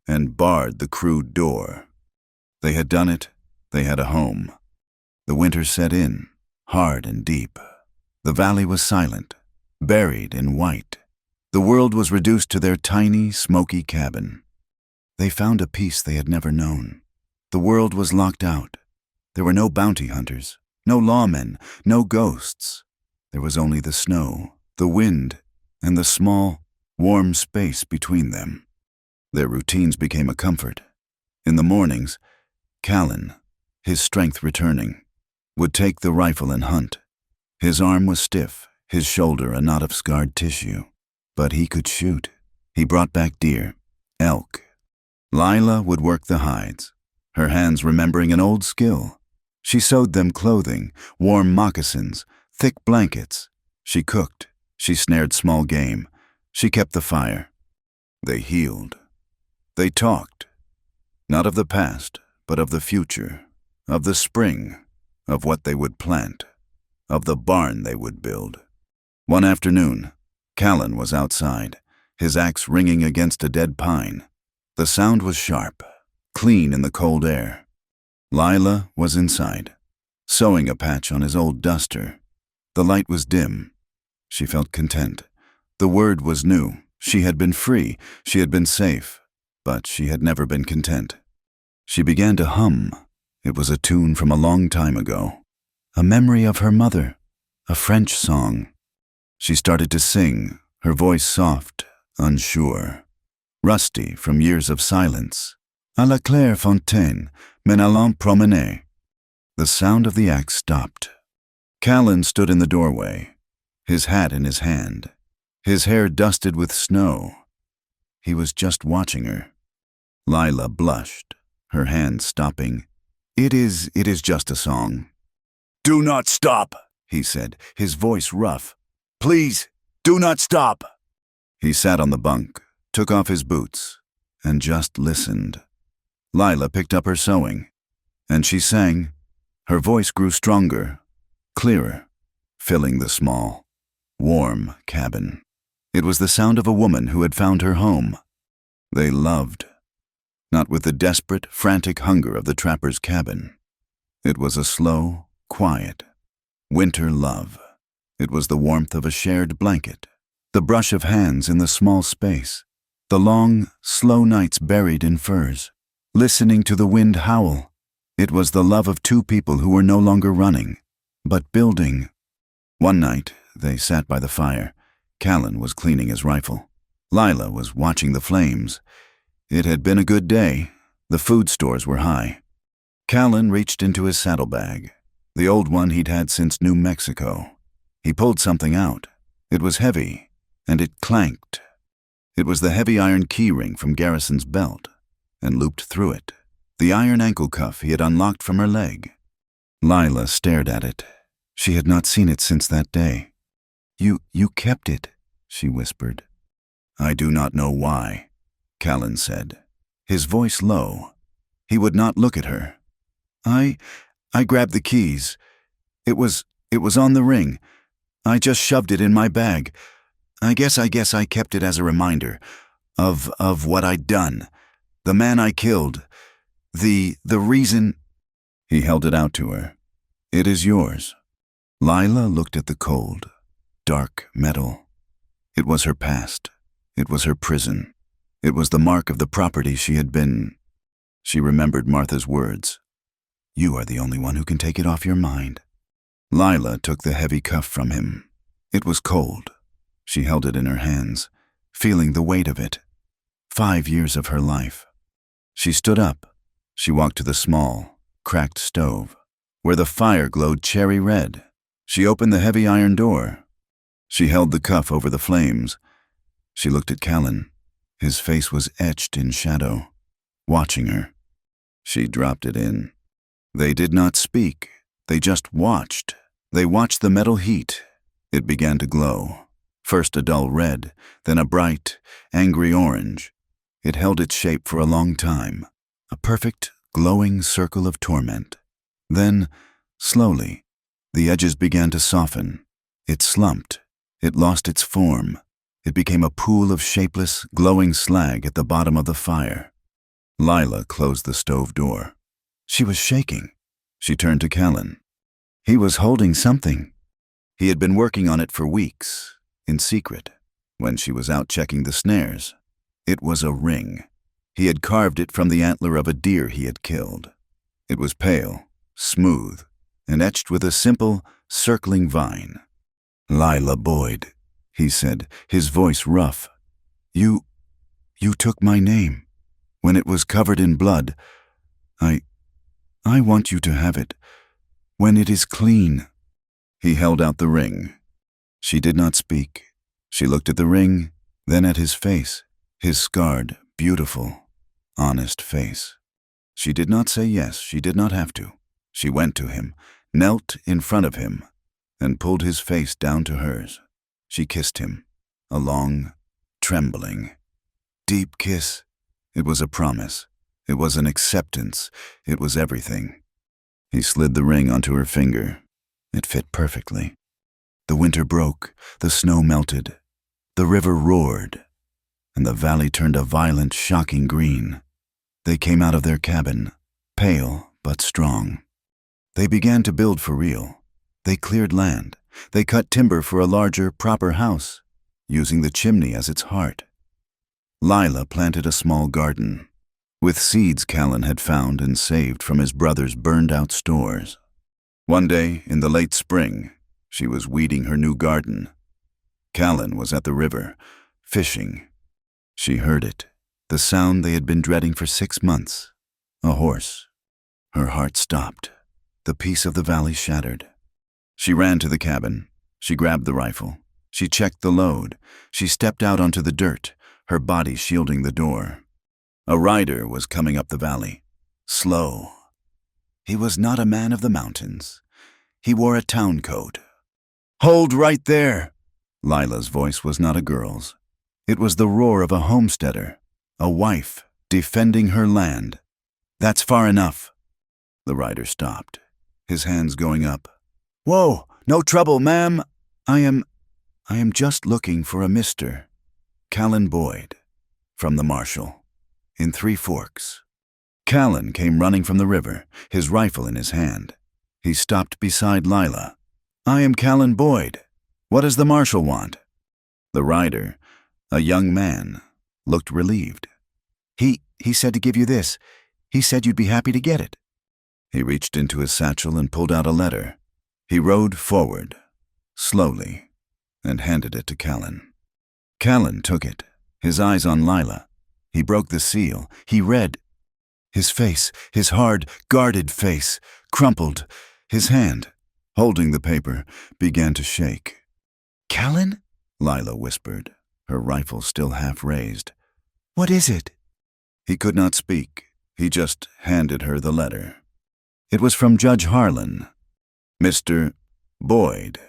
and barred the crude door. They had done it. They had a home. The winter set in, hard and deep. The valley was silent, buried in white. The world was reduced to their tiny, smoky cabin. They found a peace they had never known. The world was locked out. There were no bounty hunters, no lawmen, no ghosts. There was only the snow, the wind, and the small, warm space between them. Their routines became a comfort. In the mornings, Callan, his strength returning, would take the rifle and hunt. His arm was stiff, his shoulder a knot of scarred tissue, but he could shoot. He brought back deer, elk. Lila would work the hides, her hands remembering an old skill. She sewed them clothing, warm moccasins, thick blankets. She cooked. She snared small game. She kept the fire. They healed. They talked. Not of the past, but of the future, of the spring, of what they would plant, of the barn they would build. One afternoon, Callan was outside, his axe ringing against a dead pine. The sound was sharp, clean in the cold air. Lila was inside, sewing a patch on his old duster. The light was dim. She felt content. The word was new. She had been free. She had been safe. But she had never been content. She began to hum. It was a tune from a long time ago. A memory of her mother. A French song. She started to sing, her voice soft, unsure, rusty from years of silence. À la claire fontaine, m'en allant promener. The sound of the axe stopped. Callan stood in the doorway, his hat in his hand, his hair dusted with snow. He was just watching her. Lila blushed, her hand stopping. It is just a song. Do not stop, he said, his voice rough. Please, do not stop. He sat on the bunk, took off his boots, and just listened. Lila picked up her sewing, and she sang. Her voice grew stronger, clearer, filling the small, warm cabin. It was the sound of a woman who had found her home. They loved, not with the desperate, frantic hunger of the trapper's cabin. It was a slow, quiet, winter love. It was the warmth of a shared blanket, the brush of hands in the small space, the long, slow nights buried in furs, listening to the wind howl. It was the love of two people who were no longer running, but building. One night, they sat by the fire. Callan was cleaning his rifle. Lila was watching the flames. It had been a good day. The food stores were high. Callan reached into his saddlebag, the old one he'd had since New Mexico. He pulled something out. It was heavy, and it clanked. It was the heavy iron keyring from Garrison's belt, and looped through it, the iron ankle cuff he had unlocked from her leg. Lila stared at it. She had not seen it since that day. You kept it, she whispered. I do not know why, Callan said, his voice low. He would not look at her. I grabbed the keys. It was on the ring. I just shoved it in my bag. I guess I kept it as a reminder of what I'd done. The man I killed. The reason. He held it out to her. It is yours. Lila looked at the cold, dark metal. It was her past. It was her prison. It was the mark of the property she had been. She remembered Martha's words. You are the only one who can take it off your mind. Lila took the heavy cuff from him. It was cold. She held it in her hands, feeling the weight of it. 5 years of her life. She stood up. She walked to the small, cracked stove, where the fire glowed cherry red. She opened the heavy iron door. She held the cuff over the flames. She looked at Callan. His face was etched in shadow, watching her. She dropped it in. They did not speak. They just watched. They watched the metal heat. It began to glow. First a dull red, then a bright, angry orange. It held its shape for a long time, a perfect, glowing circle of torment. Then, slowly, the edges began to soften. It slumped. It lost its form. It became a pool of shapeless, glowing slag at the bottom of the fire. Lila closed the stove door. She was shaking. She turned to Callan. He was holding something. He had been working on it for weeks, in secret, when she was out checking the snares. It was a ring. He had carved it from the antler of a deer he had killed. It was pale, smooth, and etched with a simple, circling vine. Lila Boyd, he said, his voice rough. You took my name. When it was covered in blood, I want you to have it. When it is clean. He held out the ring. She did not speak. She looked at the ring, then at his face. his scarred, beautiful, honest face. She did not say yes, she did not have to. She went to him, knelt in front of him, and pulled his face down to hers. She kissed him, a long, trembling, deep kiss. It was a promise. It was an acceptance. It was everything. He slid the ring onto her finger. It fit perfectly. The winter broke, the snow melted, the river roared, and the valley turned a violent, shocking green. They came out of their cabin, pale but strong. They began to build for real. They cleared land. They cut timber for a larger, proper house, using the chimney as its heart. Lila planted a small garden, with seeds Callan had found and saved from his brother's burned-out stores. One day, in the late spring, she was weeding her new garden. Callan was at the river, fishing. She heard it, the sound they had been dreading for 6 months. A horse. Her heart stopped. The peace of the valley shattered. She ran to the cabin. She grabbed the rifle. She checked the load. She stepped out onto the dirt, her body shielding the door. A rider was coming up the valley, slow. He was not a man of the mountains. He wore a town coat. "Hold right there!" Lila's voice was not a girl's. It was the roar of a homesteader, a wife defending her land. "That's far enough." The rider stopped, his hands going up. "Whoa, no trouble, ma'am. I am just looking for a Mr. Callan Boyd, from the marshal, in Three Forks." Callan came running from the river, his rifle in his hand. He stopped beside Lila. "I am Callan Boyd. What does the marshal want?" The rider, a young man, looked relieved. He said to give you this. He said you'd be happy to get it." He reached into his satchel and pulled out a letter. He rode forward, slowly, and handed it to Callan. Callan took it, his eyes on Lila. He broke the seal. He read. His face, his hard, guarded face, crumpled. His hand, holding the paper, began to shake. "Callan?" Lila whispered, her rifle still half raised. "What is it?" He could not speak. He just handed her the letter. It was from Judge Harlan. "Mr. Boyd,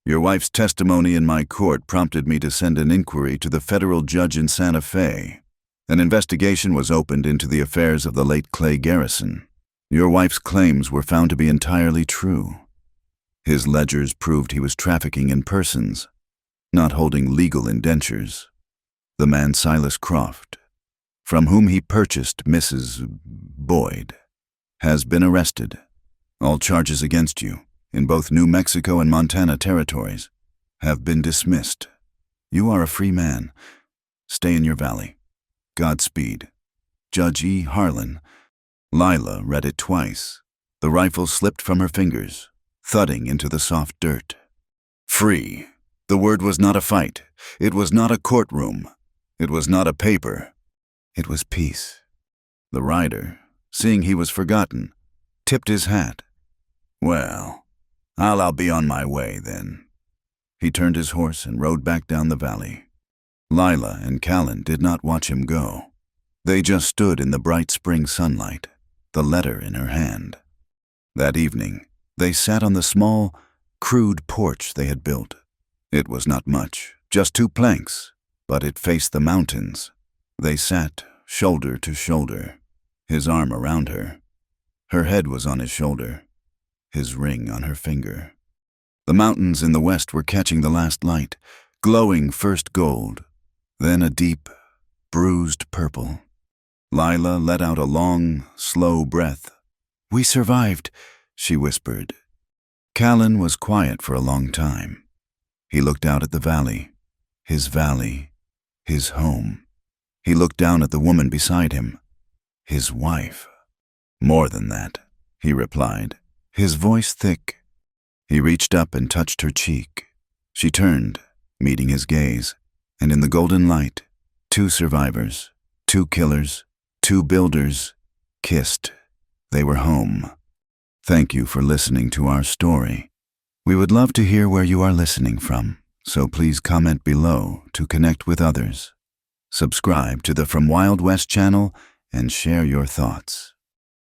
your wife's testimony in my court prompted me to send an inquiry to the federal judge in Santa Fe. An investigation was opened into the affairs of the late Clay Garrison. Your wife's claims were found to be entirely true. His ledgers proved he was trafficking in persons, not holding legal indentures. The man Silas Croft, from whom he purchased Mrs. Boyd, has been arrested. All charges against you, in both New Mexico and Montana territories, have been dismissed. You are a free man. Stay in your valley. Godspeed. Judge E. Harlan." Lila read it twice. The rifle slipped from her fingers, thudding into the soft dirt. Free. The word was not a fight. It was not a courtroom. It was not a paper. It was peace. The rider, seeing he was forgotten, tipped his hat. "Well, I'll be on my way then." He turned his horse and rode back down the valley. Lila and Callan did not watch him go. They just stood in the bright spring sunlight, the letter in her hand. That evening, they sat on the small, crude porch they had built. It was not much, just 2 planks, but it faced the mountains. They sat shoulder to shoulder, his arm around her. Her head was on his shoulder, his ring on her finger. The mountains in the west were catching the last light, glowing first gold, then a deep, bruised purple. Lila let out a long, slow breath. "We survived," she whispered. Callan was quiet for a long time. He looked out at the valley, his home. He looked down at the woman beside him, his wife. "More than that," he replied, his voice thick. He reached up and touched her cheek. She turned, meeting his gaze, and in the golden light, 2 survivors, 2 killers, 2 builders, kissed. They were home. Thank you for listening to our story. We would love to hear where you are listening from, so please comment below to connect with others. Subscribe to the From Wild West channel and share your thoughts.